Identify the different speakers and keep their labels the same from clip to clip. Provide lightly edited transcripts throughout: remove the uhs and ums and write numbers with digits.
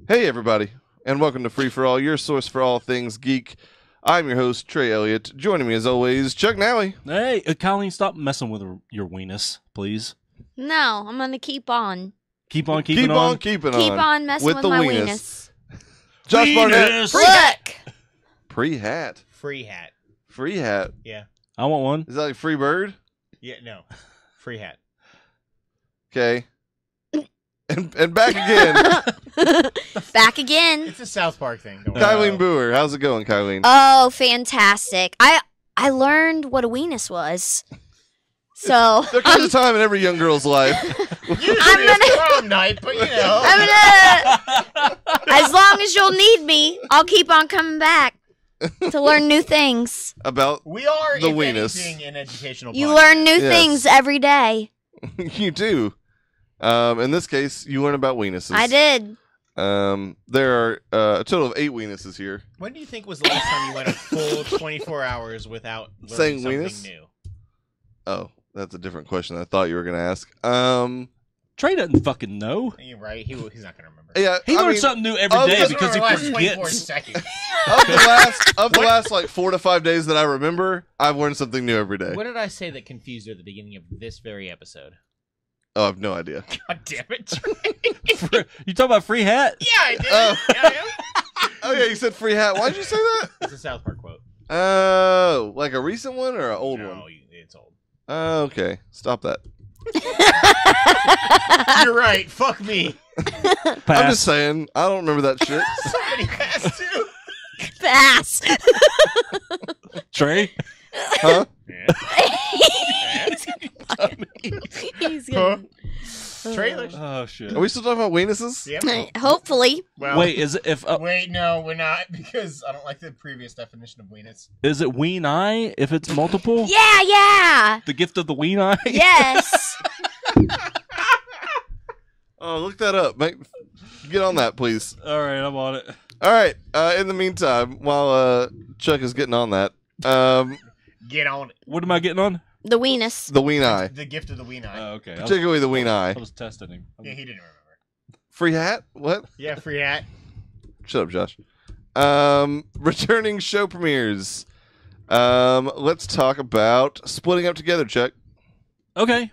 Speaker 1: Hey everybody, and welcome to Free For All, your source for all things geek. I'm your host, Trey Elliott. Joining me as always, Chuck Nally.
Speaker 2: Hey, Colleen, stop messing with your weenus, please.
Speaker 3: No, I'm gonna keep on.
Speaker 2: Keep on keeping on.
Speaker 3: Keep on messing with my weenus.
Speaker 1: Josh Barnett.
Speaker 3: Look!
Speaker 1: Pre-hat.
Speaker 4: Free hat.
Speaker 1: Free hat.
Speaker 4: Yeah.
Speaker 2: I want one.
Speaker 1: Is that like free bird?
Speaker 4: Yeah, no. Free hat.
Speaker 1: Okay. And back again.
Speaker 3: Back again.
Speaker 4: It's a South Park thing. Don't worry.
Speaker 1: Kylene Booher. How's it going, Kylene?
Speaker 3: Oh, fantastic. I learned what a weenus was. So
Speaker 1: There comes a time in every young girl's life.
Speaker 4: Usually it's prom night, but you know.
Speaker 3: as long as you'll need me, I'll keep on coming back to learn new things.
Speaker 1: About
Speaker 4: We are,
Speaker 1: the
Speaker 4: if
Speaker 1: weenus.
Speaker 4: anything, an educational
Speaker 3: You
Speaker 4: podcast.
Speaker 3: learn new
Speaker 1: Yes.
Speaker 3: things every day.
Speaker 1: You do. In this case, you learn about weenuses.
Speaker 3: I did.
Speaker 1: There are a total of 8 weenuses here.
Speaker 4: When do you think was the last time you went a full 24 hours without
Speaker 1: Saying
Speaker 4: learning
Speaker 1: weenus?
Speaker 4: something new?
Speaker 1: Oh, that's a different question I thought you were going to ask.
Speaker 2: Trey doesn't fucking know.
Speaker 4: You're right. He's not going to remember.
Speaker 1: Yeah,
Speaker 2: He
Speaker 1: I
Speaker 2: learns
Speaker 1: mean,
Speaker 2: something new every
Speaker 1: of
Speaker 2: day
Speaker 1: the-
Speaker 2: because he
Speaker 4: Over the last 24
Speaker 2: forgets.
Speaker 4: seconds.
Speaker 1: of the last like 4 to 5 days that I remember, I've learned something new every day.
Speaker 4: What did I say that confused you at the beginning of this very episode?
Speaker 1: Oh, I have no idea.
Speaker 4: God damn it, Trey.
Speaker 2: You talking about free hat?
Speaker 4: Yeah, I did.
Speaker 1: Oh.
Speaker 4: Yeah, I am.
Speaker 1: Oh yeah, you said free hat. Why'd you say that?
Speaker 4: It's a South Park quote.
Speaker 1: Oh, like a recent one or an old
Speaker 4: no,
Speaker 1: one?
Speaker 4: it's old.
Speaker 1: Oh, okay. Stop that.
Speaker 4: You're right. Fuck me.
Speaker 1: I'm
Speaker 2: Pass.
Speaker 1: just saying. I don't remember that shit.
Speaker 4: Somebody has to.
Speaker 3: Pass.
Speaker 2: Trey?
Speaker 1: Huh?
Speaker 3: He's gonna...
Speaker 4: Trailers.
Speaker 2: Oh, shit.
Speaker 1: Are we still talking about weenuses?
Speaker 4: Yep.
Speaker 3: Hopefully.
Speaker 4: Well,
Speaker 2: Wait, is it if
Speaker 4: wait, no, we're not, because I don't like the previous definition of weenus.
Speaker 2: is it ween eye if it's multiple?
Speaker 3: Yeah.
Speaker 2: The gift of the ween eye?
Speaker 3: Yes.
Speaker 1: Oh, look that up. Get on that, please.
Speaker 2: All right, I'm on it.
Speaker 1: All right. In the meantime, while Chuck is getting on that,
Speaker 4: Get on it.
Speaker 2: What am I getting on?
Speaker 3: The weenus.
Speaker 1: the ween eye,
Speaker 4: The gift of the ween eye.
Speaker 2: Oh, okay.
Speaker 1: particularly the ween
Speaker 2: I
Speaker 1: eye.
Speaker 2: was testing him.
Speaker 4: Yeah, he didn't remember.
Speaker 1: Free hat? What?
Speaker 4: Yeah, free hat.
Speaker 1: Shut up, Josh. Returning show premieres. Let's talk about Splitting Up Together, Chuck.
Speaker 2: Okay.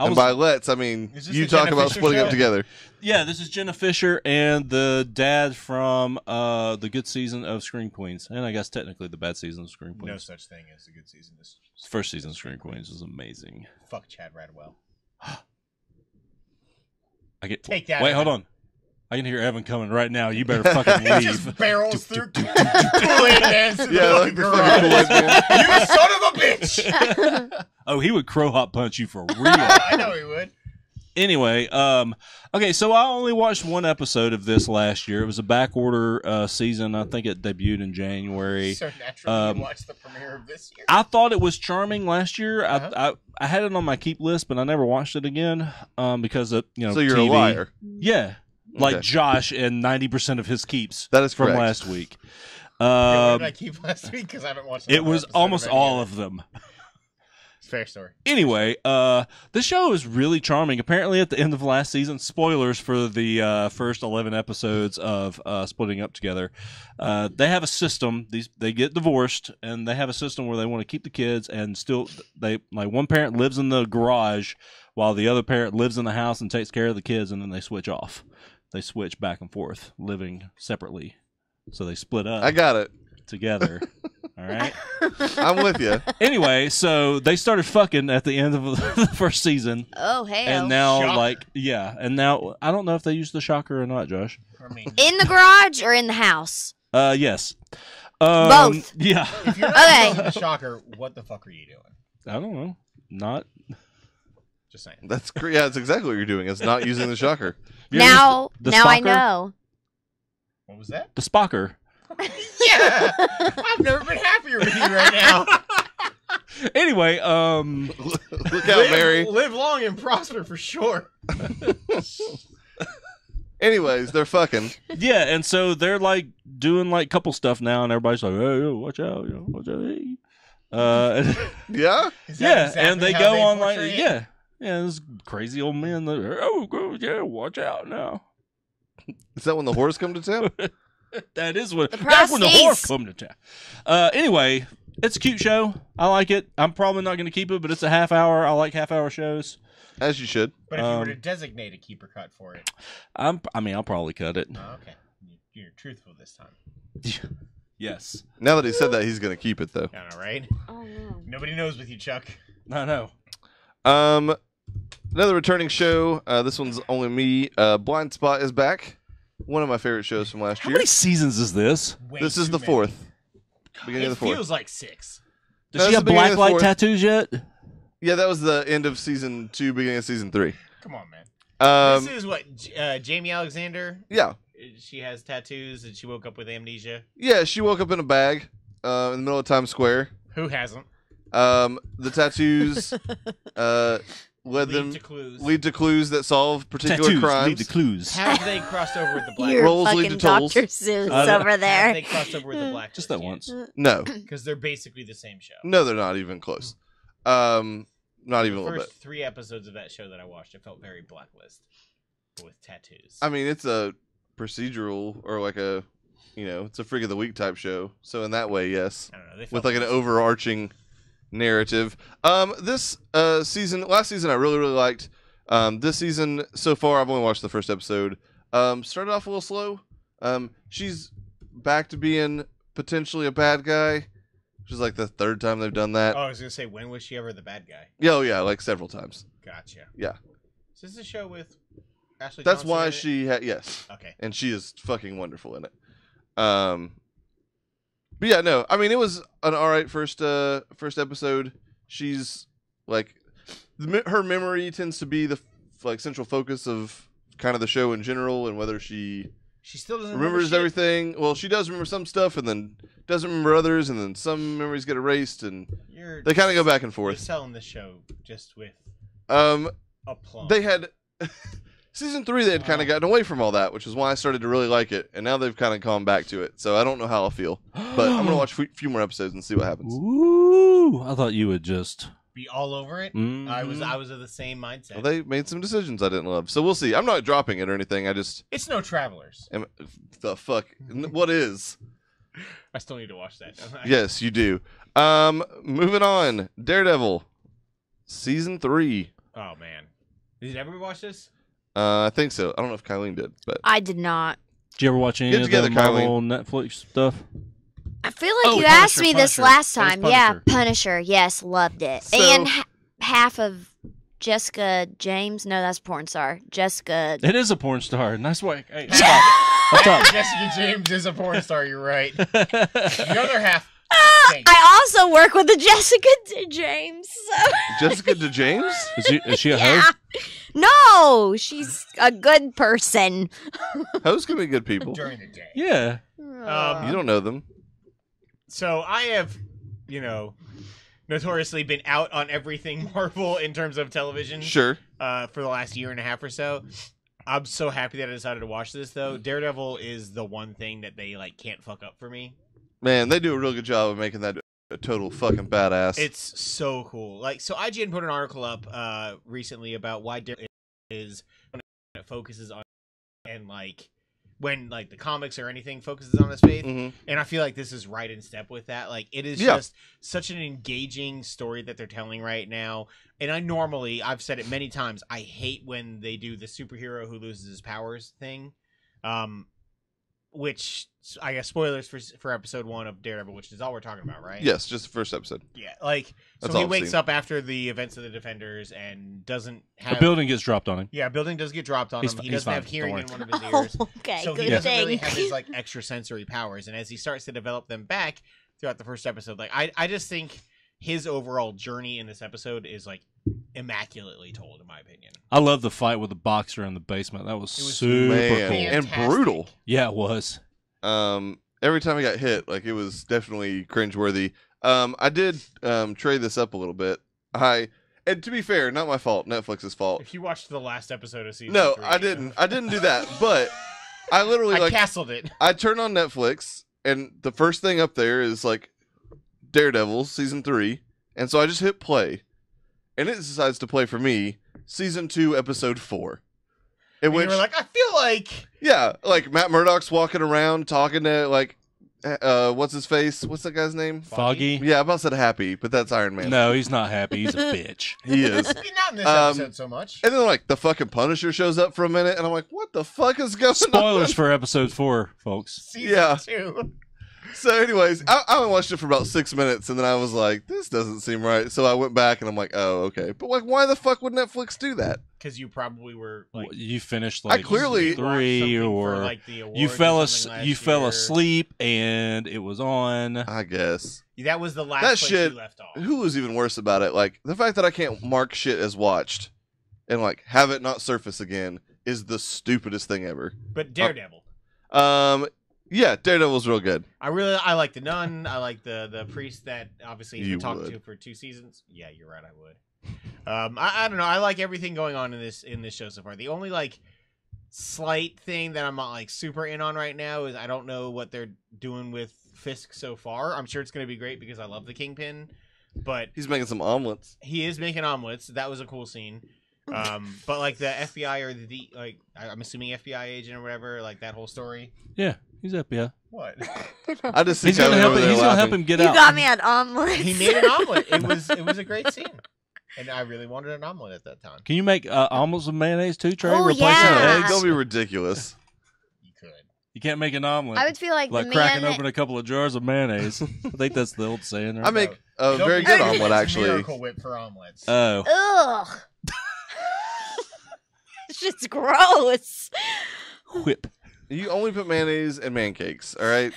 Speaker 1: And by let's, I mean
Speaker 4: Is this
Speaker 1: you
Speaker 4: the
Speaker 1: talk
Speaker 4: Jenna
Speaker 1: about
Speaker 4: Fisher
Speaker 1: Splitting Up
Speaker 4: show?
Speaker 1: Together.
Speaker 2: Yeah, this is Jenna Fisher and the dad from the good season of Scream Queens. And I guess technically the bad season of Scream
Speaker 4: No
Speaker 2: Queens.
Speaker 4: such thing as a good season. This
Speaker 2: First season of Scream Queens was amazing.
Speaker 4: fuck Chad Radwell.
Speaker 2: I get
Speaker 4: Take that,
Speaker 2: Wait,
Speaker 4: Evan.
Speaker 2: hold on. I can hear Evan coming right now. You better fucking leave.
Speaker 4: Just barrels through Kool-Aid Man's in the
Speaker 1: Yeah, like
Speaker 4: fucking
Speaker 1: the
Speaker 4: garage.
Speaker 1: fucking Kool-Aid Man.
Speaker 4: You son of a bitch!
Speaker 2: Oh, he would crow hop punch you for real.
Speaker 4: I know he would.
Speaker 2: Anyway, okay, so I only watched one episode of this last year. It was a backorder season. I think it debuted in January.
Speaker 4: So naturally, you watched the premiere of this year.
Speaker 2: I thought it was charming last year.
Speaker 4: Uh-huh.
Speaker 2: I had it on my keep list, but I never watched it again because of
Speaker 1: So you're
Speaker 2: TV.
Speaker 1: a liar.
Speaker 2: Yeah, like
Speaker 1: Okay.
Speaker 2: Josh and 90% of his keeps.
Speaker 1: That is
Speaker 2: from
Speaker 1: correct.
Speaker 2: last week.
Speaker 4: What did I keep last week? Because I haven't watched
Speaker 2: It was almost all of them.
Speaker 4: Fair story.
Speaker 2: Anyway, the show is really charming. Apparently, at the end of last season, spoilers for the first 11 episodes of Splitting Up Together, they have a system. They get divorced, and they have a system where they want to keep the kids, and still one parent lives in the garage while the other parent lives in the house and takes care of the kids, and then they switch off. They switch back and forth, living separately. So they split up
Speaker 1: I got it.
Speaker 2: together. All right.
Speaker 1: I'm with you.
Speaker 2: Anyway, so they started fucking at the end of the first season.
Speaker 3: Oh, hell.
Speaker 2: And now,
Speaker 4: Shocker.
Speaker 2: and now, I don't know if they used the shocker or not, Josh.
Speaker 4: I mean,
Speaker 3: In the garage or in the house?
Speaker 2: Yes.
Speaker 3: Both.
Speaker 2: Yeah.
Speaker 4: if you're not
Speaker 3: Okay.
Speaker 4: using the shocker, what the fuck are you doing?
Speaker 2: I don't know. Not.
Speaker 4: Just saying.
Speaker 1: That's great. Yeah, that's exactly what you're doing. It's not using the shocker.
Speaker 2: You ever
Speaker 3: Now
Speaker 2: used the
Speaker 3: I
Speaker 2: Spocker?
Speaker 3: know.
Speaker 4: What was that?
Speaker 2: The Spocker.
Speaker 4: Yeah! I've never been happier with you right now.
Speaker 2: Anyway,
Speaker 1: Look out, Mary.
Speaker 4: Live long and prosper for sure.
Speaker 1: Anyways, they're fucking.
Speaker 2: yeah, and so they're like doing like couple stuff now, and everybody's like, "Hey, yo, watch out, watch out!" Hey.
Speaker 1: Yeah?
Speaker 4: Is that
Speaker 2: Yeah,
Speaker 4: exactly
Speaker 2: and they
Speaker 4: how
Speaker 2: go on like,
Speaker 4: portray it?
Speaker 2: yeah, this crazy old man. Like, oh, go, yeah, watch out now.
Speaker 1: Is that when the horse come to town?
Speaker 2: That is what.
Speaker 3: The
Speaker 2: That's when the
Speaker 3: Prosties.
Speaker 2: horse come to town. Anyway, it's a cute show. I like it. I'm probably not going to keep it, but it's a half hour. I like half-hour shows.
Speaker 1: As you should.
Speaker 4: But if you were to designate a keeper cut for it,
Speaker 2: I'll probably cut it.
Speaker 4: oh, okay, you're truthful this time.
Speaker 2: Yes.
Speaker 1: Now that he said that, he's going to keep it, though.
Speaker 4: I know, right?
Speaker 3: Oh no.
Speaker 4: Nobody knows with you, Chuck.
Speaker 2: I know.
Speaker 1: Another returning show. This one's only me. Blind Spot is back. One of my favorite shows from last
Speaker 2: How
Speaker 1: year.
Speaker 2: many seasons is this?
Speaker 4: Way
Speaker 1: This is
Speaker 4: too
Speaker 1: the
Speaker 4: many.
Speaker 1: fourth. Beginning
Speaker 4: It
Speaker 1: of the fourth.
Speaker 4: feels like 6.
Speaker 2: Does
Speaker 1: No,
Speaker 2: she
Speaker 1: it's
Speaker 2: have
Speaker 1: the beginning
Speaker 2: black
Speaker 1: of the
Speaker 2: light
Speaker 1: fourth.
Speaker 2: tattoos yet?
Speaker 1: Yeah, that was the end of season 2, beginning of season 3.
Speaker 4: Come on, man.
Speaker 1: Um,
Speaker 4: This is what Jamie Alexander.
Speaker 1: yeah.
Speaker 4: She has tattoos and she woke up with amnesia.
Speaker 1: Yeah, she woke up in a bag in the middle of Times Square.
Speaker 4: Who hasn't?
Speaker 1: The tattoos lead to clues that solve particular
Speaker 2: Tattoos
Speaker 1: crimes.
Speaker 2: lead to clues.
Speaker 4: Have they crossed over with the black?
Speaker 3: You're
Speaker 1: Rolls lead
Speaker 3: fucking
Speaker 1: to tolls.
Speaker 3: Dr. Seuss over
Speaker 4: Have
Speaker 3: there.
Speaker 4: they crossed over with the black?
Speaker 2: Just that once.
Speaker 1: No.
Speaker 4: Because they're basically the same show.
Speaker 1: No, they're not even close. Not even a
Speaker 4: The
Speaker 1: little
Speaker 4: first
Speaker 1: bit.
Speaker 4: 3 episodes of that show that I watched, it felt very Blacklist, but with tattoos.
Speaker 1: I mean, it's a procedural or like a, it's a Freak of the Week type show. So in that way, yes.
Speaker 4: I don't know. They
Speaker 1: With
Speaker 4: felt
Speaker 1: like an overarching narrative. This last season I really, really liked. This season so far, I've only watched the first episode. Started off a little slow. She's back to being potentially a bad guy, which is like the 3rd time they've done that.
Speaker 4: Oh, I was gonna say, when was she ever the bad guy?
Speaker 1: Yeah, oh yeah, like several times.
Speaker 4: Gotcha.
Speaker 1: Yeah.
Speaker 4: Is this a show with Ashley?
Speaker 1: That's
Speaker 4: Thompson
Speaker 1: why
Speaker 4: in it?
Speaker 1: she yes,
Speaker 4: Okay.
Speaker 1: and she is fucking wonderful in it. But yeah, no, I mean it was an all right first episode. She's like her memory tends to be the like central focus of kind of the show in general, and whether she
Speaker 4: She still doesn't
Speaker 1: remembers
Speaker 4: remember shit.
Speaker 1: everything. Well, she does remember some stuff, and then doesn't remember others, and then some memories get erased, and
Speaker 4: You're
Speaker 1: they kind of go back and
Speaker 4: You're
Speaker 1: forth.
Speaker 4: selling the show just with
Speaker 1: Um,
Speaker 4: a plum.
Speaker 1: they had season 3. They had kind of gotten away from all that, which is why I started to really like it, and now they've kind of gone back to it. So I don't know how I'll feel, but I'm gonna watch a few more episodes and see what happens.
Speaker 2: Ooh, I thought you would just.
Speaker 4: be all over it.
Speaker 2: Mhm.
Speaker 4: I was of the same mindset.
Speaker 1: Well, they made some decisions I didn't love, so we'll see. I'm not dropping it or anything. I just
Speaker 4: It's no Travelers.
Speaker 1: the fuck. What is?
Speaker 4: I still need to watch that. Don't I?
Speaker 1: Yes, you do. Moving on. Daredevil, season 3.
Speaker 4: Oh man, did everybody watch this?
Speaker 1: I think so. I don't know if Kylene did, but
Speaker 3: I did not.
Speaker 2: Did you ever watch any
Speaker 1: Get
Speaker 2: of
Speaker 1: together,
Speaker 2: the Marvel Netflix stuff?
Speaker 3: I feel like
Speaker 2: Oh,
Speaker 3: you asked
Speaker 2: Punisher,
Speaker 3: me this
Speaker 2: Punisher.
Speaker 3: last
Speaker 2: It was
Speaker 3: time. Yeah,
Speaker 2: Punisher.
Speaker 3: Punisher. Yes, loved it.
Speaker 1: So-
Speaker 3: and half of Jessica James. No, that's a porn star. Jessica.
Speaker 2: It is a porn star. Nice work. Hey, stop. What's
Speaker 4: Jessica James is a porn star. You're right.
Speaker 2: up?
Speaker 4: The other half.
Speaker 3: I also work with the Jessica James. So.
Speaker 1: Jessica DeJames?
Speaker 2: Is she a
Speaker 3: Yeah.
Speaker 2: hoe?
Speaker 3: No, she's a good person.
Speaker 1: Hoes can be good people.
Speaker 4: During the day.
Speaker 2: Yeah.
Speaker 1: You don't know them.
Speaker 4: So I have, notoriously been out on everything Marvel in terms of television
Speaker 1: Sure.
Speaker 4: for the last year and a half or so. I'm so happy that I decided to watch this though. Daredevil is the one thing that they can't fuck up for me.
Speaker 1: Man, they do a real good job of making that a total fucking badass.
Speaker 4: It's so cool. So IGN put an article up recently about why Daredevil is it focuses on and when the comics or anything focuses on his faith.
Speaker 1: Mhm.
Speaker 4: And I feel like this is right in step with that. It is
Speaker 1: Yeah.
Speaker 4: just such an engaging story that they're telling right now. And I've said it many times, I hate when they do the superhero who loses his powers thing. Which, I guess, spoilers for episode 1 of Daredevil, which is all we're talking about, right?
Speaker 1: Yes, just the first episode.
Speaker 4: Yeah,
Speaker 1: That's
Speaker 4: so
Speaker 1: all
Speaker 4: he
Speaker 1: I've
Speaker 4: wakes
Speaker 1: seen.
Speaker 4: up after the events of the Defenders and doesn't have...
Speaker 2: A building gets dropped on him.
Speaker 4: Yeah, a building does get dropped on
Speaker 2: He's
Speaker 4: him.
Speaker 2: fi-
Speaker 4: He
Speaker 2: he's
Speaker 4: doesn't have
Speaker 2: fine.
Speaker 4: hearing
Speaker 2: Don't
Speaker 4: in one of his
Speaker 3: Oh,
Speaker 4: ears.
Speaker 3: okay,
Speaker 4: So he
Speaker 3: good
Speaker 4: doesn't
Speaker 3: thing.
Speaker 4: really have his extrasensory powers, and as he starts to develop them back throughout the first episode, I just think his overall journey in this episode is immaculately told, in my opinion.
Speaker 2: I love the fight with the boxer in the basement. That was,
Speaker 4: It was
Speaker 2: super
Speaker 1: Man,
Speaker 2: cool.
Speaker 1: and
Speaker 4: Fantastic.
Speaker 1: brutal.
Speaker 2: Yeah, it was.
Speaker 1: Every time he got hit, it was definitely cringeworthy. I did trade this up a little bit. And to be fair, not my fault. Netflix's fault.
Speaker 4: If you watched the last episode of season
Speaker 1: No,
Speaker 4: 3,
Speaker 1: I didn't. I didn't do that. But I literally
Speaker 4: I castled it.
Speaker 1: I turn on Netflix, and the first thing up there is Daredevil season 3, and so I just hit play, and it decides to play for me season 2 episode 4. in
Speaker 4: And
Speaker 1: which
Speaker 4: you were like, I feel like
Speaker 1: yeah, like Matt Murdock's walking around talking to like what's his face? What's that guy's name?
Speaker 2: Foggy?
Speaker 1: Yeah, I about said Happy, but that's Iron Man.
Speaker 2: No, he's not happy. He's a bitch.
Speaker 1: He is.
Speaker 4: not in this episode so much.
Speaker 1: And then like the fucking Punisher shows up for a minute, and I'm like, what the fuck is going
Speaker 2: Spoilers
Speaker 1: on?
Speaker 2: for episode 4, folks.
Speaker 4: Season
Speaker 1: yeah.
Speaker 4: 2.
Speaker 1: So, anyways, I only watched it for about 6 minutes, and then I was like, this doesn't seem right. So I went back, and I'm like, oh, okay. But like, why the fuck would Netflix do that?
Speaker 4: Because you probably were like,
Speaker 2: You finished
Speaker 1: I
Speaker 2: like
Speaker 1: clearly-
Speaker 2: 3 or
Speaker 4: like, the
Speaker 2: you
Speaker 4: awards
Speaker 2: fell
Speaker 4: or something last
Speaker 2: you fell
Speaker 4: year.
Speaker 2: asleep and it was on.
Speaker 1: I guess.
Speaker 4: That was the last
Speaker 1: That
Speaker 4: place
Speaker 1: shit-
Speaker 4: you left off.
Speaker 1: Hulu's even worse about it. Like, the fact that I can't mark shit as watched and like have it not surface again is the stupidest thing ever.
Speaker 4: But Daredevil.
Speaker 1: Yeah, Daredevil's real good.
Speaker 4: I like the nun. I like the priest that obviously he's
Speaker 1: You
Speaker 4: been talking
Speaker 1: would.
Speaker 4: to for 2 seasons. Yeah, you're right. I would. I don't know. I like everything going on in this show so far. The only like slight thing that I'm not like super in on right now is I don't know what they're doing with Fisk so far. I'm sure it's going to be great because I love the Kingpin, but
Speaker 1: He's making some omelets.
Speaker 4: he is making omelets. That was a cool scene. But like the FBI or the like, I'm assuming FBI agent or whatever, like that whole story.
Speaker 2: Yeah, he's up. Yeah,
Speaker 4: What?
Speaker 1: I just see
Speaker 2: he's gonna
Speaker 1: Kevin
Speaker 2: help.
Speaker 1: over there
Speaker 2: He's gonna help
Speaker 1: laughing.
Speaker 2: him get
Speaker 3: You
Speaker 2: out.
Speaker 3: got me at omelet.
Speaker 4: He made an omelet. It was a great scene, and I really wanted an omelet at that time.
Speaker 2: Can you make omelets with mayonnaise too, Trey?
Speaker 3: Oh,
Speaker 2: Replace
Speaker 3: yeah.
Speaker 2: the eggs.
Speaker 1: Don't be ridiculous.
Speaker 4: You could.
Speaker 2: You can't make an omelet.
Speaker 3: I would feel like the
Speaker 2: cracking
Speaker 3: man.
Speaker 2: open a couple of jars of mayonnaise. I think that's the old saying, right?
Speaker 1: I make a
Speaker 4: Don't
Speaker 1: very
Speaker 4: be
Speaker 1: good
Speaker 4: like
Speaker 1: omelet,
Speaker 4: it's
Speaker 1: actually.
Speaker 4: Miracle Whip for omelets.
Speaker 2: Oh,
Speaker 3: Ugh. It's just gross.
Speaker 2: whip.
Speaker 1: You only put mayonnaise in man cakes, all right?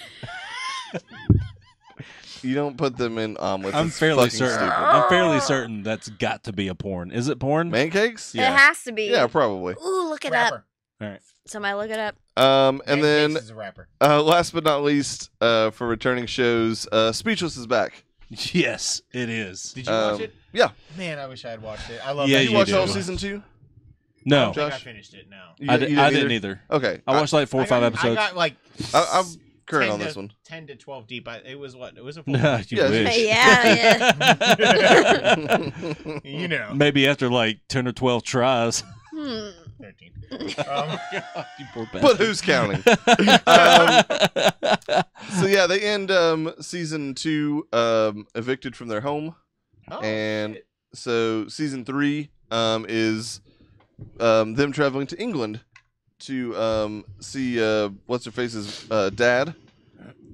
Speaker 1: You don't put them in omelets.
Speaker 2: I'm
Speaker 1: It's
Speaker 2: fairly
Speaker 1: fucking
Speaker 2: certain.
Speaker 1: stupid.
Speaker 2: I'm fairly certain that's got to be a porn. Is it porn?
Speaker 1: Man cakes?
Speaker 2: Yeah.
Speaker 3: It has to be.
Speaker 1: Yeah, probably.
Speaker 3: Ooh, look it up.
Speaker 4: Rapper.
Speaker 2: All right.
Speaker 3: Somebody look it up.
Speaker 1: And
Speaker 4: Pancakes
Speaker 1: then
Speaker 4: is a rapper.
Speaker 1: last but not least, for returning shows, Speechless is back.
Speaker 2: Yes, it is.
Speaker 4: Did you watch it?
Speaker 1: Yeah.
Speaker 4: Man, I wish I had watched it. I love
Speaker 2: Yeah,
Speaker 4: that.
Speaker 1: Did you
Speaker 2: you
Speaker 1: watch
Speaker 2: did.
Speaker 1: all season 2?
Speaker 2: No,
Speaker 4: I don't think I
Speaker 1: Josh?
Speaker 4: finished it. No.
Speaker 1: You
Speaker 2: I
Speaker 1: didn't
Speaker 2: didn't
Speaker 1: either?
Speaker 2: either.
Speaker 1: Okay.
Speaker 2: I watched like 4 or 5
Speaker 4: I
Speaker 2: episodes.
Speaker 4: got like
Speaker 1: I'm current
Speaker 4: 10
Speaker 1: on
Speaker 4: to-
Speaker 1: this one.
Speaker 4: 10 to 12 deep. It was what? It was a full.
Speaker 2: No, you
Speaker 1: Yeah,
Speaker 2: wish.
Speaker 3: Yeah,
Speaker 4: You know.
Speaker 2: Maybe after like 10 or 12 tries.
Speaker 4: 13.
Speaker 2: You poor
Speaker 1: But
Speaker 2: bastard.
Speaker 1: who's counting? So yeah, they end season 2 evicted from their home,
Speaker 4: Oh,
Speaker 1: and
Speaker 4: shit.
Speaker 1: so season 3 is them traveling to England to see what's her face's dad,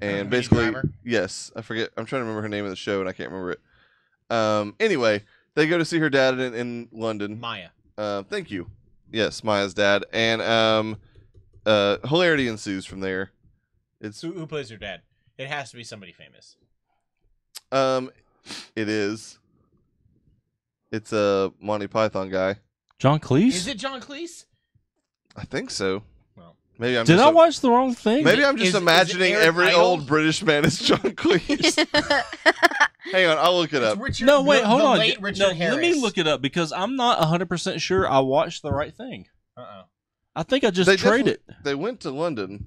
Speaker 1: and
Speaker 4: Minnie
Speaker 1: basically
Speaker 4: Driver?
Speaker 1: yes, I forget. I'm trying to remember her name of the show, and I can't remember it. Anyway, they go to see her dad in London.
Speaker 4: Maya.
Speaker 1: Thank you. Yes, Maya's dad, and hilarity ensues from there. It's
Speaker 4: Who plays her dad? It has to be somebody famous.
Speaker 1: it is. It's a Monty Python guy.
Speaker 2: John Cleese?
Speaker 4: Is it John Cleese?
Speaker 1: I think so.
Speaker 4: Well,
Speaker 1: Maybe I'm.
Speaker 2: Did
Speaker 1: just
Speaker 2: I watch the wrong thing?
Speaker 1: Maybe I'm just
Speaker 4: is it
Speaker 1: imagining
Speaker 4: Eric
Speaker 1: every
Speaker 4: Idle?
Speaker 1: old British man as John Cleese. Hang on, I'll look it up.
Speaker 4: Richard,
Speaker 2: No, wait,
Speaker 4: the
Speaker 2: hold on.
Speaker 4: Late Richard
Speaker 2: No,
Speaker 4: Harris.
Speaker 2: let me look it up because I'm not 100% sure I watched the right thing.
Speaker 4: Uh-oh.
Speaker 2: I think I just
Speaker 1: They
Speaker 2: traded.
Speaker 1: They went to London,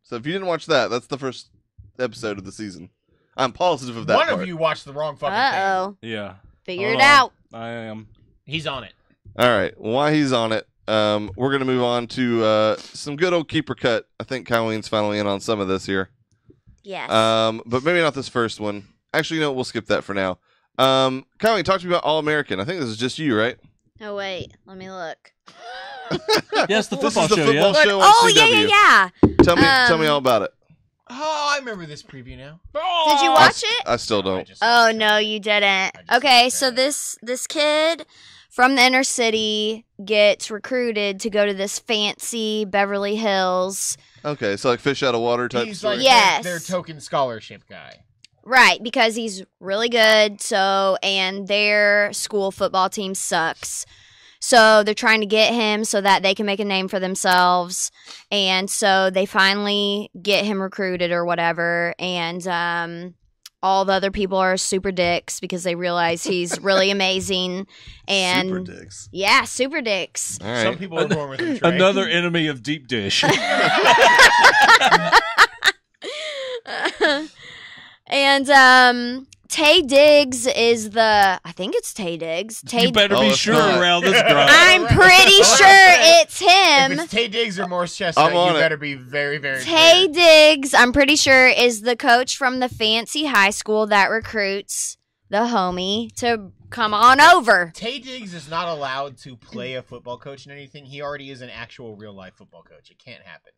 Speaker 1: so if you didn't watch that, that's the first episode of the season. I'm positive of that.
Speaker 4: One
Speaker 1: part.
Speaker 4: of you watched the wrong fucking
Speaker 3: Uh-oh.
Speaker 2: Yeah,
Speaker 3: Figure
Speaker 2: Hold
Speaker 3: it
Speaker 2: on.
Speaker 3: out.
Speaker 2: I am.
Speaker 4: thing. He's on it.
Speaker 1: All right. While he's on it, we're gonna move on to some good old keeper cut. I think Colleen's finally in on some of this here.
Speaker 3: Yes.
Speaker 1: But maybe not this first one. Actually, no, we'll skip that for now. Colleen, talk to me about All American. I think this is just you, right?
Speaker 3: Oh, wait. Let me look.
Speaker 2: Yes, the
Speaker 1: This
Speaker 2: football
Speaker 1: is the
Speaker 2: show.
Speaker 1: football
Speaker 2: Yeah.
Speaker 1: show on
Speaker 3: Oh, yeah,
Speaker 1: CW.
Speaker 3: yeah, yeah.
Speaker 1: Tell me all about it.
Speaker 4: Oh, I remember this preview now.
Speaker 3: Did you watch it?
Speaker 1: I still don't.
Speaker 3: Oh no, you didn't.
Speaker 4: just
Speaker 3: Okay,
Speaker 4: saw
Speaker 3: so
Speaker 4: it.
Speaker 3: this kid from the inner city gets recruited to go to this fancy Beverly Hills.
Speaker 1: Okay, so like fish out of water type
Speaker 4: He's
Speaker 1: story.
Speaker 4: like
Speaker 3: Yes.
Speaker 4: their token scholarship guy.
Speaker 3: Right, because he's really good, and their school football team sucks. So they're trying to get him so that they can make a name for themselves. And so they finally get him recruited or whatever. And all the other people are super dicks because they realize he's really amazing. And
Speaker 1: Super dicks.
Speaker 3: yeah, super dicks.
Speaker 1: All right.
Speaker 4: Some people are born with him. Trey.
Speaker 2: Another enemy of deep dish.
Speaker 3: And Tay Diggs is the. I think it's Tay Diggs.
Speaker 2: You better
Speaker 1: Oh,
Speaker 2: be
Speaker 1: it's
Speaker 2: sure
Speaker 1: not.
Speaker 2: around this grind.
Speaker 3: I'm pretty sure it's
Speaker 4: If
Speaker 3: him.
Speaker 4: it's Tay Diggs or Morris Chestnut,
Speaker 1: I'm on
Speaker 4: you
Speaker 1: it.
Speaker 4: better be very, very
Speaker 3: Tay
Speaker 4: clear.
Speaker 3: Diggs, I'm pretty sure, is the coach from the fancy high school that recruits the homie to come on over.
Speaker 4: Tay Diggs is not allowed to play a football coach in anything. He already is an actual real life football coach. It can't happen.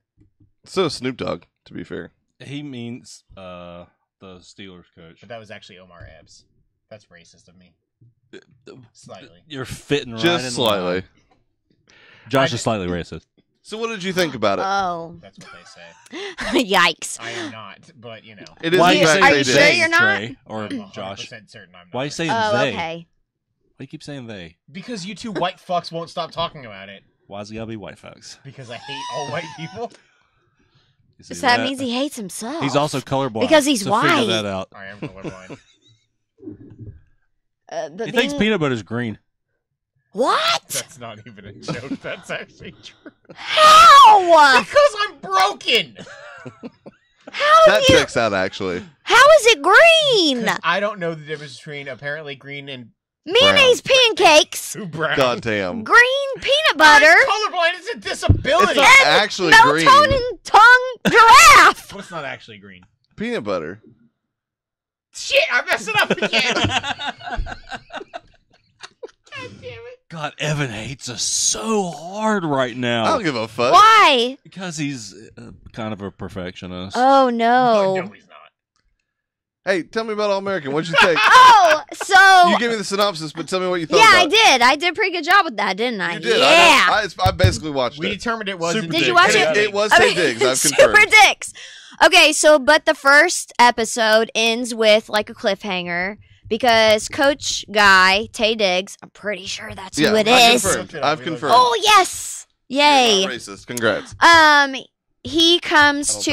Speaker 1: So Snoop Dogg, to be fair.
Speaker 2: He means the Steelers coach.
Speaker 4: But that was actually Omar Epps. That's racist of me. Slightly.
Speaker 2: You're fitting right
Speaker 1: Just
Speaker 2: in
Speaker 1: slightly.
Speaker 2: line. Josh is slightly racist.
Speaker 1: So what did you think about it?
Speaker 3: Oh.
Speaker 4: That's what they say.
Speaker 3: Yikes.
Speaker 4: I am not, but you know.
Speaker 1: It is
Speaker 2: Why
Speaker 1: in
Speaker 2: you
Speaker 1: fact
Speaker 2: saying
Speaker 3: Are you
Speaker 1: they
Speaker 3: sure
Speaker 1: did.
Speaker 3: you're not?
Speaker 2: Trey or
Speaker 4: I'm 100%
Speaker 2: Josh?
Speaker 4: certain I'm not.
Speaker 2: Why are you saying
Speaker 3: Oh,
Speaker 2: they?
Speaker 3: okay.
Speaker 2: Why do you keep saying they?
Speaker 4: Because you two white fucks won't stop talking about it.
Speaker 2: Why's it gotta be white folks?
Speaker 4: Because I hate all white people.
Speaker 2: You see
Speaker 3: So that means he hates himself.
Speaker 2: He's also colorblind.
Speaker 3: Because he's
Speaker 2: so
Speaker 3: white.
Speaker 2: Figure that out.
Speaker 4: I am colorblind.
Speaker 3: The
Speaker 2: He thinks
Speaker 3: thing-
Speaker 2: peanut butter's green.
Speaker 3: What?
Speaker 4: That's not even a joke. That's actually true.
Speaker 3: How?
Speaker 4: Because I'm broken.
Speaker 3: How
Speaker 1: That
Speaker 3: you?
Speaker 1: checks out, actually.
Speaker 3: How is it green?
Speaker 4: I don't know the difference between apparently green and
Speaker 3: Mayonnaise pancakes,
Speaker 4: brown.
Speaker 1: God damn.
Speaker 3: green peanut butter,
Speaker 4: I'm colorblind is a disability.
Speaker 1: It's not actually green.
Speaker 3: melatonin tongue giraffe.
Speaker 4: What's not actually green?
Speaker 1: Peanut butter.
Speaker 4: Shit, I messed it up again. God damn it.
Speaker 2: God, Evan hates us so hard right now.
Speaker 1: I don't give a fuck.
Speaker 3: Why?
Speaker 2: Because he's kind of a perfectionist.
Speaker 3: Oh
Speaker 4: No,
Speaker 3: no.
Speaker 4: he's not.
Speaker 1: Hey, tell me about All American. What'd you think?
Speaker 3: Oh, so
Speaker 1: You gave me the synopsis, but tell me what you thought
Speaker 3: yeah,
Speaker 1: about
Speaker 3: I
Speaker 1: it.
Speaker 3: did. I did a pretty good job with that, didn't I?
Speaker 1: You did.
Speaker 3: Yeah.
Speaker 1: I basically watched
Speaker 4: We
Speaker 1: it.
Speaker 4: determined it was.
Speaker 1: Super
Speaker 3: Did you
Speaker 1: Dicks.
Speaker 3: watch
Speaker 1: And
Speaker 3: it?
Speaker 1: It was
Speaker 3: I
Speaker 1: Tay
Speaker 3: mean,
Speaker 1: Diggs. I've
Speaker 3: Super
Speaker 1: confirmed.
Speaker 3: Dicks. Okay, so but the first episode ends with like a cliffhanger because Coach Guy Tay Diggs, I'm pretty sure that's
Speaker 1: Yeah,
Speaker 3: who it
Speaker 1: I
Speaker 3: is.
Speaker 1: confirmed. I've confirmed.
Speaker 3: Oh yes,
Speaker 1: You're
Speaker 3: yay!
Speaker 1: not racist. Congrats.
Speaker 3: He comes
Speaker 1: I don't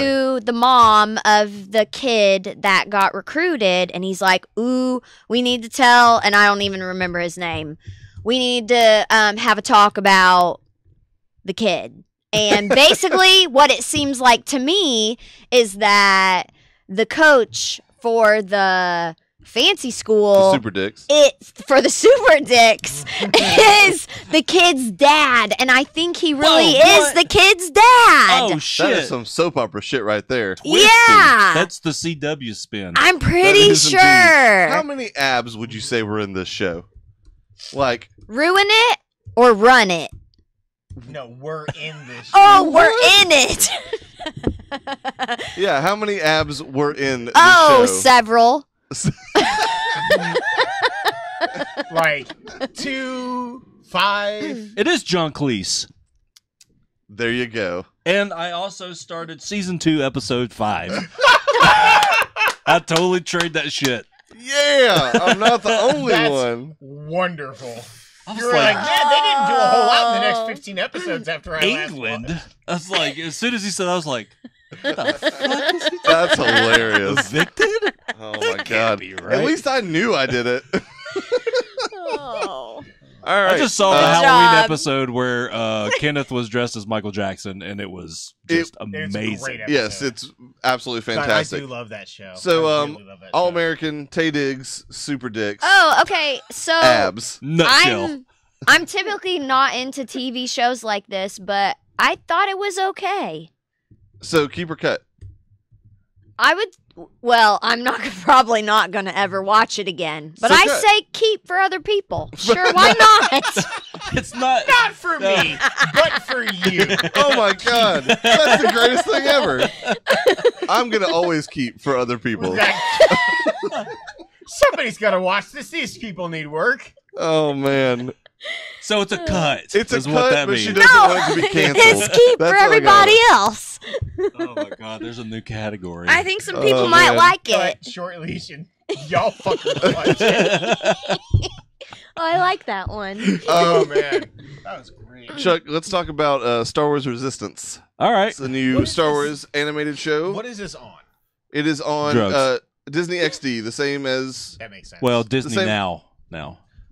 Speaker 3: to the mom of the kid that got recruited, and he's like, "Ooh, we need to tell," and I don't even remember his name. We need to have a talk about the kid. And basically, what it seems like to me is that the coach for the fancy school,
Speaker 1: Super Dicks.
Speaker 3: for the Super Dicks, is the kid's dad, and I think he really
Speaker 2: Whoa,
Speaker 3: is the kid's dad.
Speaker 2: Oh,
Speaker 1: That
Speaker 2: shit.
Speaker 1: is some soap opera shit right there.
Speaker 3: Yeah,
Speaker 2: That's the CW spin.
Speaker 3: I'm
Speaker 1: That
Speaker 3: pretty
Speaker 1: is indeed. How
Speaker 3: sure.
Speaker 1: many abs would you say were in this show? Like,
Speaker 3: Ruin it or run it.
Speaker 4: No, we're in this.
Speaker 3: Oh,
Speaker 1: What?
Speaker 3: we're in it.
Speaker 1: yeah, how many abs were in the
Speaker 3: Oh,
Speaker 1: show?
Speaker 3: several.
Speaker 4: Like 2, 5.
Speaker 2: It is John Cleese.
Speaker 1: There you go.
Speaker 2: And I also started season 2, episode 5. I totally trade that shit.
Speaker 1: Yeah, I'm not the only
Speaker 4: That's
Speaker 1: one.
Speaker 4: wonderful.
Speaker 2: I was
Speaker 4: You were like,
Speaker 2: like,
Speaker 4: man, they didn't do a whole lot in the next 15 episodes after I last
Speaker 2: England.
Speaker 4: watched.
Speaker 2: I was like, as soon as he said, I was like, what the fuck is he
Speaker 1: That's hilarious.
Speaker 2: evicted?
Speaker 1: Oh my god.
Speaker 2: be right.
Speaker 1: At least I knew I did it.
Speaker 3: Oh.
Speaker 1: All right.
Speaker 2: I just saw the
Speaker 3: Good
Speaker 2: Halloween
Speaker 3: job.
Speaker 2: episode where Kenneth was dressed as Michael Jackson, and it was just
Speaker 4: It's a
Speaker 2: amazing.
Speaker 4: great episode.
Speaker 1: Yes, it's absolutely
Speaker 4: God,
Speaker 1: fantastic.
Speaker 4: I do love that show.
Speaker 1: So,
Speaker 4: I really love that
Speaker 1: All
Speaker 4: show.
Speaker 1: American, Tay Diggs, Super Dicks,
Speaker 3: Oh, okay. So
Speaker 1: abs.
Speaker 2: Nutshell.
Speaker 3: I'm typically not into TV shows like this, but I thought it was okay.
Speaker 1: So keep or cut.
Speaker 3: I would. Well, I'm not probably not gonna ever watch it again. But
Speaker 1: So
Speaker 3: I
Speaker 1: good.
Speaker 3: say keep for other people. Sure, why not?
Speaker 2: It's not.
Speaker 4: Not for me, but for you.
Speaker 1: Oh my god, that's the greatest thing ever. I'm gonna always keep for other people.
Speaker 4: Somebody's got to watch this. These people need work.
Speaker 1: Oh man,
Speaker 2: So it's a cut.
Speaker 1: it's a
Speaker 2: is
Speaker 1: cut,
Speaker 2: what that
Speaker 1: but
Speaker 2: means.
Speaker 1: she doesn't
Speaker 3: No.
Speaker 1: want it to be canceled.
Speaker 3: It's keep
Speaker 1: That's
Speaker 3: for
Speaker 1: all I
Speaker 3: everybody
Speaker 1: got.
Speaker 3: else.
Speaker 2: Oh my god, there's a new category.
Speaker 3: I think some people
Speaker 1: Oh,
Speaker 3: might
Speaker 1: man.
Speaker 3: like it.
Speaker 4: But short leash and y'all fuckers watch it.
Speaker 3: Oh, I like that one.
Speaker 4: Oh man, that was great.
Speaker 1: Chuck, let's talk about Star Wars Resistance.
Speaker 2: All right.
Speaker 1: It's a new
Speaker 4: What is
Speaker 1: Star
Speaker 4: this?
Speaker 1: Wars animated show.
Speaker 4: What is this on?
Speaker 1: It is on
Speaker 2: Drugs.
Speaker 1: Disney XD, the same as.
Speaker 4: That makes sense.
Speaker 2: Well, Disney
Speaker 1: same-
Speaker 2: now.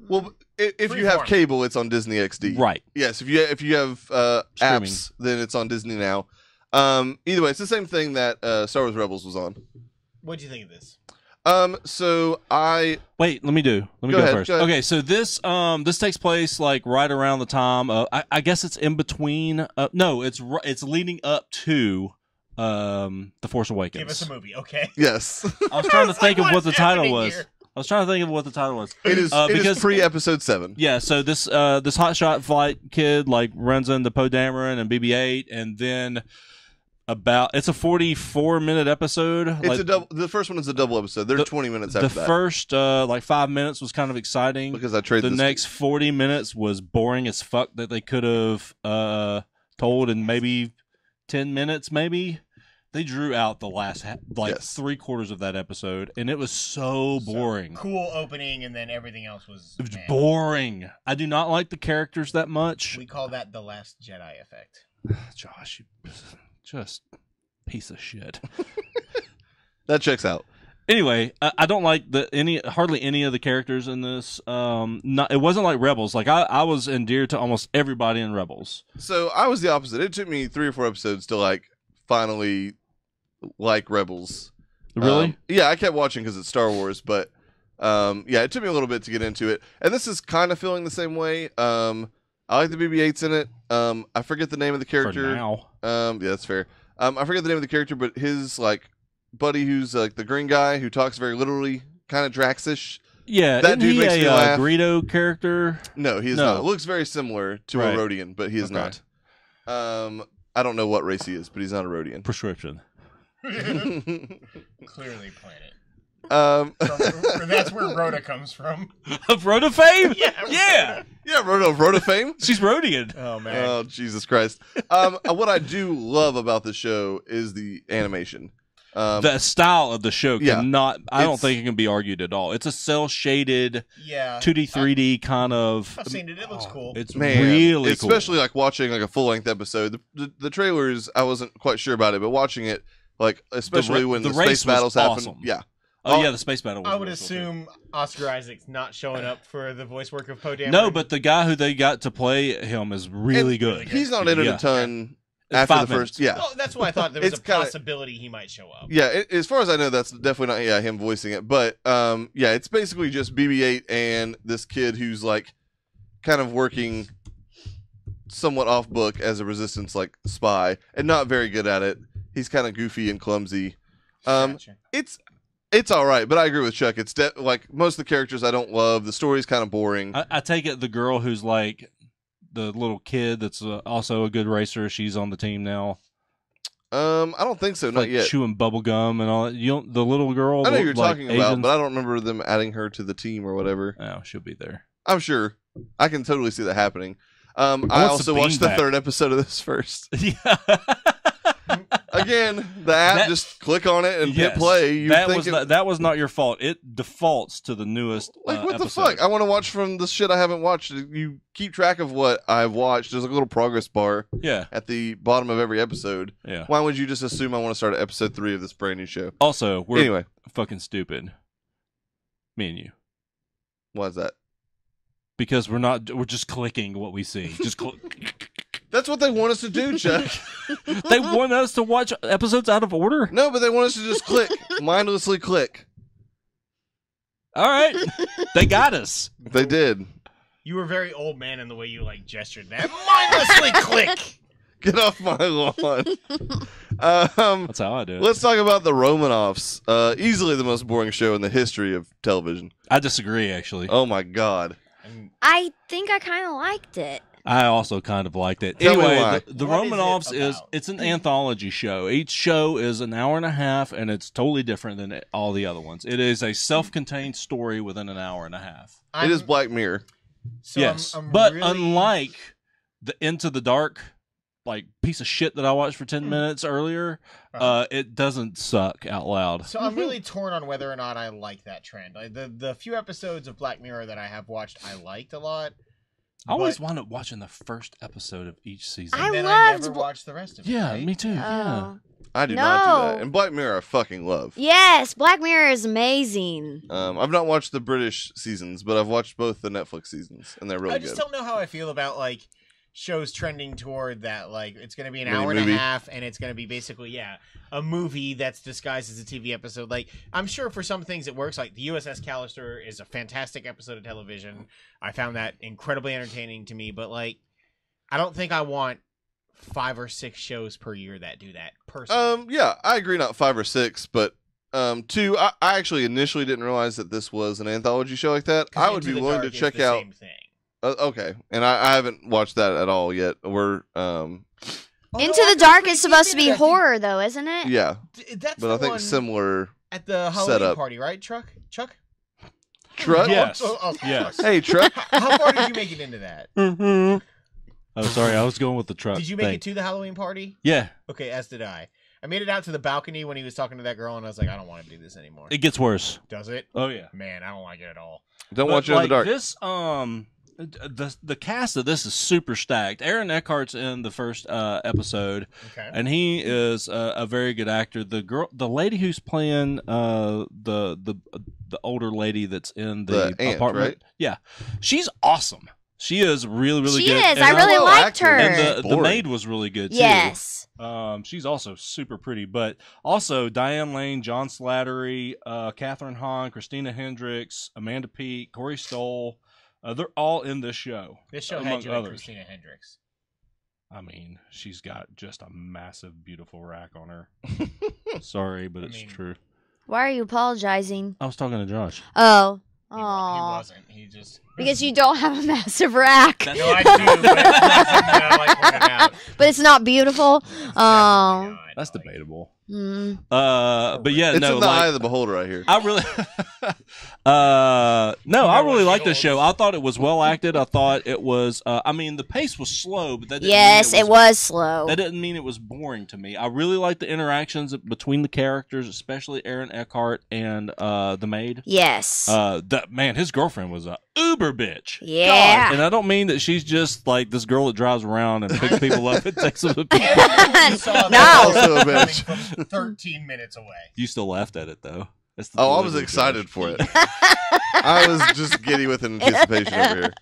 Speaker 1: Well, if you have
Speaker 4: Freeform.
Speaker 1: cable, it's on Disney XD.
Speaker 2: Right.
Speaker 1: Yes, if you have
Speaker 2: Streaming.
Speaker 1: apps, then it's on Disney now. Either way, it's the same thing that Star Wars Rebels was on.
Speaker 4: what'd you think of this?
Speaker 1: So I
Speaker 2: Wait, let me go
Speaker 1: ahead,
Speaker 2: first.
Speaker 1: go ahead.
Speaker 2: Okay, so this takes place like right around the time. I guess it's in between. No, it's leading up to The Force Awakens.
Speaker 4: Give us a movie, okay?
Speaker 1: yes,
Speaker 2: I was trying to
Speaker 4: It's
Speaker 2: think
Speaker 4: like,
Speaker 2: of what the
Speaker 4: what's
Speaker 2: title
Speaker 4: happening
Speaker 2: was.
Speaker 4: here?
Speaker 2: I was trying to think of what the title was.
Speaker 1: it is. It
Speaker 2: because
Speaker 1: is pre-episode 7.
Speaker 2: yeah, so this hotshot flight kid like runs into Poe Dameron and BB-8, and then it's a 44-minute episode.
Speaker 1: It's a double. The first one is a double episode. They're 20 minutes after
Speaker 2: The
Speaker 1: that.
Speaker 2: first like 5 minutes was kind of exciting.
Speaker 1: Because I traded
Speaker 2: The next 40 minutes was boring as fuck that they could have told in maybe 10 minutes, maybe. They drew out the last
Speaker 1: Yes.
Speaker 2: 3/4 of that episode, and it was so boring.
Speaker 4: Cool opening, and then everything else was.
Speaker 2: It was
Speaker 4: meh.
Speaker 2: boring. I do not like the characters that much.
Speaker 4: We call that the Last Jedi effect.
Speaker 2: Josh, you just piece of shit.
Speaker 1: That checks out.
Speaker 2: Anyway, I don't like hardly any of the characters in this. It wasn't like Rebels. Like I was endeared to almost everybody in Rebels.
Speaker 1: So I was the opposite. It took me 3 or 4 episodes to like finally like Rebels.
Speaker 2: Really?
Speaker 1: Yeah, I kept watching because it's Star Wars, but yeah, it took me a little bit to get into it. And this is kind of feeling the same way. I like the BB-8s in it. I forget the name of the character.
Speaker 2: For now.
Speaker 1: Yeah, that's fair. I forget the name of the character, but his like buddy, who's like the green guy who talks very literally, kind of Drax-ish.
Speaker 2: Yeah,
Speaker 1: That dude
Speaker 2: isn't
Speaker 1: makes
Speaker 2: he
Speaker 1: me
Speaker 2: a
Speaker 1: laugh.
Speaker 2: Greedo character?
Speaker 1: No, he is
Speaker 2: No.
Speaker 1: not. Looks very similar to
Speaker 2: Right.
Speaker 1: a Rhodian, but he is
Speaker 2: Okay.
Speaker 1: not. I don't know what race he is, but he's not a Rhodian.
Speaker 2: Prescription.
Speaker 4: Clearly planet. That's where Rhoda comes from.
Speaker 2: Of Rhoda fame?
Speaker 4: Yeah.
Speaker 1: Yeah, Rhoda fame.
Speaker 2: She's Rhodian.
Speaker 4: Oh man.
Speaker 1: Oh, Jesus Christ. What I do love about the show is the animation.
Speaker 2: The style of the show
Speaker 1: yeah.
Speaker 2: cannot. I don't
Speaker 1: It's-
Speaker 2: think it can be argued at all. It's a cell shaded,
Speaker 4: Yeah.
Speaker 2: 2D, 3D kind of.
Speaker 4: I've seen it. It looks cool.
Speaker 2: It's
Speaker 1: Man,
Speaker 2: really cool.
Speaker 1: especially like watching like a full length episode. The trailers, I wasn't quite sure about it, but watching it, like especially when
Speaker 2: the
Speaker 1: the
Speaker 2: race
Speaker 1: space
Speaker 2: was
Speaker 1: battles happen.
Speaker 2: awesome.
Speaker 1: Yeah,
Speaker 2: Oh yeah, the space battle. Was
Speaker 4: I would
Speaker 2: really cool, too.
Speaker 4: assume Oscar Isaac's not showing up for the voice work of Poe Dameron.
Speaker 2: No, but the guy who they got to play him is really
Speaker 1: And
Speaker 2: good.
Speaker 1: he's not in it
Speaker 2: Yeah.
Speaker 1: a ton
Speaker 2: It's
Speaker 1: after
Speaker 2: 5
Speaker 1: the first.
Speaker 2: minutes.
Speaker 1: Yeah,
Speaker 4: Well, that's why I thought there was
Speaker 1: It's
Speaker 4: a
Speaker 1: kinda-
Speaker 4: possibility he might show up.
Speaker 1: yeah. As far as I know, that's definitely not him voicing it. But yeah, it's basically just BB-8 and this kid who's like kind of working somewhat off book as a resistance like spy and not very good at it. He's kind of goofy and clumsy.
Speaker 4: Gotcha.
Speaker 1: It's all right, but I agree with Chuck. It's like most of the characters I don't love. The story's kind of boring.
Speaker 2: I take it the girl who's like the little kid that's also a good racer. She's on the team now.
Speaker 1: I don't think so, not
Speaker 2: Like
Speaker 1: yet.
Speaker 2: chewing bubble gum and all that. You don't, the little girl.
Speaker 1: I know who you're
Speaker 2: like
Speaker 1: talking about,
Speaker 2: Asians-
Speaker 1: but I don't remember them adding her to the team or whatever.
Speaker 2: Oh, she'll be there.
Speaker 1: I'm sure. I can totally see that happening. I
Speaker 2: want
Speaker 1: also watched the
Speaker 2: Sabine back.
Speaker 1: 3rd episode of this first.
Speaker 2: Yeah.
Speaker 1: Again, the app,
Speaker 2: That-
Speaker 1: just click on it and hit
Speaker 2: Yes.
Speaker 1: play. You
Speaker 2: that
Speaker 1: think
Speaker 2: was
Speaker 1: it-
Speaker 2: not, that was not your fault. It defaults to the newest.
Speaker 1: like, what the
Speaker 2: episode.
Speaker 1: fuck? I want to watch from the shit I haven't watched. You keep track of what I've watched. There's like a little progress bar
Speaker 2: Yeah,
Speaker 1: at the bottom of every episode.
Speaker 2: yeah.
Speaker 1: Why would you just assume I want to start at episode 3 of this brand new show?
Speaker 2: Also, we're
Speaker 1: Anyway,
Speaker 2: fucking stupid. Me and you.
Speaker 1: why is that?
Speaker 2: Because we're just clicking what we see. Just click.
Speaker 1: That's what they want us to do, Chuck.
Speaker 2: They want us to watch episodes out of order.
Speaker 1: No, but they want us to just click, mindlessly click.
Speaker 2: All right, they got us.
Speaker 1: They did.
Speaker 4: You were very old man in the way you like gestured that. Mindlessly click.
Speaker 1: Get off my lawn.
Speaker 2: That's how I do it.
Speaker 1: Let's talk about the Romanovs. Easily the most boring show in the history of television.
Speaker 2: I disagree, actually.
Speaker 1: Oh my god.
Speaker 3: I think I kind of liked it.
Speaker 2: I also kind of liked it.
Speaker 1: Tell me
Speaker 2: Anyway,
Speaker 1: why.
Speaker 2: the
Speaker 4: What is it
Speaker 2: Romanovs
Speaker 4: about?
Speaker 2: it's an anthology show. Each show is an hour and a half, and it's totally different than all the other ones. It is a self-contained story within an hour and a half.
Speaker 1: It is Black Mirror.
Speaker 4: So
Speaker 2: Yes,
Speaker 4: I'm
Speaker 2: but
Speaker 4: really-
Speaker 2: unlike the Into the Dark, like piece of shit that I watched for 10 minutes earlier, it doesn't suck out loud.
Speaker 4: So I'm really torn on whether or not I like that trend. Like the few episodes of Black Mirror that I have watched, I liked a lot.
Speaker 2: I always
Speaker 4: but-
Speaker 2: wound up watching the first episode of each season.
Speaker 3: I
Speaker 4: And then
Speaker 3: loved
Speaker 4: I never
Speaker 3: Bla-
Speaker 4: watched the rest of it.
Speaker 2: yeah,
Speaker 4: right?
Speaker 2: me too. Yeah.
Speaker 3: Oh.
Speaker 1: I do not do that.
Speaker 3: No.
Speaker 1: And Black Mirror I fucking love.
Speaker 3: Yes, Black Mirror is amazing.
Speaker 1: I've not watched the British seasons, but I've watched both the Netflix seasons, and they're really
Speaker 4: I just
Speaker 1: good.
Speaker 4: don't know how I feel about like shows trending toward that. Like, it's going to be an
Speaker 1: Mini
Speaker 4: hour and
Speaker 1: movie.
Speaker 4: a half, and it's going to be basically, a movie that's disguised as a TV episode. Like, I'm sure for some things it works. Like, the USS Callister is a fantastic episode of television. I found that incredibly entertaining to me, but, like, I don't think I want 5 or 6 shows per year that do that, personally.
Speaker 1: Yeah, I agree. Not 5 or 6, but 2. I actually initially didn't realize that this was an anthology show like that.
Speaker 4: 'Cause
Speaker 1: I would
Speaker 4: Into
Speaker 1: be
Speaker 4: the
Speaker 1: willing to
Speaker 4: Dark is
Speaker 1: check
Speaker 4: the
Speaker 1: out.
Speaker 4: same thing.
Speaker 1: Okay, and I haven't watched that at all yet. We're
Speaker 4: Oh,
Speaker 3: Into
Speaker 4: no,
Speaker 3: the Dark
Speaker 4: pretty
Speaker 3: is supposed to
Speaker 4: deep
Speaker 3: be
Speaker 4: into that.
Speaker 3: horror, though, isn't it?
Speaker 1: yeah,
Speaker 4: That's
Speaker 1: but
Speaker 4: the
Speaker 1: I think
Speaker 4: one
Speaker 1: similar
Speaker 4: at the Halloween
Speaker 1: setup.
Speaker 4: party, right, Chuck?
Speaker 1: Truck.
Speaker 2: Yes.
Speaker 4: Oh,
Speaker 2: Yes.
Speaker 1: Hey, truck.
Speaker 4: How far did you make it into that?
Speaker 2: Oh, sorry, I was going with the truck.
Speaker 4: Did you make
Speaker 2: thing.
Speaker 4: it to the Halloween party?
Speaker 2: Yeah,
Speaker 4: Okay, as did I. I made it out to the balcony when he was talking to that girl, and I was like, I don't want to do this anymore.
Speaker 2: it gets worse.
Speaker 4: Does it?
Speaker 2: Oh yeah.
Speaker 4: Man, I don't like it at all.
Speaker 1: Don't
Speaker 2: But,
Speaker 1: watch it in the
Speaker 2: like,
Speaker 1: dark.
Speaker 2: This the cast of this is super stacked. Aaron Eckhart's in the first episode,
Speaker 4: Okay.
Speaker 2: and he is a very good actor. The lady who's playing the older lady that's in the
Speaker 1: The aunt,
Speaker 2: apartment,
Speaker 1: right?
Speaker 2: yeah, she's awesome. She is really really
Speaker 3: She
Speaker 2: good.
Speaker 3: is.
Speaker 2: And
Speaker 3: I really
Speaker 1: well
Speaker 3: liked
Speaker 1: acted.
Speaker 3: her.
Speaker 2: and the
Speaker 1: Boring.
Speaker 2: maid was really good too.
Speaker 3: Yes.
Speaker 2: She's also super pretty, but also Diane Lane, John Slattery, Catherine Hahn, Christina Hendricks, Amanda Peet, Corey Stoll. They're all in this show.
Speaker 4: This show
Speaker 2: among
Speaker 4: had you like
Speaker 2: others.
Speaker 4: Christina Hendricks.
Speaker 2: I mean, she's got just a massive, beautiful rack on her. Sorry, but it's true.
Speaker 3: Why are you apologizing?
Speaker 2: I was talking to Josh.
Speaker 3: Oh.
Speaker 4: He
Speaker 3: Oh.
Speaker 4: wasn't. He just...
Speaker 3: Because you don't have a massive rack.
Speaker 4: No, I do, but it's not something that I like pointed out.
Speaker 3: But it's not beautiful.
Speaker 4: It's
Speaker 3: Oh.
Speaker 4: definitely not.
Speaker 2: That's
Speaker 4: Like,
Speaker 2: debatable.
Speaker 3: Mm.
Speaker 2: But yeah,
Speaker 1: It's
Speaker 2: no,
Speaker 1: in the
Speaker 2: like,
Speaker 1: eye of the beholder right here.
Speaker 2: I really, I really like the show. I thought it was well acted. I thought it was. I mean, the pace was slow, but that didn't
Speaker 3: Yes,
Speaker 2: mean
Speaker 3: it was slow.
Speaker 2: That didn't mean it was boring to me. I really liked the interactions between the characters, especially Aaron Eckhart and the maid.
Speaker 3: Yes.
Speaker 2: That man, his girlfriend was a uber bitch.
Speaker 3: Yeah.
Speaker 2: God. And I don't mean that she's just like this girl that drives around and picks people up and takes them to people.
Speaker 4: You saw that
Speaker 3: No.
Speaker 1: Also a
Speaker 4: coming
Speaker 1: bitch.
Speaker 4: from 13 minutes away.
Speaker 2: You still laughed at it though. That's the
Speaker 1: Oh, I was
Speaker 2: delivery,
Speaker 1: excited
Speaker 2: Josh.
Speaker 1: for it. I was just giddy with anticipation over here.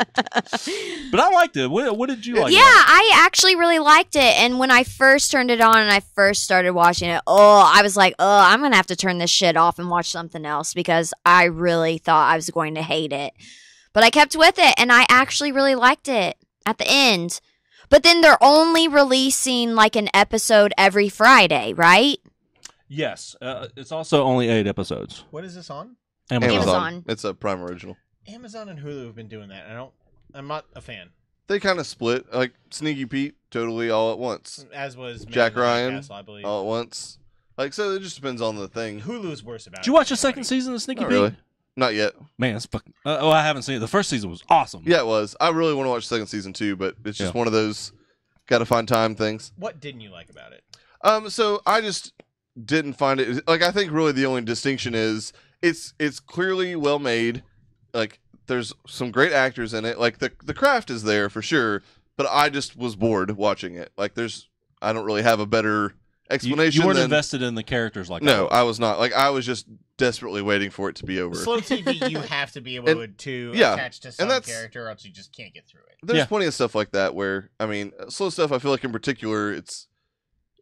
Speaker 2: But I liked it. What did you like?
Speaker 3: Yeah, I actually really liked it. And when I first turned it on and I first started watching it, I was like, I'm going to have to turn this shit off and watch something else because I really thought I was going to hate it. But I kept with it and I actually really liked it at the end. But then they're only releasing like an episode every Friday, right?
Speaker 2: Yes. It's also only 8 episodes.
Speaker 4: What is this on?
Speaker 3: Amazon.
Speaker 1: It's a Prime original.
Speaker 4: Amazon and Hulu have been doing that. I'm not a fan.
Speaker 1: They kind of split, like Sneaky Pete, totally all at once,
Speaker 4: As was Man
Speaker 1: Jack
Speaker 4: in the White
Speaker 1: Ryan,
Speaker 4: Castle, I believe.
Speaker 1: all at once. Like, so it just depends on the thing.
Speaker 4: Hulu's worse about it.
Speaker 2: Did you watch the
Speaker 4: than
Speaker 2: second
Speaker 4: anybody.
Speaker 2: season of Sneaky
Speaker 1: Not
Speaker 2: Pete?
Speaker 1: really. Not yet.
Speaker 2: Man, it's fucking. I haven't seen it. The first season was awesome.
Speaker 1: Yeah, it was. I really want to watch the second season too, but it's just
Speaker 2: Yeah.
Speaker 1: one of those got to find time things.
Speaker 4: What didn't you like about it?
Speaker 1: So I just didn't find it like I think really the only distinction is it's clearly well made. Like there's some great actors in it. Like the craft is there for sure, but I just was bored watching it. Like I don't really have a better explanation.
Speaker 2: You weren't
Speaker 1: than,
Speaker 2: invested in the characters like
Speaker 1: No,
Speaker 2: I
Speaker 1: I was not. Like I was just desperately waiting for it to be over.
Speaker 4: Slow TV, you have to be able to
Speaker 1: yeah,
Speaker 4: attach to some
Speaker 1: that's-
Speaker 4: character, or else you just can't get through it.
Speaker 1: There's
Speaker 2: Yeah.
Speaker 1: plenty of stuff like that where I mean, slow stuff. I feel like in particular, it's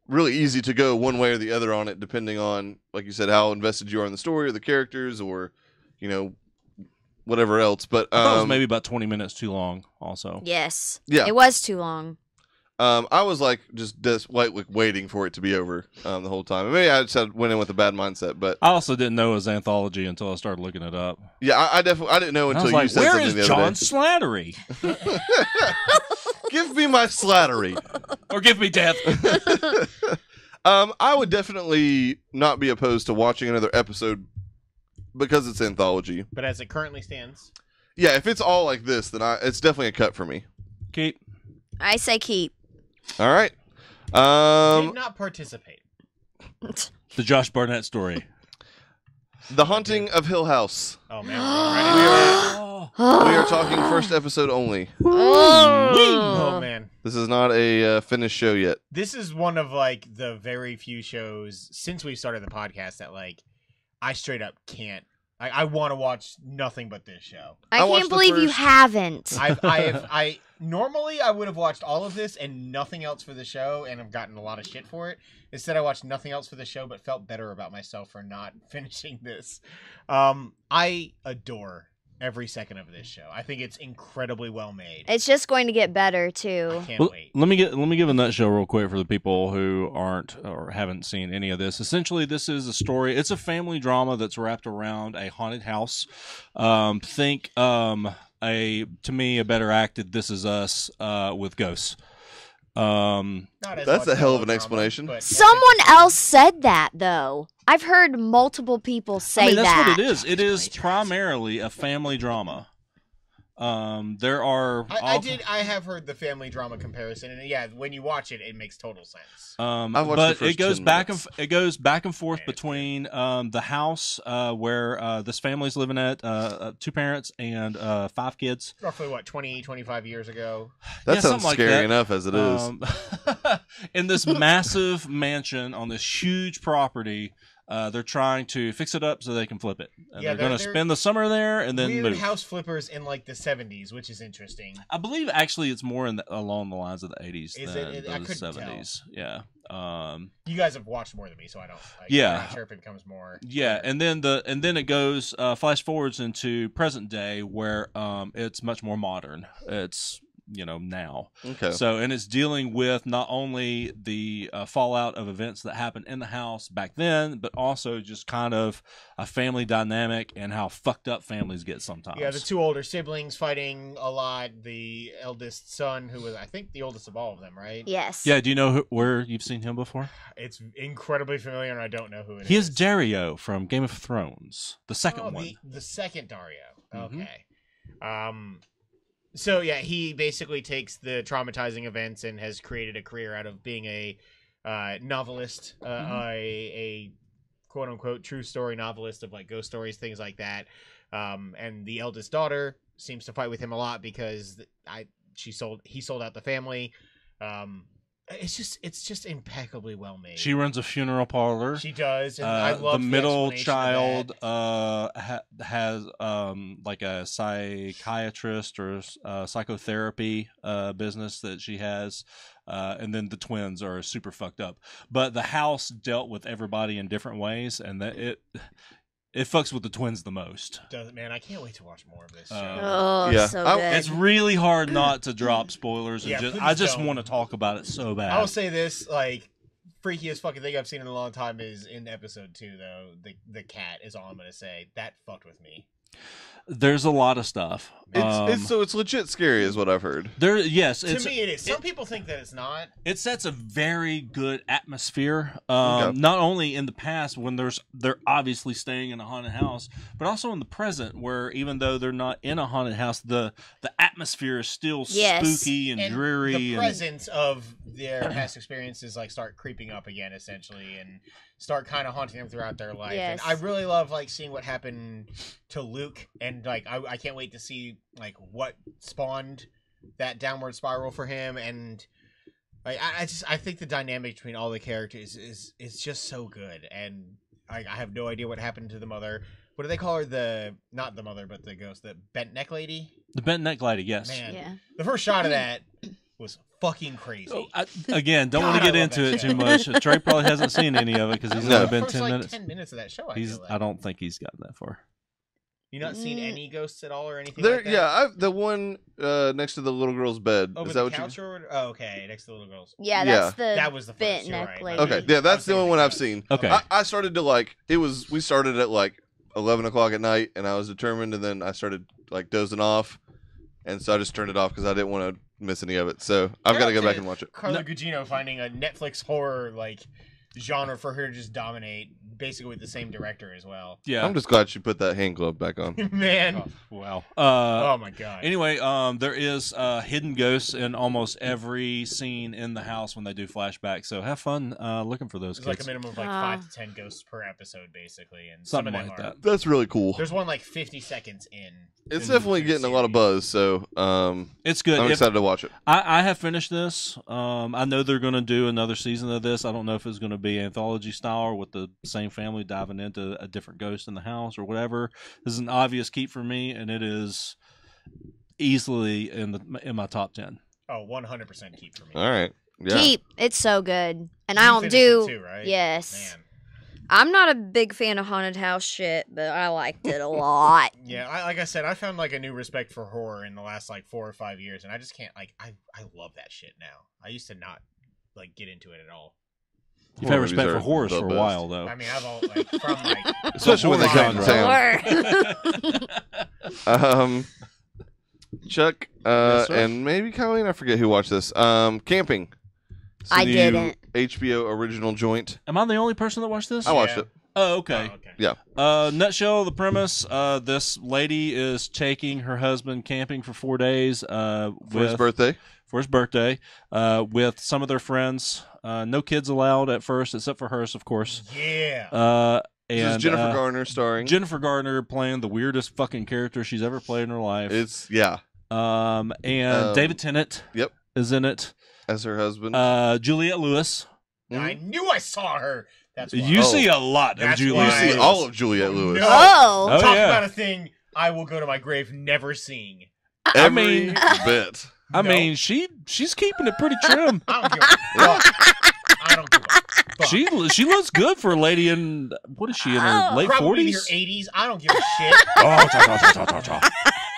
Speaker 1: really easy to go one way or the other on it, depending on, like you said, how invested you are in the story or the characters, or whatever else. But
Speaker 2: I thought it was maybe about 20 minutes too long. Also,
Speaker 3: Yes.
Speaker 1: Yeah.
Speaker 3: It was too long.
Speaker 1: I was like just waiting for it to be over the whole time. Maybe I just went in with a bad mindset, but
Speaker 2: I also didn't know it was anthology until I started looking it up.
Speaker 1: yeah, I definitely didn't know
Speaker 2: And I
Speaker 1: until
Speaker 2: was
Speaker 1: you
Speaker 2: like,
Speaker 1: said
Speaker 2: "Where
Speaker 1: something
Speaker 2: is
Speaker 1: the
Speaker 2: John
Speaker 1: other day.
Speaker 2: Slattery?
Speaker 1: Give me my slattery.
Speaker 2: or give me death?"
Speaker 1: I would definitely not be opposed to watching another episode because it's anthology.
Speaker 4: But as it currently stands,
Speaker 1: Yeah, if it's all like this, then it's definitely a cut for me.
Speaker 2: Keep.
Speaker 3: I say keep.
Speaker 1: All right.
Speaker 4: did not participate.
Speaker 2: The Josh Barnett story.
Speaker 1: The Haunting of Hill House.
Speaker 4: Oh man, we're already
Speaker 1: We are talking first episode only.
Speaker 4: Oh man,
Speaker 1: This is not a finished show yet.
Speaker 4: this is one of like the very few shows since we started the podcast that like I straight up can't I want to watch nothing but this show.
Speaker 3: I
Speaker 1: watched
Speaker 3: can't
Speaker 1: the
Speaker 3: believe you
Speaker 1: first-
Speaker 3: haven't.
Speaker 4: I normally I would have watched all of this and nothing else for the show, and I've gotten a lot of shit for it. Instead, I watched nothing else for the show, but felt better about myself for not finishing this. I adore every second of this show. I think it's incredibly well made.
Speaker 3: It's just going to get better too.
Speaker 4: I can't
Speaker 2: Well,
Speaker 4: wait.
Speaker 2: let me give a nutshell real quick for the people who aren't or haven't seen any of this. Essentially, this is a story. It's a family drama that's wrapped around a haunted house. Think to me a better acted This Is Us with ghosts.
Speaker 4: Not as
Speaker 1: That's
Speaker 4: much
Speaker 1: a hell of an
Speaker 4: melodrama,
Speaker 1: explanation.
Speaker 4: but
Speaker 3: Someone else said that though. I've heard multiple people say
Speaker 2: I mean, that's
Speaker 3: that.
Speaker 2: what it is. It is primarily a family drama. There are.
Speaker 4: I have heard the family drama comparison, and yeah, when you watch it, it makes total sense.
Speaker 1: I've watched the
Speaker 2: But
Speaker 1: first
Speaker 2: it goes
Speaker 1: 10
Speaker 2: back
Speaker 1: minutes.
Speaker 2: and it goes back and forth
Speaker 4: Yeah, it's
Speaker 2: between the house where this family's living at, 2 parents and 5 kids.
Speaker 4: Roughly what 25 years ago.
Speaker 1: That
Speaker 2: Yeah,
Speaker 1: sounds
Speaker 2: something like
Speaker 1: scary
Speaker 2: that.
Speaker 1: enough as it is.
Speaker 2: In this massive mansion on this huge property. They're trying to fix it up so they can flip it. And
Speaker 4: Yeah,
Speaker 2: they're going to
Speaker 4: they're
Speaker 2: spend the summer there and then
Speaker 4: Weird
Speaker 2: move.
Speaker 4: house flippers in like the 70s, which is interesting.
Speaker 2: I believe actually it's more along the lines of the 80s
Speaker 4: Is
Speaker 2: than
Speaker 4: it? I
Speaker 2: the
Speaker 4: couldn't
Speaker 2: 70s. Yeah.
Speaker 4: You guys have watched more than me, so I don't.
Speaker 2: Yeah.
Speaker 4: I'm not sure if it becomes more.
Speaker 2: Yeah, and then it goes flash forwards into present day where it's much more modern. It's now.
Speaker 1: Okay.
Speaker 2: So, and it's dealing with not only the fallout of events that happened in the house back then, but also just kind of a family dynamic and how fucked up families get sometimes.
Speaker 4: Yeah, the 2 older siblings fighting a lot. The eldest son, who was I think the oldest of all of them, right?
Speaker 3: Yes.
Speaker 2: Yeah, do you know where you've seen him before?
Speaker 4: It's incredibly familiar, and I don't know who it is.
Speaker 2: He is Dario from Game of Thrones, the second
Speaker 4: Oh,
Speaker 2: one.
Speaker 4: the second Dario.
Speaker 2: Mhm.
Speaker 4: Okay. So yeah, he basically takes the traumatizing events and has created a career out of being a novelist, a quote unquote true story novelist of like ghost stories, things like that. And the eldest daughter seems to fight with him a lot because he sold out the family. It's just impeccably well made.
Speaker 2: She runs a funeral parlor.
Speaker 4: She does, and I love
Speaker 2: the middle
Speaker 4: explanation of
Speaker 2: child
Speaker 4: that.
Speaker 2: has like a psychiatrist or psychotherapy business that she has, and then the twins are super fucked up. But the house dealt with everybody in different ways, and that it fucks with the twins the most.
Speaker 4: Man, I can't wait to watch more of this show.
Speaker 3: Oh,
Speaker 1: Yeah.
Speaker 3: so
Speaker 1: I-
Speaker 3: good.
Speaker 2: It's really hard not to drop spoilers. And
Speaker 4: Yeah,
Speaker 2: just,
Speaker 4: please
Speaker 2: I just
Speaker 4: don't.
Speaker 2: want to talk about it so bad.
Speaker 4: I'll say this, like, freakiest fucking thing I've seen in a long time is in episode 2, though. The cat is all I'm gonna say. That fucked with me.
Speaker 2: There's a lot of stuff.
Speaker 1: It's legit scary, is what I've heard.
Speaker 2: Yes,
Speaker 4: To me, it is. Some people think that it's not.
Speaker 2: It sets a very good atmosphere.
Speaker 1: Okay.
Speaker 2: Not only in the past when they're obviously staying in a haunted house, but also in the present where even though they're not in a haunted house, the atmosphere is still
Speaker 3: Yes.
Speaker 2: spooky and,
Speaker 4: And
Speaker 2: dreary.
Speaker 4: the
Speaker 2: and
Speaker 4: presence of their past experiences like start creeping up again, essentially, and start kind of haunting them throughout their life.
Speaker 3: Yes.
Speaker 4: And I really love like seeing what happened to Luke, and like I can't wait to see like what spawned that downward spiral for him. And like I think the dynamic between all the characters is just so good. And I have no idea what happened to the mother. What do they call her? Not the mother, but the ghost, the bent neck lady.
Speaker 2: the bent neck lady, yes.
Speaker 4: Man,
Speaker 3: Yeah.
Speaker 4: the first shot of that was fucking crazy.
Speaker 2: So, again, don't
Speaker 4: God,
Speaker 2: want to get
Speaker 4: I love
Speaker 2: into
Speaker 4: that
Speaker 2: it
Speaker 4: show.
Speaker 2: too much. Trey probably hasn't seen any of it because he's
Speaker 1: No.
Speaker 2: only
Speaker 4: The
Speaker 2: been
Speaker 4: first,
Speaker 2: 10
Speaker 4: like,
Speaker 2: minutes.
Speaker 4: 10 minutes of that show.
Speaker 2: I don't think he's gotten that far.
Speaker 4: You not seen
Speaker 3: Mm.
Speaker 4: any ghosts at all or anything
Speaker 1: There,
Speaker 4: like that?
Speaker 1: yeah, the one next to the little girl's bed.
Speaker 4: Over
Speaker 1: Is that
Speaker 4: the
Speaker 1: what
Speaker 4: couch
Speaker 1: you?
Speaker 4: or okay, next to the little girls.
Speaker 3: Yeah,
Speaker 1: Yeah.
Speaker 3: that's the
Speaker 4: That was the first.
Speaker 3: bent
Speaker 4: You're
Speaker 3: neck
Speaker 4: right.
Speaker 3: lady.
Speaker 1: Okay, yeah, that's the only one I've
Speaker 4: couch.
Speaker 1: seen.
Speaker 2: Okay.
Speaker 1: I started to like it was. We started at like 11 o'clock at night, and I was determined, and then I started like dozing off, and so I just turned it off because I didn't want to miss any of it. So I've got to go back and watch it.
Speaker 4: Carla Gugino finding a Netflix horror like genre for her to just dominate, basically with the same director as well.
Speaker 2: Yeah.
Speaker 1: I'm just glad she put that hand glove back on.
Speaker 4: Man,
Speaker 2: Oh, wow.
Speaker 4: oh my god.
Speaker 2: Anyway, there is hidden ghosts in almost every scene in the house when they do flashbacks. So have fun looking for those
Speaker 4: There's like
Speaker 2: kids.
Speaker 4: a minimum of like
Speaker 3: Ah.
Speaker 4: 5 to 10 ghosts per episode, basically, and
Speaker 2: Something
Speaker 4: some of them
Speaker 2: like
Speaker 4: are.
Speaker 2: that.
Speaker 1: That's really cool.
Speaker 4: There's one like 50 seconds in.
Speaker 1: It's
Speaker 4: in
Speaker 1: definitely
Speaker 4: the
Speaker 1: getting a lot of buzz. So
Speaker 2: It's good.
Speaker 1: I'm
Speaker 2: If-
Speaker 1: excited to watch it.
Speaker 2: I have finished this. I know they're going to do another season of this. I don't know if it's going to be anthology style or with the same family diving into a different ghost in the house or whatever. This is an obvious keep for me, and it is easily in my top 10.
Speaker 4: Oh, 100% keep for me.
Speaker 1: All right. Yeah.
Speaker 3: Keep. It's so good. And
Speaker 4: You
Speaker 3: I don't
Speaker 4: finished
Speaker 3: do.
Speaker 4: it too, right?
Speaker 3: Yes.
Speaker 4: Man.
Speaker 3: I'm not a big fan of haunted house shit, but I liked it a lot.
Speaker 4: Yeah, like I said, I found like a new respect for horror in the last like 4 or 5 years, and I just can't I love that shit now. I used to not like get into it at all.
Speaker 2: You've had
Speaker 1: Horror
Speaker 2: respect
Speaker 1: movies
Speaker 2: for
Speaker 1: are
Speaker 2: horrors
Speaker 1: the
Speaker 2: for a
Speaker 1: best.
Speaker 2: while, though.
Speaker 4: I mean, I've all like from like
Speaker 1: Especially when they come to
Speaker 2: genre.
Speaker 1: town. Chuck,
Speaker 2: Yes, sir.
Speaker 1: and maybe Colleen, I forget who watched this. Camping. It's the
Speaker 3: I
Speaker 1: new
Speaker 3: didn't.
Speaker 1: HBO original joint.
Speaker 2: Am I the only person that watched this?
Speaker 1: I watched
Speaker 4: Yeah.
Speaker 1: it.
Speaker 2: Oh, okay.
Speaker 4: Oh, okay.
Speaker 1: Yeah.
Speaker 2: Nutshell, the premise, this lady is taking her husband camping for 4 days
Speaker 1: For his birthday.
Speaker 2: with some of their friends. No kids allowed at first, except for hers, of course.
Speaker 4: Yeah.
Speaker 1: This
Speaker 2: And
Speaker 1: is Jennifer Garner starring.
Speaker 2: Jennifer Gardner playing the weirdest fucking character she's ever played in her life.
Speaker 1: Yeah,
Speaker 2: And David Tennant
Speaker 1: yep.
Speaker 2: is in it.
Speaker 1: As her husband.
Speaker 2: Juliette Lewis.
Speaker 4: I knew I saw her. That's why.
Speaker 2: You
Speaker 1: Oh.
Speaker 2: see a lot of
Speaker 4: That's
Speaker 2: Juliette
Speaker 4: why-
Speaker 1: you
Speaker 2: Lewis.
Speaker 1: see all of Juliette Lewis.
Speaker 4: No.
Speaker 3: Oh.
Speaker 2: Oh,
Speaker 4: Talk
Speaker 2: yeah.
Speaker 4: about a thing I will go to my grave never seeing.
Speaker 2: I
Speaker 1: Every
Speaker 2: mean-
Speaker 1: bit.
Speaker 2: I
Speaker 4: No.
Speaker 2: mean, she's keeping it pretty trim.
Speaker 4: I don't give a fuck. I don't give a fuck.
Speaker 2: She looks good for a lady in, what is she, in her
Speaker 3: Oh.
Speaker 2: late
Speaker 4: Probably in
Speaker 2: 40s?
Speaker 4: your 80s. I don't give a shit.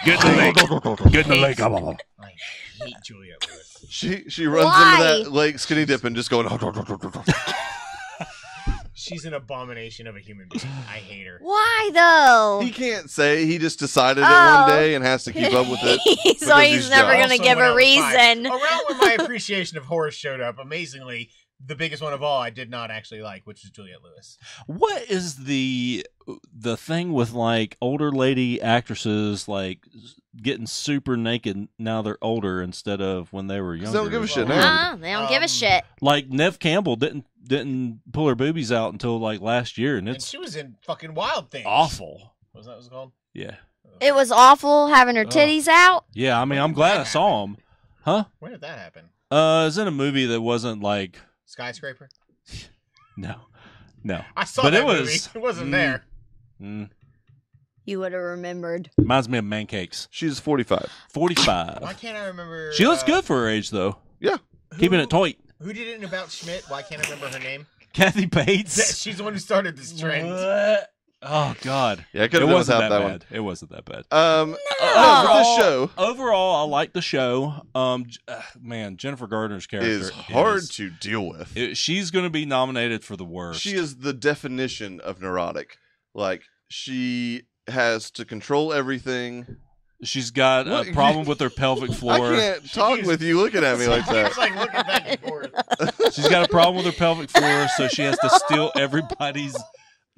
Speaker 2: Get in the lake. Get in the lake.
Speaker 4: I hate Juliette Lewis.
Speaker 1: She runs
Speaker 3: Why?
Speaker 1: into that lake skinny dipping, just going.
Speaker 4: She's an abomination of a human being. I hate her.
Speaker 3: Why though?
Speaker 1: He can't say. He just decided it
Speaker 3: Oh.
Speaker 1: one day and has to keep up with it.
Speaker 3: So
Speaker 1: because
Speaker 3: he's
Speaker 1: he's
Speaker 3: never
Speaker 1: Josh.
Speaker 3: gonna
Speaker 4: Also,
Speaker 3: give
Speaker 4: when I
Speaker 3: a
Speaker 4: was 5,
Speaker 3: reason.
Speaker 4: around when my appreciation of horror showed up, amazingly, the biggest one of all I did not actually like, which is Juliette Lewis.
Speaker 2: What is the thing with like older lady actresses like getting super naked now they're older instead of when they were younger?
Speaker 1: They don't give a shit
Speaker 4: Well,
Speaker 1: now.
Speaker 3: They don't give a shit.
Speaker 2: Like Nev Campbell didn't pull her boobies out until like last year, and
Speaker 4: And
Speaker 2: it's
Speaker 4: she was in fucking Wild Things.
Speaker 2: awful.
Speaker 4: Was that what it was called?
Speaker 2: Yeah,
Speaker 3: It was awful having her titties out.
Speaker 2: yeah. I mean, I'm glad I saw him. Huh?
Speaker 4: When did that happen?
Speaker 2: It's in a movie that wasn't like
Speaker 4: Skyscraper?
Speaker 2: no.
Speaker 4: I saw
Speaker 2: But
Speaker 4: that
Speaker 2: it was-
Speaker 4: movie. It wasn't there.
Speaker 3: You would have remembered.
Speaker 2: Reminds me of Man Cakes.
Speaker 1: She's 45.
Speaker 2: 45.
Speaker 4: Why can't I remember?
Speaker 2: She looks good for her age, though.
Speaker 1: Yeah.
Speaker 2: Keeping it tight.
Speaker 4: Who did it in About Schmidt? Why can't I remember her name?
Speaker 2: Kathy Bates.
Speaker 4: She's the one who started this trend.
Speaker 2: What? Oh God.
Speaker 1: Yeah, I could
Speaker 2: It
Speaker 1: have done
Speaker 2: wasn't
Speaker 1: without
Speaker 2: that
Speaker 1: that
Speaker 2: bad. It wasn't that bad.
Speaker 1: one. No, but this show
Speaker 2: Overall, I like the show. Man, Jennifer Gardner's character
Speaker 1: is hard to deal with.
Speaker 2: She's going to be nominated for the worst.
Speaker 1: She is the definition of neurotic. Like, she has to control everything.
Speaker 2: She's got
Speaker 1: What?
Speaker 2: a problem with her pelvic
Speaker 1: I
Speaker 2: floor.
Speaker 1: can't talk with you looking at me like that.
Speaker 4: It's like looking back and forth.
Speaker 2: She's got a problem with her pelvic floor, so she has to steal everybody's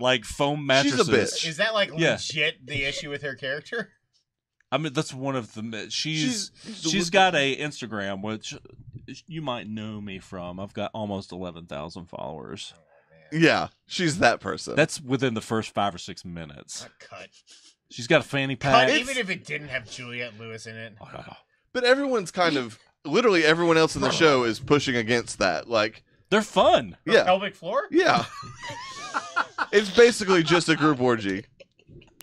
Speaker 2: like foam
Speaker 1: She's a
Speaker 2: mattresses.
Speaker 1: bitch.
Speaker 4: Is that like
Speaker 2: Yeah.
Speaker 4: legit the issue with her character?
Speaker 2: I mean, that's one of the. She's
Speaker 1: She's-
Speaker 2: got a Instagram, which you might know me from. I've got almost 11,000 followers.
Speaker 1: Yeah, she's that person.
Speaker 2: That's within the first 5 or 6 minutes.
Speaker 4: Not cut.
Speaker 2: She's got a fanny
Speaker 4: Cut,
Speaker 2: pack.
Speaker 4: even if it didn't have Juliette Lewis in it.
Speaker 1: But everyone's kind of literally everyone else in the show is pushing against that. Like,
Speaker 2: They're fun.
Speaker 4: Her
Speaker 1: yeah,
Speaker 4: pelvic floor?
Speaker 1: yeah. It's basically just a group orgy.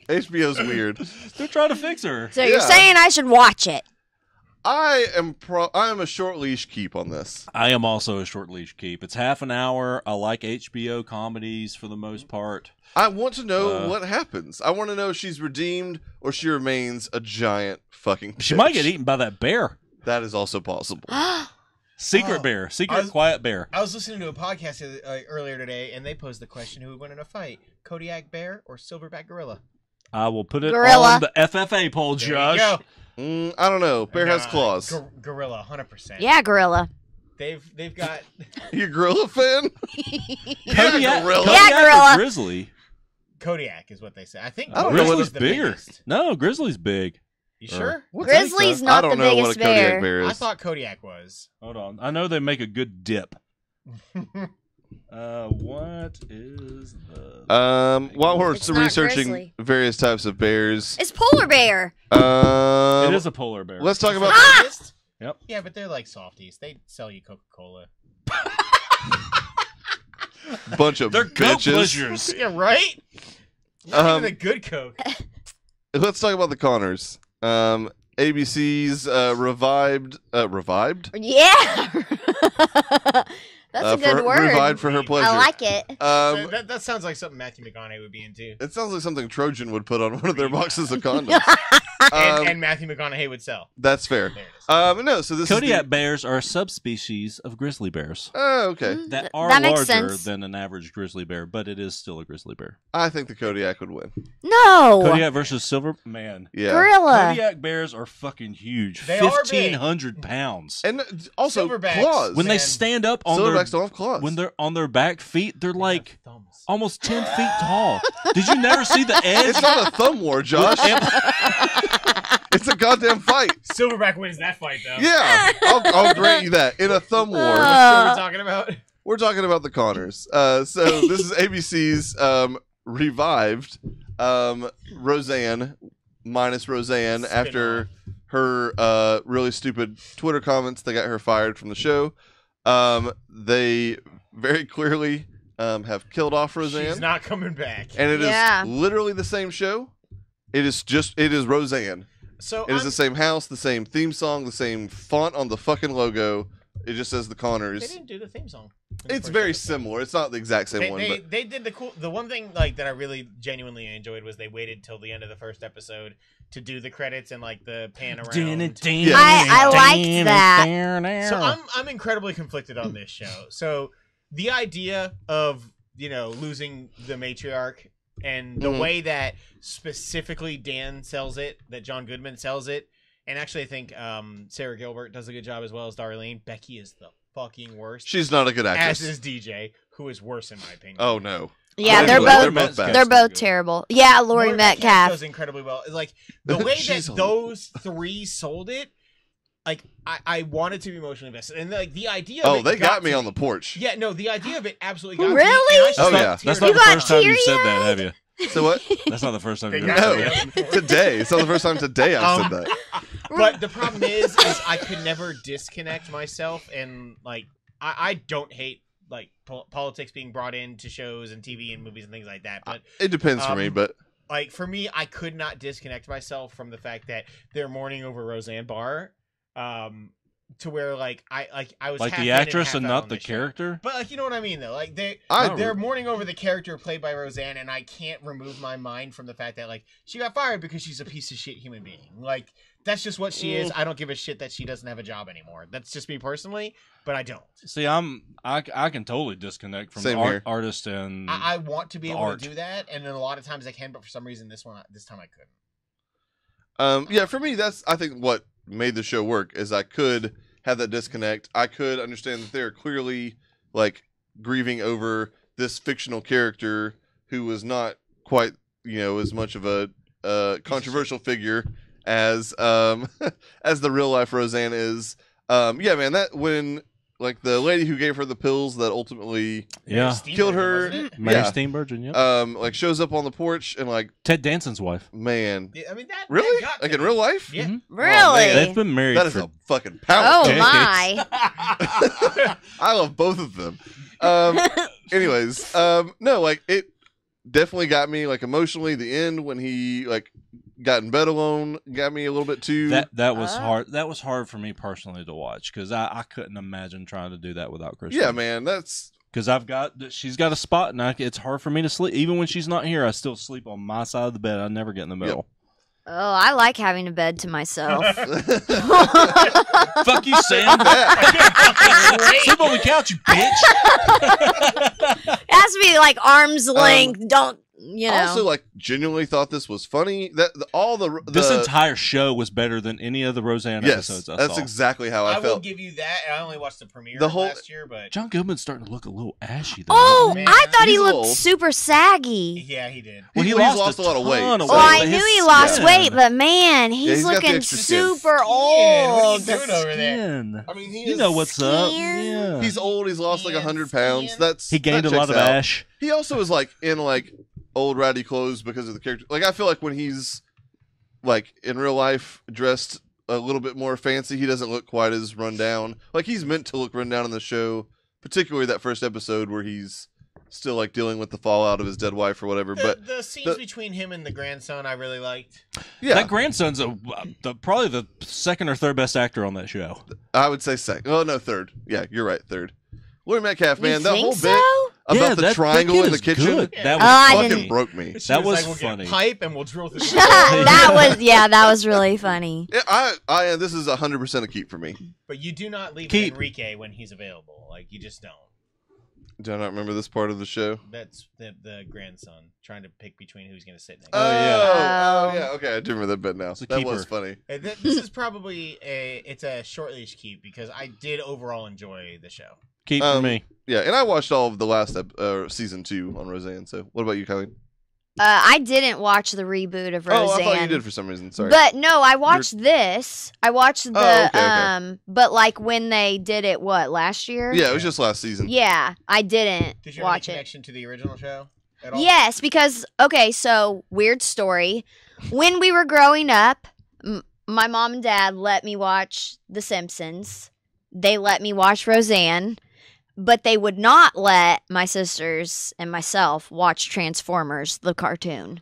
Speaker 1: HBO's weird.
Speaker 2: They're trying to fix her.
Speaker 3: So you're
Speaker 1: Yeah.
Speaker 3: saying I should watch it?
Speaker 1: I am a short leash keep on this.
Speaker 2: I am also a short leash keep. It's half an hour. I like HBO comedies for the most part.
Speaker 1: I want to know what happens. I want to know if she's redeemed or she remains a giant fucking.
Speaker 2: She
Speaker 1: bitch.
Speaker 2: might get eaten by that bear.
Speaker 1: That is also possible.
Speaker 2: Secret bear. Secret
Speaker 4: I was-
Speaker 2: quiet bear.
Speaker 4: I was listening to a podcast earlier today, and they posed the question: who would win in a fight, Kodiak bear or silverback gorilla?
Speaker 2: I will put it
Speaker 3: Gorilla.
Speaker 2: on the FFA poll,
Speaker 4: There you
Speaker 2: Josh.
Speaker 4: go.
Speaker 1: I don't know. Bear has
Speaker 4: Nah,
Speaker 1: claws.
Speaker 4: Gorilla, 100%.
Speaker 3: Yeah, gorilla.
Speaker 4: They've got.
Speaker 1: You a gorilla fan?
Speaker 2: Kodiak,
Speaker 1: gorilla.
Speaker 2: Kodiak
Speaker 3: Yeah, gorilla.
Speaker 2: or grizzly.
Speaker 4: Kodiak is what they say. I think
Speaker 1: I don't know what
Speaker 4: Grizzly's
Speaker 2: Grizzly's
Speaker 4: the
Speaker 2: bigger.
Speaker 4: biggest.
Speaker 2: No, grizzly's big.
Speaker 4: You sure?
Speaker 1: What's
Speaker 3: Grizzly's
Speaker 1: that?
Speaker 3: not
Speaker 1: I don't
Speaker 3: the
Speaker 1: know what
Speaker 3: biggest
Speaker 1: a Kodiak
Speaker 3: bear.
Speaker 1: bear is.
Speaker 4: I thought Kodiak was.
Speaker 2: Hold on. I know they make a good dip. What is the...
Speaker 1: While we're
Speaker 3: It's not
Speaker 1: researching
Speaker 3: grizzly.
Speaker 1: various types of bears,
Speaker 3: It's polar bear.
Speaker 2: it is a polar bear.
Speaker 1: let's talk about.
Speaker 4: Biggest?
Speaker 2: Yep.
Speaker 4: Yeah, but they're like softies. They sell you Coca-Cola.
Speaker 1: bunch of
Speaker 2: They're goat
Speaker 1: bitches.
Speaker 2: pushers.
Speaker 4: Yeah, right? Not even
Speaker 1: Um,
Speaker 4: a good Coke.
Speaker 1: Let's talk about the Connors. ABC's revived.
Speaker 3: Yeah. That's a good word.
Speaker 1: Revived for her pleasure.
Speaker 3: I like it.
Speaker 4: That sounds like something Matthew McConaughey would be into.
Speaker 1: It sounds like something Trojan would put on one of their boxes of condoms.
Speaker 4: And Matthew McConaughey would sell.
Speaker 1: That's fair.
Speaker 4: There it is.
Speaker 1: No, so this
Speaker 2: Kodiak
Speaker 1: is
Speaker 2: bears are a subspecies of grizzly bears
Speaker 1: Oh, okay.
Speaker 2: that are
Speaker 3: that makes
Speaker 2: larger
Speaker 3: sense.
Speaker 2: than an average grizzly bear, but it is still a grizzly bear.
Speaker 1: I think the Kodiak would win.
Speaker 3: No.
Speaker 2: Kodiak versus silver man.
Speaker 1: Yeah.
Speaker 3: Gorilla.
Speaker 2: Kodiak bears are fucking huge.
Speaker 4: They are big.
Speaker 2: 1,500 pounds.
Speaker 1: And also
Speaker 4: Silverbacks.
Speaker 1: claws.
Speaker 2: When they
Speaker 4: Man.
Speaker 2: stand up on their
Speaker 1: Silverbacks don't have claws.
Speaker 2: when they're on their back feet, they're like
Speaker 4: Thumbs.
Speaker 2: almost 10 feet tall. Did you never see the edge?
Speaker 1: It's not a thumb war, Josh. It's a goddamn fight.
Speaker 4: Silverback wins that fight, though.
Speaker 1: Yeah, I'll grant you that. In a thumb war,
Speaker 4: What show we're talking about?
Speaker 1: we're talking about the Connors. So this is ABC's revived Roseanne minus Roseanne
Speaker 4: Spin-off.
Speaker 1: after her really stupid Twitter comments that got her fired from the show. They very clearly have killed off Roseanne.
Speaker 4: She's not coming back.
Speaker 1: And it is
Speaker 3: Yeah.
Speaker 1: literally the same show. It is Roseanne.
Speaker 4: So
Speaker 1: It is the same house, the same theme song, the same font on the fucking logo. It just says the
Speaker 4: they
Speaker 1: Connors.
Speaker 4: didn't do the theme song. in the
Speaker 1: It's
Speaker 4: first
Speaker 1: very
Speaker 4: episode.
Speaker 1: similar. It's not the exact same one, but
Speaker 4: They did the one thing like that I really genuinely enjoyed was they waited till the end of the first episode to do the credits and like the pan around.
Speaker 1: Yeah.
Speaker 3: I liked that.
Speaker 4: So I'm incredibly conflicted on this show. So the idea of losing the matriarch and the
Speaker 1: Mhm.
Speaker 4: way that specifically Dan sells it, that John Goodman sells it, and actually I think Sarah Gilbert does a good job as well as Darlene. Becky is the fucking worst.
Speaker 1: she's not a good
Speaker 4: As
Speaker 1: actress.
Speaker 4: is DJ, who is worse in my opinion.
Speaker 1: Oh no.
Speaker 3: Yeah,
Speaker 1: They're
Speaker 3: they're
Speaker 1: both- they're
Speaker 3: both
Speaker 1: both bad.
Speaker 3: they're both terrible. Yeah, Lori Metcalf.
Speaker 4: does incredibly well. Like the way
Speaker 1: She's
Speaker 4: that
Speaker 1: a-
Speaker 4: those three sold it, like I wanted to be emotionally invested, and like the idea.
Speaker 1: Oh,
Speaker 4: of it
Speaker 1: they got me
Speaker 4: to
Speaker 1: on the porch.
Speaker 4: Yeah, no, the idea of it absolutely got
Speaker 3: Really?
Speaker 4: me. and I just
Speaker 1: Oh,
Speaker 4: got
Speaker 1: yeah.
Speaker 2: That's
Speaker 4: teared
Speaker 2: not
Speaker 3: You
Speaker 2: the
Speaker 4: up.
Speaker 3: got
Speaker 2: first time you said
Speaker 3: teary-eyed?
Speaker 2: that, have you?
Speaker 1: So what?
Speaker 2: That's not the first time
Speaker 4: They
Speaker 2: you've
Speaker 4: got
Speaker 2: said
Speaker 4: me
Speaker 2: that.
Speaker 4: up.
Speaker 1: Today. It's not the first time today I've said that.
Speaker 4: But the problem is I could never disconnect myself, and like I don't hate like politics being brought into shows and TV and movies and things like that, but
Speaker 1: It depends for me, but
Speaker 4: like for me, I could not disconnect myself from the fact that they're mourning over Roseanne Barr, to where like I was
Speaker 2: Like
Speaker 4: half
Speaker 2: the
Speaker 4: in and
Speaker 2: actress
Speaker 4: half
Speaker 2: and
Speaker 4: out
Speaker 2: not
Speaker 4: on
Speaker 2: the
Speaker 4: this show.
Speaker 2: character?
Speaker 4: But like you know what I mean though, like
Speaker 1: I-
Speaker 4: they're mourning over the character played by Roseanne, and I can't remove my mind from the fact that like she got fired because she's a piece of shit human being. Like that's just what she is. I don't give a shit that she doesn't have a job anymore. That's just me personally, but I don't.
Speaker 2: See, I can totally disconnect from
Speaker 1: Same
Speaker 2: the
Speaker 1: here.
Speaker 2: artist and
Speaker 4: I want to be
Speaker 2: The
Speaker 4: able
Speaker 2: art.
Speaker 4: to do that, and then a lot of times I can, but for some reason this time I couldn't.
Speaker 1: yeah, for me that's I think what made the show work is I could have that disconnect. I could understand that they're clearly like grieving over this fictional character who was not quite, as much of a controversial figure as as the real life Roseanne is. Yeah, man, that when like the lady who gave her the pills that ultimately
Speaker 2: yeah,
Speaker 1: killed her.
Speaker 4: Wasn't it?
Speaker 2: Mary
Speaker 1: Yeah.
Speaker 2: Steenburgen, yeah.
Speaker 1: like shows up on the porch and like,
Speaker 2: Ted Danson's wife.
Speaker 1: man,
Speaker 4: Yeah, I mean that
Speaker 1: really?
Speaker 4: that got
Speaker 1: Like
Speaker 4: to
Speaker 1: in
Speaker 4: me.
Speaker 1: real life?
Speaker 4: Yeah.
Speaker 2: Mhm.
Speaker 3: Really?
Speaker 1: man.
Speaker 2: They've been married
Speaker 1: That is
Speaker 2: for
Speaker 1: a fucking power.
Speaker 3: Oh
Speaker 2: decades.
Speaker 3: my.
Speaker 1: I love both of them. Anyways, no, like it definitely got me like emotionally. The end when he like got in bed alone got me a little bit too.
Speaker 2: that was
Speaker 3: Oh.
Speaker 2: hard. That was hard for me personally to watch because I couldn't imagine trying to do that without Kristen.
Speaker 1: yeah, man, that's
Speaker 2: Because she's got a spot and it's hard for me to sleep. Even when she's not here, I still sleep on my side of the bed. I never get in the middle.
Speaker 3: Oh, I like having a bed to myself.
Speaker 2: Fuck you, Sam. Sleep on the couch, you bitch.
Speaker 3: It has to be like arm's length. Don't
Speaker 1: I also like genuinely thought this was funny. That all the
Speaker 2: This entire show was better than any of the Roseanne
Speaker 1: yes,
Speaker 2: episodes I
Speaker 1: that's
Speaker 2: saw.
Speaker 1: exactly how
Speaker 4: I
Speaker 1: I
Speaker 4: will
Speaker 1: felt.
Speaker 4: give you that. And I only watched the premiere
Speaker 1: The whole-
Speaker 4: last year, but
Speaker 2: John Goodman's starting to look a little ashy, though.
Speaker 3: Oh,
Speaker 4: Man,
Speaker 3: I thought he
Speaker 1: he's
Speaker 3: looked
Speaker 1: old.
Speaker 3: super saggy.
Speaker 4: yeah, he did.
Speaker 2: Well,
Speaker 1: He's lost a lot of weight,
Speaker 2: ton
Speaker 1: so-
Speaker 3: Well, I
Speaker 2: but
Speaker 3: knew
Speaker 2: his
Speaker 3: he lost
Speaker 2: skin-
Speaker 3: weight, but man, he's
Speaker 1: he's got the
Speaker 3: looking
Speaker 1: extra skin.
Speaker 3: super
Speaker 4: Skin, what are you
Speaker 3: old.
Speaker 4: doing over there?
Speaker 2: Skin.
Speaker 1: I mean, he
Speaker 2: You
Speaker 1: is,
Speaker 2: know what's up.
Speaker 3: Skin.
Speaker 2: Yeah.
Speaker 1: He's old. He's lost like
Speaker 4: Skin,
Speaker 1: 100 pounds.
Speaker 4: skin.
Speaker 1: That's
Speaker 2: He gained
Speaker 1: that
Speaker 2: a lot
Speaker 1: checks
Speaker 2: of
Speaker 1: out.
Speaker 2: ash.
Speaker 1: He also is like in like old ratty clothes because of the character. Like I feel like when he's like in real life dressed a little bit more fancy, he doesn't look quite as run down. Like he's meant to look run down in the show, particularly that first episode where he's still like dealing with the fallout of his dead wife or whatever. But
Speaker 4: the scenes between him and the grandson, I really liked.
Speaker 1: yeah,
Speaker 2: That grandson's probably the second or third best actor on that show.
Speaker 1: I would say second. Oh no, third. Yeah, you're right, third. Laurie Metcalf, man,
Speaker 3: You
Speaker 1: that
Speaker 3: think
Speaker 1: whole
Speaker 3: so?
Speaker 1: bit about
Speaker 2: Yeah,
Speaker 1: the
Speaker 2: that
Speaker 1: triangle
Speaker 2: kid
Speaker 1: in the
Speaker 2: is
Speaker 1: kitchen
Speaker 2: good.
Speaker 4: Yeah.
Speaker 2: That
Speaker 3: Oh, I
Speaker 2: was
Speaker 3: didn't-
Speaker 1: fucking broke me.
Speaker 4: She
Speaker 2: That was
Speaker 4: like, we'll
Speaker 2: funny.
Speaker 4: Get a pipe and we'll drill through.
Speaker 3: that was really funny.
Speaker 1: Yeah, this is 100% a keep for me.
Speaker 4: But you do not leave
Speaker 2: Keep.
Speaker 4: Enrique when he's available. Like you just don't.
Speaker 1: Do I not remember this part of the show?
Speaker 4: That's the grandson trying to pick between who's going to sit next.
Speaker 2: Oh, yeah.
Speaker 1: Oh,
Speaker 3: Oh.
Speaker 1: yeah. Okay, I do remember that bit now.
Speaker 2: It's a
Speaker 1: That was
Speaker 2: keeper.
Speaker 1: funny.
Speaker 4: This is probably it's a short leash keep because I did overall enjoy the show.
Speaker 2: Keep for me.
Speaker 1: Yeah, and I watched all of the last season 2 on Roseanne. So, what about you, Colleen?
Speaker 3: I didn't watch the reboot of Roseanne.
Speaker 1: Oh, I thought you did for some reason. Sorry.
Speaker 3: But no, I watched this. I watched the
Speaker 1: okay.
Speaker 3: but like when they did it last year?
Speaker 1: yeah, it was just last season.
Speaker 3: Yeah, I didn't
Speaker 4: Did you
Speaker 3: watch
Speaker 4: have any
Speaker 3: it.
Speaker 4: connection to the original show at all?
Speaker 3: Yes, because okay, so weird story. When we were growing up, my mom and dad let me watch The Simpsons. They let me watch Roseanne, but they would not let my sisters and myself watch Transformers, the cartoon.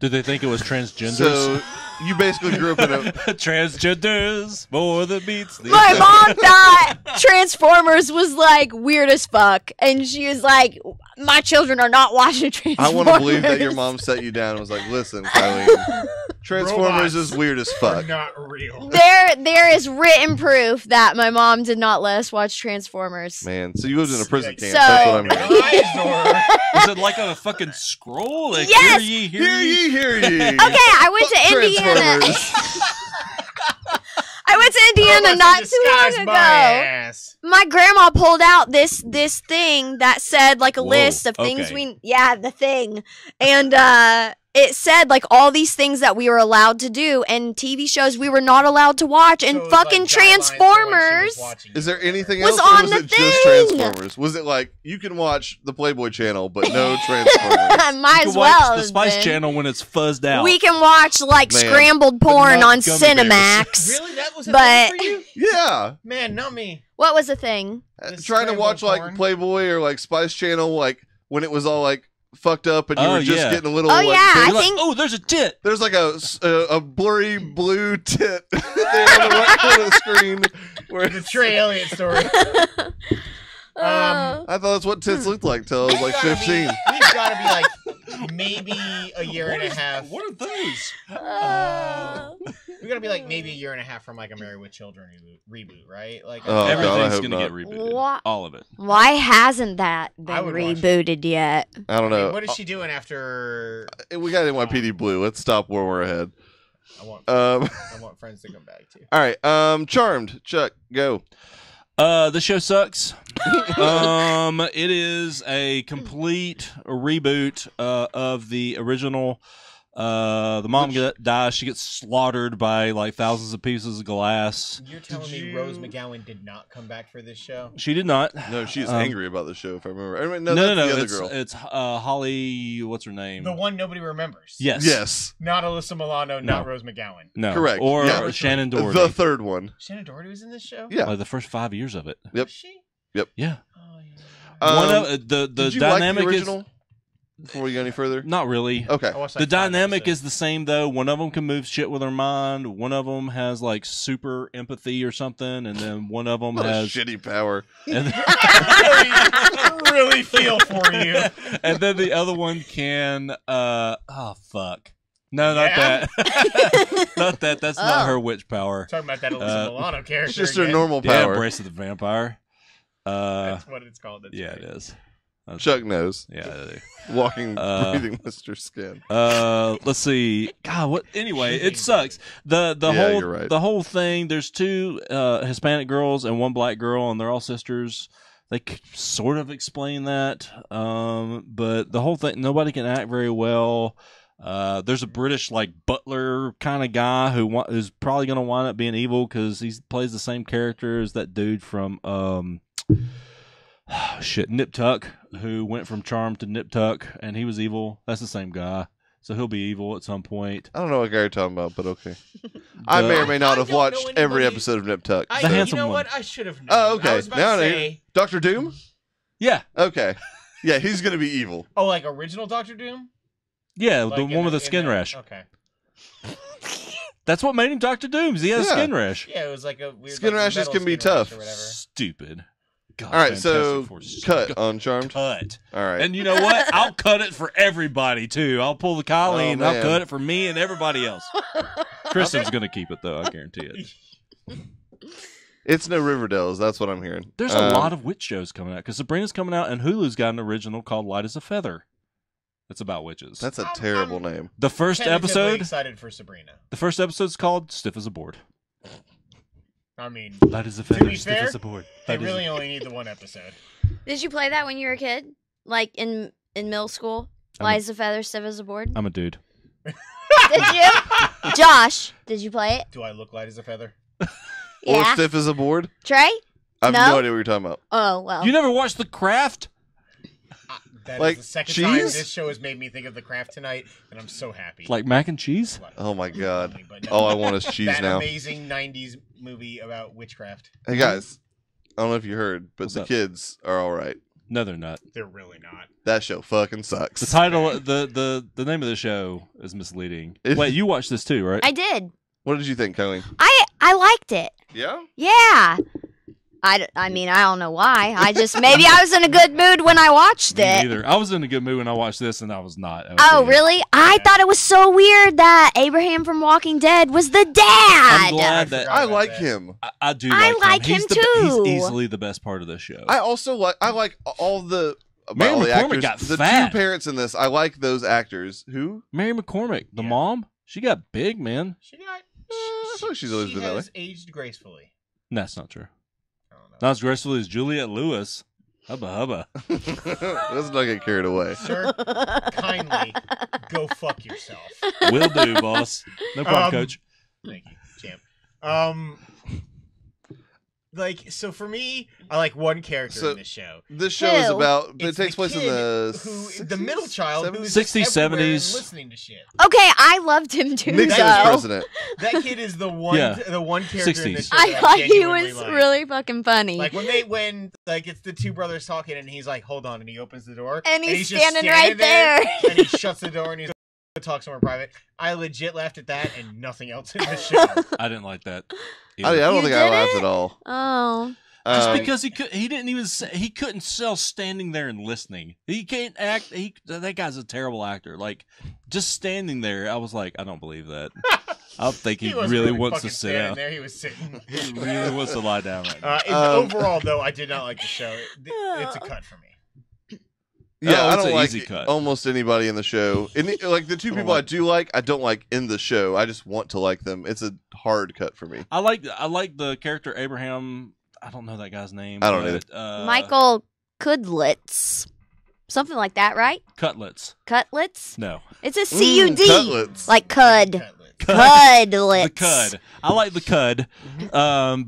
Speaker 2: Did they think it was transgenders?
Speaker 1: So, you basically grew up in a.
Speaker 2: Transgenders, more than meets the
Speaker 3: My mom thought Transformers was like weird as fuck, and she was like, "My children are not watching Transformers."
Speaker 1: I want to believe that your mom set you down and was like, "Listen, Colleen, Transformers
Speaker 4: Robots
Speaker 1: is weird as
Speaker 4: Are
Speaker 1: fuck."
Speaker 4: not real.
Speaker 3: There is written proof that my mom did not let us watch Transformers.
Speaker 1: Man, so you lived in a prison camp.
Speaker 3: So-
Speaker 1: That's what I'm hearing.
Speaker 2: Is it like on a fucking scroll? Like,
Speaker 3: Yes!
Speaker 2: Hear ye,
Speaker 1: Hear ye, hear ye.
Speaker 3: Okay, I went
Speaker 1: Fuck
Speaker 3: to Indiana.
Speaker 1: Transformers.
Speaker 3: I went to Indiana
Speaker 4: Robots
Speaker 3: not
Speaker 4: in
Speaker 3: too long
Speaker 4: disguise,
Speaker 3: ago.
Speaker 4: my ass.
Speaker 3: My grandma pulled out this thing that said like a
Speaker 2: Whoa,
Speaker 3: list of things
Speaker 2: okay.
Speaker 3: the thing, and it said like all these things that we were allowed to do and TV shows we were not allowed to watch, and
Speaker 4: So it was,
Speaker 3: fucking
Speaker 4: like, guidelines for when she was
Speaker 3: Transformers.
Speaker 4: watching
Speaker 1: Is there
Speaker 4: it or
Speaker 1: anything
Speaker 3: Was
Speaker 1: else, or
Speaker 3: on
Speaker 1: was
Speaker 3: the
Speaker 1: it just
Speaker 3: thing.
Speaker 1: Transformers? Was it like you can watch the Playboy Channel, but no Transformers?
Speaker 3: Might
Speaker 2: You
Speaker 3: as
Speaker 2: can
Speaker 3: well.
Speaker 2: watch the
Speaker 3: have
Speaker 2: Spice
Speaker 3: been.
Speaker 2: Channel when it's fuzzed out.
Speaker 3: We can watch like
Speaker 1: Man,
Speaker 3: scrambled porn
Speaker 2: not
Speaker 3: on
Speaker 2: gummy bears.
Speaker 3: Cinemax.
Speaker 4: Really, that was a
Speaker 3: But-
Speaker 4: thing for you?
Speaker 1: Yeah,
Speaker 4: Man, not me.
Speaker 3: What was the thing?
Speaker 4: The
Speaker 1: trying to watch
Speaker 4: scrambled
Speaker 1: like
Speaker 4: porn.
Speaker 1: Playboy or like Spice Channel, like when it was all like fucked up and you
Speaker 2: Oh,
Speaker 1: were just
Speaker 2: yeah.
Speaker 1: getting a little.
Speaker 3: Oh,
Speaker 1: like,
Speaker 3: yeah,
Speaker 1: bit-
Speaker 3: I
Speaker 2: You're like,
Speaker 3: think-
Speaker 2: oh, there's a tit.
Speaker 1: There's like a blurry blue tit there on the right corner of the screen. Where
Speaker 4: The Trey Elliott story.
Speaker 3: Uh,
Speaker 1: I thought that's what tits looked like till I was like 15.
Speaker 4: We've got to be like maybe a year and a half.
Speaker 2: What are those?
Speaker 4: We got to be like maybe a year and a half from like a Married with Children reboot, right? Like
Speaker 1: Oh, God, I
Speaker 2: Everything's
Speaker 1: hope
Speaker 2: gonna
Speaker 1: not.
Speaker 2: get rebooted.
Speaker 3: What?
Speaker 2: All of it.
Speaker 3: Why hasn't that
Speaker 4: I
Speaker 3: been
Speaker 4: would watch it.
Speaker 3: rebooted yet?
Speaker 1: I don't
Speaker 4: I mean,
Speaker 1: know.
Speaker 4: what is she doing after?
Speaker 1: We got NYPD Blue. Let's stop where we're ahead.
Speaker 4: I want
Speaker 1: Um,
Speaker 4: friends to come back to.
Speaker 1: all right. Charmed. Chuck, go.
Speaker 2: The show sucks. It is a complete reboot of the original. The mom dies. She gets slaughtered by like thousands of pieces of glass.
Speaker 4: You're telling me Rose McGowan did not come back for this show?
Speaker 2: She did not.
Speaker 1: No, she is
Speaker 2: Um,
Speaker 1: angry about the show, if I remember.
Speaker 2: No,
Speaker 1: that's
Speaker 2: no.
Speaker 1: the other
Speaker 2: It's
Speaker 1: girl.
Speaker 2: it's Holly. What's her name?
Speaker 4: The one nobody remembers.
Speaker 2: Yes.
Speaker 1: Yes.
Speaker 4: Not Alyssa Milano,
Speaker 2: No.
Speaker 4: not Rose McGowan.
Speaker 2: No.
Speaker 1: Correct.
Speaker 2: Or
Speaker 1: Yeah.
Speaker 2: Shannon Doherty.
Speaker 1: The third one.
Speaker 4: Shannon Doherty was in this show?
Speaker 1: Yeah.
Speaker 2: Like the first 5 years of it.
Speaker 1: Yep.
Speaker 4: Was she?
Speaker 2: Yeah.
Speaker 4: Oh, yeah.
Speaker 2: One of the
Speaker 1: did you
Speaker 2: dynamic
Speaker 1: like the
Speaker 2: is
Speaker 1: original? Before we go any further?
Speaker 2: not really.
Speaker 1: Okay.
Speaker 4: I watched,
Speaker 2: The
Speaker 4: like, 5
Speaker 2: dynamic
Speaker 4: episodes.
Speaker 2: is the same though. One of them can move shit with her mind. One of them has like super empathy or something, and then one of them
Speaker 1: What a
Speaker 2: has.
Speaker 1: shitty power.
Speaker 2: And,
Speaker 4: really feel for you.
Speaker 2: and then the other one can. Oh fuck! No, not
Speaker 4: Yeah?
Speaker 2: that. Not that. That's not
Speaker 3: Oh.
Speaker 2: her witch power.
Speaker 4: Talking about that Alyssa Milano character.
Speaker 1: It's just her
Speaker 4: again.
Speaker 1: normal
Speaker 2: Yeah,
Speaker 1: power.
Speaker 2: Embrace of the Vampire.
Speaker 4: That's what it's called. That's
Speaker 2: Yeah,
Speaker 4: right.
Speaker 2: it is. That's-
Speaker 1: Chuck knows.
Speaker 2: Yeah, I do.
Speaker 1: Walking, breathing Mr. Skin.
Speaker 2: Let's see. God, what? Anyway, it sucks. The
Speaker 1: Yeah,
Speaker 2: whole
Speaker 1: you're right.
Speaker 2: the whole thing. There's 2 Hispanic girls and 1 black girl, and they're all sisters. They sort of explain that, but the whole thing, nobody can act very well. There's a British like butler kind of guy who's probably going to wind up being evil because he plays the same character as that dude from Nip Tuck, who went from Charmed to Nip Tuck, and he was evil. That's the same guy, so he'll be evil at some point.
Speaker 1: I don't know what guy you're talking about, but okay. I may or may not
Speaker 4: I
Speaker 1: have
Speaker 4: don't
Speaker 1: watched
Speaker 4: know
Speaker 1: every
Speaker 4: anybody-
Speaker 1: episode of Nip Tuck.
Speaker 2: The
Speaker 4: You
Speaker 2: handsome
Speaker 4: know
Speaker 2: one.
Speaker 4: what? I should have known.
Speaker 1: Oh,
Speaker 4: I
Speaker 1: okay.
Speaker 4: was about
Speaker 1: Now
Speaker 4: to
Speaker 1: I know.
Speaker 4: say,
Speaker 1: Dr. Doom?
Speaker 2: Yeah,
Speaker 1: Okay. Yeah, he's gonna be evil.
Speaker 4: Oh, like original Doctor Doom?
Speaker 2: Yeah,
Speaker 4: Like
Speaker 2: the
Speaker 4: in
Speaker 2: one with the
Speaker 4: in
Speaker 2: skin rash.
Speaker 4: Okay.
Speaker 2: That's what made him Dr. Dooms. He has a
Speaker 1: Yeah.
Speaker 2: skin rash.
Speaker 4: Yeah, it was like a weird
Speaker 1: Skin
Speaker 4: like,
Speaker 1: rashes
Speaker 4: metal
Speaker 1: can be
Speaker 4: skin rash
Speaker 1: tough.
Speaker 4: or whatever.
Speaker 2: Stupid. God,
Speaker 1: All right, so
Speaker 2: Fantastic Four.
Speaker 1: cut on Charmed.
Speaker 2: Cut.
Speaker 1: All right.
Speaker 2: And you know what? I'll cut it for everybody too. I'll pull the Colleen
Speaker 1: Oh,
Speaker 2: and I'll
Speaker 1: man.
Speaker 2: cut it for me and everybody else. Kristen's gonna keep it though. I guarantee it.
Speaker 1: It's no Riverdale's. That's what I'm hearing.
Speaker 2: There's a lot of witch shows coming out because Sabrina's coming out and Hulu's got an original called Light as a Feather. It's about witches.
Speaker 1: That's a terrible name.
Speaker 2: The first
Speaker 4: Tentatively
Speaker 2: episode.
Speaker 4: excited for Sabrina.
Speaker 2: The first episode's called Stiff as a Board.
Speaker 4: I mean,
Speaker 2: Light as a feather,
Speaker 4: be
Speaker 2: stiff
Speaker 4: fair,
Speaker 2: as a board.
Speaker 4: they
Speaker 2: Light as
Speaker 4: really only need the one episode.
Speaker 3: Did you play that when you were a kid? Like in middle school? Light as a feather, stiff as a board?
Speaker 2: I'm a dude.
Speaker 3: Did you? Josh, did you play it?
Speaker 4: Do I look light as a feather?
Speaker 1: Or
Speaker 3: Yeah.
Speaker 1: stiff as a board.
Speaker 3: Trey?
Speaker 1: I have
Speaker 3: No?
Speaker 1: no idea what you're talking about.
Speaker 3: Oh, well.
Speaker 2: You never watched The Craft?
Speaker 4: That is
Speaker 1: Like
Speaker 4: the second time
Speaker 1: cheese?
Speaker 4: this show has made me think of The Craft tonight, and I'm so happy.
Speaker 2: Like mac and cheese?
Speaker 1: Oh my god.
Speaker 4: But no,
Speaker 1: All I want is cheese
Speaker 4: that
Speaker 1: now.
Speaker 4: amazing 90s movie about witchcraft.
Speaker 1: Hey guys, I don't know if you heard, but
Speaker 2: What's
Speaker 1: the
Speaker 2: up?
Speaker 1: kids are all right.
Speaker 2: No, they're not.
Speaker 4: They're really not.
Speaker 1: That show fucking sucks.
Speaker 2: The title, the name of the show is misleading.
Speaker 1: It-
Speaker 2: Wait, you watched this too, right?
Speaker 3: I did.
Speaker 1: What did you think, Colleen?
Speaker 3: I liked it.
Speaker 1: Yeah.
Speaker 3: Yeah. I mean, I don't know why. Maybe I was in a good mood when I watched
Speaker 2: Me
Speaker 3: it.
Speaker 2: neither. I was in a good mood when I watched this, and I was not.
Speaker 3: Oh, really? I thought it was so weird that Abraham from Walking Dead was the
Speaker 2: I'm
Speaker 3: dad.
Speaker 2: glad that
Speaker 4: forgot
Speaker 1: I
Speaker 4: about
Speaker 1: like
Speaker 4: that.
Speaker 1: him.
Speaker 2: I do.
Speaker 3: I
Speaker 2: Like
Speaker 3: like
Speaker 2: him,
Speaker 3: him
Speaker 2: He's
Speaker 3: too.
Speaker 2: He's easily the best part of this show.
Speaker 1: I also like all the
Speaker 2: Mary
Speaker 1: all the
Speaker 2: McCormick
Speaker 1: actors.
Speaker 2: got
Speaker 1: The
Speaker 2: fat.
Speaker 1: two parents in this, I like those actors. Who?
Speaker 2: Mary McCormick, the
Speaker 4: Yeah.
Speaker 2: mom, she got big, man.
Speaker 4: She got.
Speaker 1: I feel like she's always
Speaker 4: she
Speaker 1: been that way.
Speaker 4: has aged gracefully.
Speaker 2: That's not true.
Speaker 4: I don't know.
Speaker 2: Not as gracefully as Juliette Lewis. Hubba hubba.
Speaker 1: Let's not get carried away.
Speaker 4: Sir, kindly go fuck yourself.
Speaker 2: Will do, boss. No problem, coach.
Speaker 4: Thank you, champ. Like, so for me, I like one character
Speaker 1: So-
Speaker 4: in this show.
Speaker 1: This show is
Speaker 3: Who?
Speaker 1: about. It
Speaker 4: It's
Speaker 1: takes
Speaker 4: the
Speaker 1: place in
Speaker 4: kid
Speaker 1: the
Speaker 4: the middle child
Speaker 1: 70s?
Speaker 4: who's
Speaker 2: 60s,
Speaker 4: just everywhere and
Speaker 2: 70s.
Speaker 4: listening to shit.
Speaker 3: Okay, I loved him too,
Speaker 1: Nixon
Speaker 3: though.
Speaker 1: was president.
Speaker 4: That kid is the one,
Speaker 2: Yeah.
Speaker 4: the one character in this
Speaker 2: 60s.
Speaker 4: show.
Speaker 3: I
Speaker 4: that
Speaker 3: thought he
Speaker 4: genuinely
Speaker 3: was
Speaker 4: like.
Speaker 3: really fucking funny.
Speaker 4: Like when like it's the two brothers talking and he's like, "Hold on," and he opens the door
Speaker 3: And he's
Speaker 4: just
Speaker 3: standing right there.
Speaker 4: and he shuts the door and he's like, "Go talk somewhere private." I legit laughed at that and nothing else in the show.
Speaker 2: I didn't like that.
Speaker 1: I
Speaker 2: either.
Speaker 1: don't
Speaker 3: You
Speaker 1: think I laughed
Speaker 3: didn't?
Speaker 1: at all.
Speaker 3: Oh.
Speaker 2: Just because he didn't even he couldn't sell standing there and listening. He can't act. That guy's a terrible actor. Like just standing there, I was like, I don't believe that. I think he
Speaker 4: wasn't
Speaker 2: really wants
Speaker 4: fucking
Speaker 2: to sit
Speaker 4: standing
Speaker 2: down.
Speaker 4: there. He was sitting.
Speaker 2: He really wants to lie down right now.
Speaker 4: Overall, though, I did not like the show. It's a cut for me.
Speaker 1: Yeah,
Speaker 2: Oh,
Speaker 1: I
Speaker 2: it's
Speaker 1: don't
Speaker 2: an
Speaker 1: like
Speaker 2: easy cut.
Speaker 1: almost anybody in the show. Like the two
Speaker 2: I don't
Speaker 1: people
Speaker 2: like-
Speaker 1: I do like, I don't like in the show. I just want to like them. It's a hard cut for me.
Speaker 2: I like the character Abraham. I don't know that guy's name.
Speaker 1: I don't
Speaker 2: but,
Speaker 3: Michael Kudlitz. Something like that, right?
Speaker 2: Cutlets.
Speaker 3: Cutlets?
Speaker 2: No,
Speaker 3: It's a C-U-D.
Speaker 1: Cutlets.
Speaker 3: Like cud.
Speaker 4: Cutlets.
Speaker 3: Cudlets.
Speaker 2: the Cud. I like the Cud,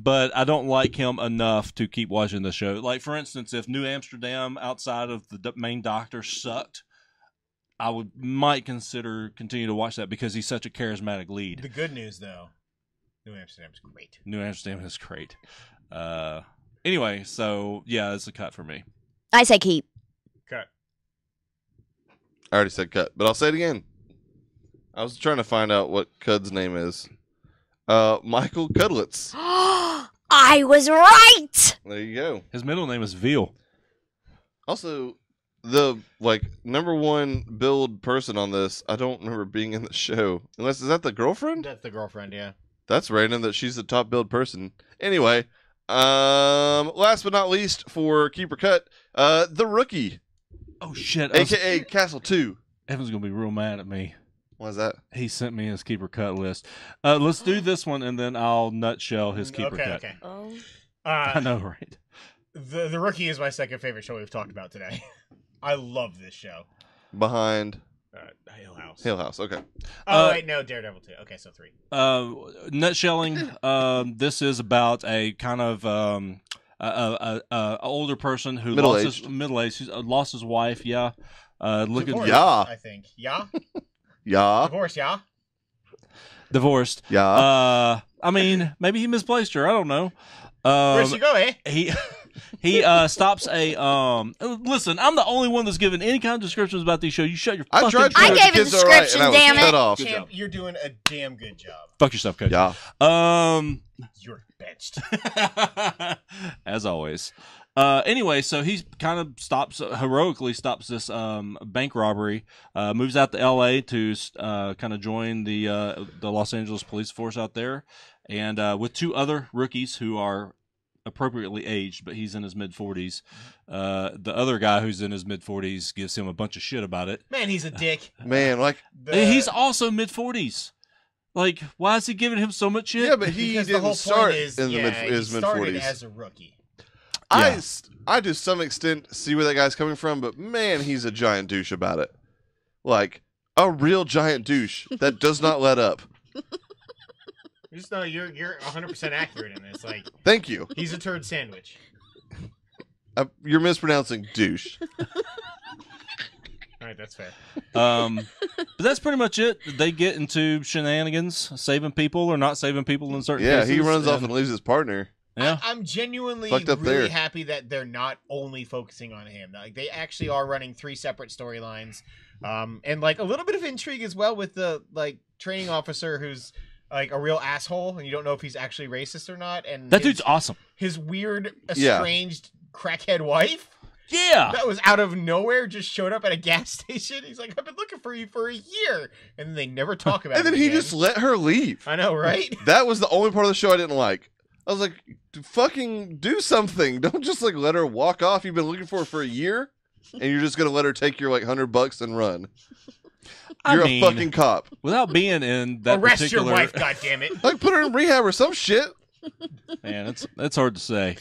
Speaker 2: but I don't like him enough to keep watching the show. Like for instance, if New Amsterdam outside of the main Doctor sucked, I might consider continue to watch that because he's such a charismatic lead.
Speaker 4: The good news, though, New Amsterdam's great.
Speaker 2: New Amsterdam is great. Anyway, so yeah, it's a cut for me.
Speaker 3: I say keep.
Speaker 4: Cut.
Speaker 1: I already said cut, but I'll say it again. I was trying to find out what Cud's name is. Michael Cudlitz.
Speaker 3: I was right.
Speaker 1: There you go.
Speaker 2: His middle name is Veal.
Speaker 1: Also, the number one build person on this, I don't remember being in the show. Unless is that the girlfriend?
Speaker 4: That's the girlfriend, yeah.
Speaker 1: That's random that she's the top build person. Anyway, last but not least for Keeper Cut, the rookie,
Speaker 2: Oh shit!
Speaker 1: aka Castle 2.
Speaker 2: Evan's gonna be real mad at me.
Speaker 1: Why is that?
Speaker 2: He sent me his keeper cut list. Let's do this one, and then I'll nutshell his keeper
Speaker 4: Okay,
Speaker 2: cut.
Speaker 4: okay.
Speaker 3: Oh.
Speaker 2: I know, right?
Speaker 4: The Rookie is my second favorite show we've talked about today. I love this show.
Speaker 1: Behind
Speaker 4: Hill House.
Speaker 1: Hill House. Okay.
Speaker 4: Oh, wait, no, Daredevil 2. Okay, so 3.
Speaker 2: Nutshelling. This is about a kind of a older person who
Speaker 1: Middle-aged.
Speaker 2: middle-aged. He's lost his wife. Yeah. Look
Speaker 4: Divorced,
Speaker 1: Yeah.
Speaker 4: I think. Yeah?
Speaker 1: Yeah.
Speaker 4: Divorce, yeah?
Speaker 2: divorced.
Speaker 1: Yeah.
Speaker 2: I mean, maybe he misplaced her. I don't know.
Speaker 4: Where'd she go, eh?
Speaker 2: He He stops a listen, I'm the only one that's given any kind of descriptions about these shows. You shut your
Speaker 1: I
Speaker 2: fucking
Speaker 1: tried to.
Speaker 3: I
Speaker 1: the
Speaker 3: gave a
Speaker 1: kids are right,
Speaker 3: description,
Speaker 1: and I was
Speaker 3: damn
Speaker 1: cut
Speaker 3: it.
Speaker 1: off.
Speaker 4: Champ, you're doing a damn good job.
Speaker 2: fuck yourself, coach.
Speaker 1: Yeah.
Speaker 4: You're benched.
Speaker 2: As always. Anyway, so he kind of heroically stops this bank robbery, moves out to L.A. to kind of join the Los Angeles police force out there, and with two other rookies who are appropriately aged, but he's in his mid-40s. The other guy who's in his mid-40s gives him a bunch of shit about it.
Speaker 4: Man, he's a dick.
Speaker 1: Man, like,
Speaker 2: He's also mid-40s. Like, why is he giving him so much shit?
Speaker 1: yeah, but he
Speaker 4: because the
Speaker 1: didn't
Speaker 4: whole
Speaker 1: start
Speaker 4: point is,
Speaker 1: in the his
Speaker 4: he
Speaker 1: mid
Speaker 4: started
Speaker 1: 40s.
Speaker 4: as a rookie.
Speaker 2: Yeah.
Speaker 1: I to some extent see where that guy's coming from, but man, he's a giant douche about it. Like a real giant douche that does not let up.
Speaker 4: Just know you're 100% accurate in this. Like,
Speaker 1: Thank you.
Speaker 4: he's a turd sandwich.
Speaker 1: You're mispronouncing douche.
Speaker 4: All right, that's fair.
Speaker 2: But that's pretty much it. They get into shenanigans, saving people or not saving people in certain
Speaker 1: Yeah,
Speaker 2: cases.
Speaker 1: he runs off and leaves his partner.
Speaker 2: Yeah.
Speaker 4: I'm genuinely
Speaker 1: Fucked up
Speaker 4: really
Speaker 1: there.
Speaker 4: happy that they're not only focusing on him. Like, they actually are running 3 separate storylines, and like a little bit of intrigue as well with the like training officer who's like a real asshole, and you don't know if he's actually racist or not. And
Speaker 2: That dude's awesome.
Speaker 4: his weird,
Speaker 1: Yeah.
Speaker 4: estranged crackhead wife
Speaker 2: Yeah.
Speaker 4: that was out of nowhere just showed up at a gas station. He's like, "I've been looking for you for a year," and then they never talk about it.
Speaker 1: And then he
Speaker 4: again.
Speaker 1: just let her leave.
Speaker 4: I know, right?
Speaker 1: That was the only part of the show I didn't like. I was like, fucking do something. Don't just like let her walk off. You've been looking for her for a year, and you're just gonna let her take your like $100 and run.
Speaker 2: I
Speaker 1: You're
Speaker 2: mean,
Speaker 1: a fucking cop.
Speaker 2: without being in that
Speaker 4: Arrest
Speaker 2: particular,
Speaker 4: your wife, goddammit.
Speaker 1: Like put her in rehab or some shit.
Speaker 2: man, it's hard to say.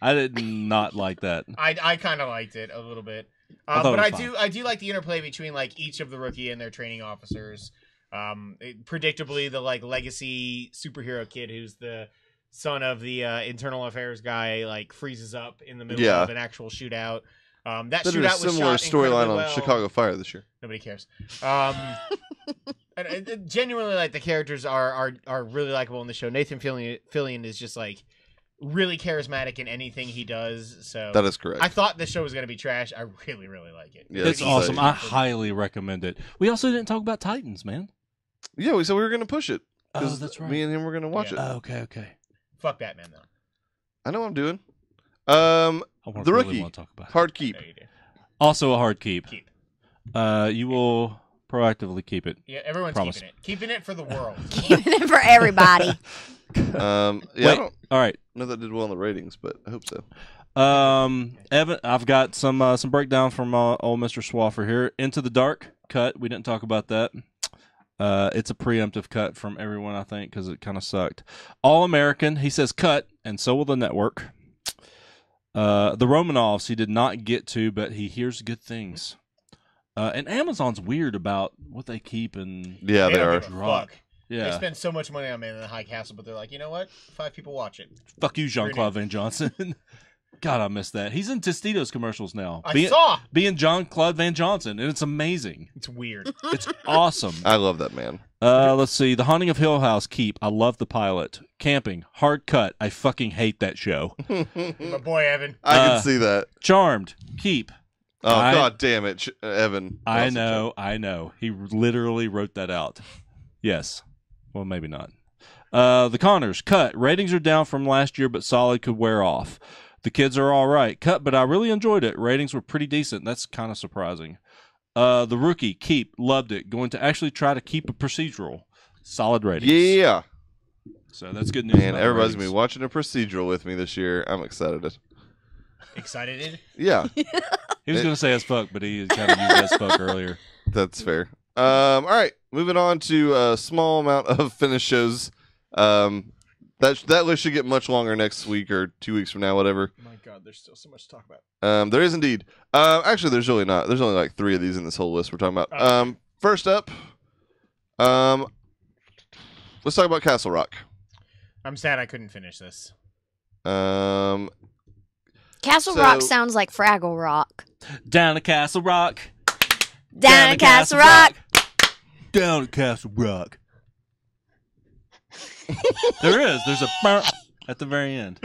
Speaker 2: I did not like that.
Speaker 4: I kind of liked it a little bit,
Speaker 2: I thought
Speaker 4: but
Speaker 2: it was
Speaker 4: I do like the interplay between like each of the rookie and their training officers. Predictably, the like legacy superhero kid who's the son of the internal affairs guy like freezes up in the middle
Speaker 1: Yeah.
Speaker 4: of an actual shootout. That
Speaker 1: That did a
Speaker 4: shootout was
Speaker 1: similar
Speaker 4: shot
Speaker 1: storyline
Speaker 4: incredibly
Speaker 1: on
Speaker 4: well.
Speaker 1: Chicago Fire this year.
Speaker 4: Nobody cares. And genuinely, like the characters are really likable in the show. Nathan Fillion is just like really charismatic in anything he does. So
Speaker 1: That is correct.
Speaker 4: I thought this show was gonna be trash. I really, really like it.
Speaker 1: Yeah,
Speaker 2: It's
Speaker 1: that's
Speaker 2: awesome.
Speaker 1: insane.
Speaker 2: I highly recommend it. We also didn't talk about Titans, man.
Speaker 1: Yeah, we said we were gonna push it.
Speaker 2: Oh,
Speaker 1: 'Cause
Speaker 2: that's right.
Speaker 1: Me and him were gonna watch
Speaker 4: Yeah.
Speaker 1: it.
Speaker 2: Okay.
Speaker 4: Fuck Batman though.
Speaker 1: I know what I'm doing.
Speaker 2: I want
Speaker 1: The
Speaker 2: really
Speaker 1: Rookie.
Speaker 2: want to talk about it.
Speaker 1: Hard keep.
Speaker 4: No, you do.
Speaker 2: Also a hard keep.
Speaker 4: Keep.
Speaker 2: You will proactively keep it.
Speaker 4: Yeah, everyone's
Speaker 2: Promise.
Speaker 4: keeping it for the world.
Speaker 3: Keeping it for everybody.
Speaker 1: Yeah, I
Speaker 2: Wait.
Speaker 1: don't
Speaker 2: All right.
Speaker 1: know that did well in the ratings, but I hope so.
Speaker 2: Evan, I've got some breakdown from old Mr. Swaffer here. Into the Dark cut. We didn't talk about that. It's a preemptive cut from everyone, I think, because it kind of sucked. All American, he says cut, and so will the network. The Romanovs, he did not get to, but he hears good things. And Amazon's weird about what they keep and
Speaker 1: Yeah, they
Speaker 4: don't
Speaker 1: are.
Speaker 4: give a
Speaker 2: Drop.
Speaker 4: fuck. They
Speaker 2: yeah.
Speaker 4: spend so much money on Man in the High Castle, but they're like, you know what? 5 people watch it.
Speaker 2: Fuck you, Jean-Claude Van Johnson. God, I miss that. He's in Tostitos commercials now.
Speaker 4: I saw.
Speaker 2: Being Jean-Claude Van Johnson, and it's amazing.
Speaker 4: It's weird.
Speaker 2: It's awesome.
Speaker 1: I love that man.
Speaker 2: Let's see. The Haunting of Hill House, keep. I love the pilot. Camping, hard cut. I fucking hate that show.
Speaker 4: My boy Evan.
Speaker 1: I
Speaker 2: Uh,
Speaker 1: can see that.
Speaker 2: Charmed, keep.
Speaker 1: Oh
Speaker 2: I-
Speaker 1: God damn it, Evan.
Speaker 2: I
Speaker 1: Also,
Speaker 2: know. He literally wrote that out. Yes. Well, maybe not. The Connors, cut. Ratings are down from last year, but solid, could wear off. The kids are all right. Cut, but I really enjoyed it. Ratings were pretty decent. That's kind of surprising. The Rookie, keep. Loved it. Going to actually try to keep a procedural. Solid ratings.
Speaker 1: Yeah,
Speaker 2: So that's good news.
Speaker 1: man.
Speaker 2: about
Speaker 1: Everybody's gonna
Speaker 2: ratings.
Speaker 1: be watching a procedural with me this year. I'm excited.
Speaker 4: Excited?
Speaker 1: Yeah,
Speaker 2: He was going to say as fuck, but he kind of used as fuck earlier.
Speaker 1: that's fair. All right, moving on to a small amount of finished shows. That list should get much longer next week or 2 weeks from now, whatever.
Speaker 4: My God, there's still so much to talk about.
Speaker 1: There is indeed. Actually, there's really not. There's only like 3 of these in this whole list we're talking about. First up, let's talk about Castle Rock.
Speaker 4: I'm sad I couldn't finish this.
Speaker 3: Castle
Speaker 1: So-
Speaker 3: Rock sounds like Fraggle Rock.
Speaker 2: Down to Castle Rock.
Speaker 3: Down to Castle Rock.
Speaker 2: Down to Castle Rock. There is. There's a burp at the very end.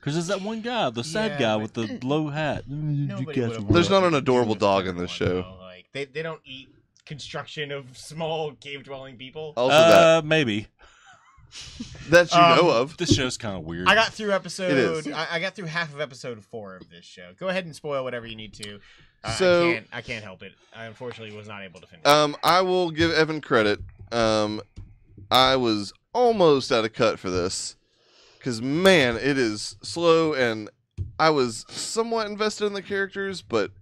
Speaker 2: Because there's that one guy, the sad
Speaker 4: Yeah,
Speaker 2: guy
Speaker 4: but-
Speaker 2: with the low hat.
Speaker 4: Nobody would've wanted
Speaker 1: There's not
Speaker 4: to
Speaker 1: an
Speaker 4: do
Speaker 1: adorable
Speaker 4: this
Speaker 1: dog
Speaker 4: to
Speaker 1: in this
Speaker 4: everyone,
Speaker 1: show.
Speaker 4: though. Like they don't eat construction of small cave dwelling people.
Speaker 1: Also,
Speaker 2: Maybe.
Speaker 1: that you know of.
Speaker 2: This show's kind of weird.
Speaker 4: I got through episode.
Speaker 1: is.
Speaker 4: I got through half of episode 4 of this show. Go ahead and spoil whatever you need to.
Speaker 1: So-
Speaker 4: I can't help it. I unfortunately was not able to finish.
Speaker 1: I will give Evan credit. I was almost out of cut for this because man, it is slow, and I was somewhat invested in the characters, but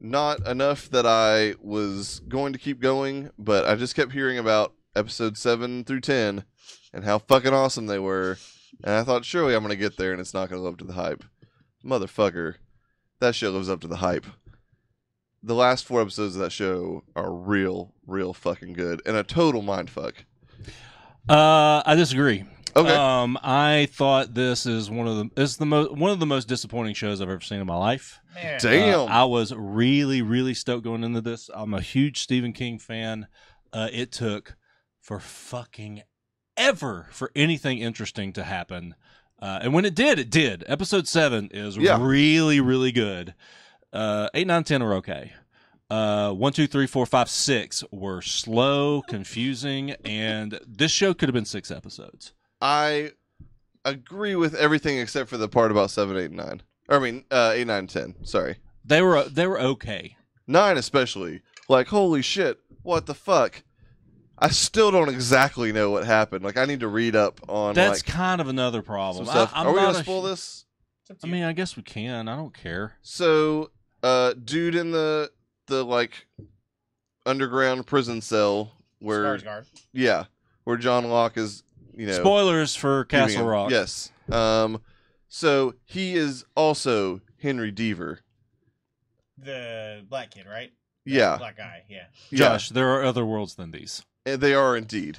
Speaker 1: not enough that I was going to keep going. But I just kept hearing about episodes 7 through 10 and how fucking awesome they were, and I thought surely I'm gonna get there and it's not gonna live up to the hype. Motherfucker, that show lives up to the hype. The last 4 episodes of that show are real fucking good and a total mindfuck.
Speaker 2: I disagree.
Speaker 1: Okay.
Speaker 2: I thought this is one of the most disappointing shows I've ever seen in my life.
Speaker 4: Man.
Speaker 1: Damn.
Speaker 2: I was really stoked going into this. I'm a huge Stephen King fan. It took for fucking ever for anything interesting to happen. And when it did, it did. Episode 7 is really good. 8, 9, 10 are okay. 1, 2, 3, 4, 5, 6 were slow, confusing, and this show could have been 6 episodes.
Speaker 1: I agree with everything except for the part about 7, 8, and 9. Or, I mean, 8, 9, 10. Sorry.
Speaker 2: They were okay.
Speaker 1: 9 especially. Like, holy shit, what the fuck? I still don't exactly know what happened. Like, I need to read up on
Speaker 2: That's
Speaker 1: like
Speaker 2: kind of another problem.
Speaker 1: some stuff.
Speaker 2: I'm
Speaker 1: Are we
Speaker 2: not
Speaker 1: gonna
Speaker 2: a
Speaker 1: spoil
Speaker 2: hu-
Speaker 1: this?
Speaker 4: It's up to
Speaker 2: I
Speaker 4: you.
Speaker 2: mean, I guess we can. I don't care.
Speaker 1: So, dude in the like underground prison cell where
Speaker 4: Skarsgård.
Speaker 1: where John Locke is,
Speaker 2: Spoilers for
Speaker 1: giving
Speaker 2: Castle
Speaker 1: him-
Speaker 2: Rock.
Speaker 1: Yes. So he is also Henry Deaver.
Speaker 4: The black kid, right? The
Speaker 1: Yeah.
Speaker 4: black guy. Yeah.
Speaker 2: Josh, there are other worlds than these.
Speaker 1: And they are indeed.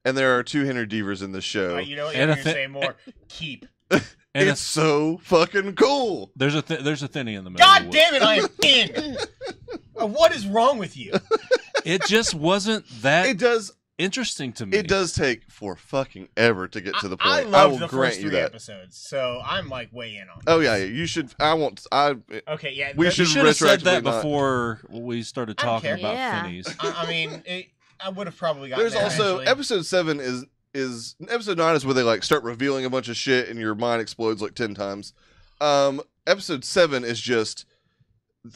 Speaker 1: And there are 2 Henry Deavers in this show.
Speaker 4: You know what?
Speaker 2: And
Speaker 4: You're
Speaker 2: a
Speaker 4: gonna
Speaker 2: thi-
Speaker 4: say more. Keep.
Speaker 2: And
Speaker 1: It's so fucking cool.
Speaker 2: there's a thinny in the middle.
Speaker 4: God damn it! I am in. What is wrong with you?
Speaker 2: It just wasn't that
Speaker 1: It does
Speaker 2: interesting to me.
Speaker 1: It does take for fucking ever to get to the point.
Speaker 4: I
Speaker 1: I
Speaker 4: love
Speaker 1: will
Speaker 4: the
Speaker 1: grant
Speaker 4: first
Speaker 1: you
Speaker 4: 3
Speaker 1: that.
Speaker 4: episodes, so I'm like way in on.
Speaker 1: Oh yeah, you should.
Speaker 4: Okay, yeah.
Speaker 1: We
Speaker 2: You
Speaker 1: should
Speaker 2: should have said that
Speaker 1: retroactively not-
Speaker 2: before we started
Speaker 4: I don't
Speaker 2: talking
Speaker 4: care.
Speaker 2: about
Speaker 3: Yeah.
Speaker 2: finnies.
Speaker 4: I mean, I would have probably gotten.
Speaker 1: There's
Speaker 4: there
Speaker 1: also
Speaker 4: eventually.
Speaker 1: episode 7 is episode 9 is where they like start revealing a bunch of shit and your mind explodes like 10 times. Episode 7 is just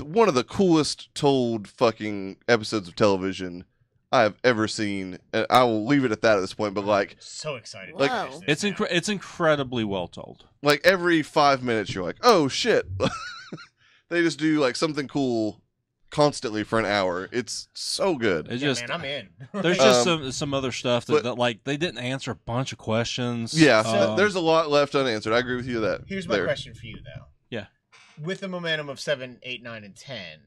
Speaker 1: one of the coolest told fucking episodes of television I have ever seen. And I will leave it at that at this point. But like
Speaker 4: So excited.
Speaker 3: Like-
Speaker 4: to finish this now.
Speaker 2: It's incredibly well told.
Speaker 1: every 5 minutes you're like, oh shit. They just do like something cool constantly for an hour. It's so good.
Speaker 2: It's
Speaker 4: Yeah,
Speaker 2: just
Speaker 4: man, I'm in.
Speaker 2: there's just
Speaker 1: Um,
Speaker 2: some other stuff
Speaker 1: but-
Speaker 2: that like they didn't answer a bunch of questions.
Speaker 1: Yeah,
Speaker 2: Um,
Speaker 1: there's a lot left unanswered. I agree with you that.
Speaker 4: Here's my
Speaker 1: there.
Speaker 4: question for you, though.
Speaker 2: Yeah.
Speaker 4: With the momentum of 7, 8, 9, and 10,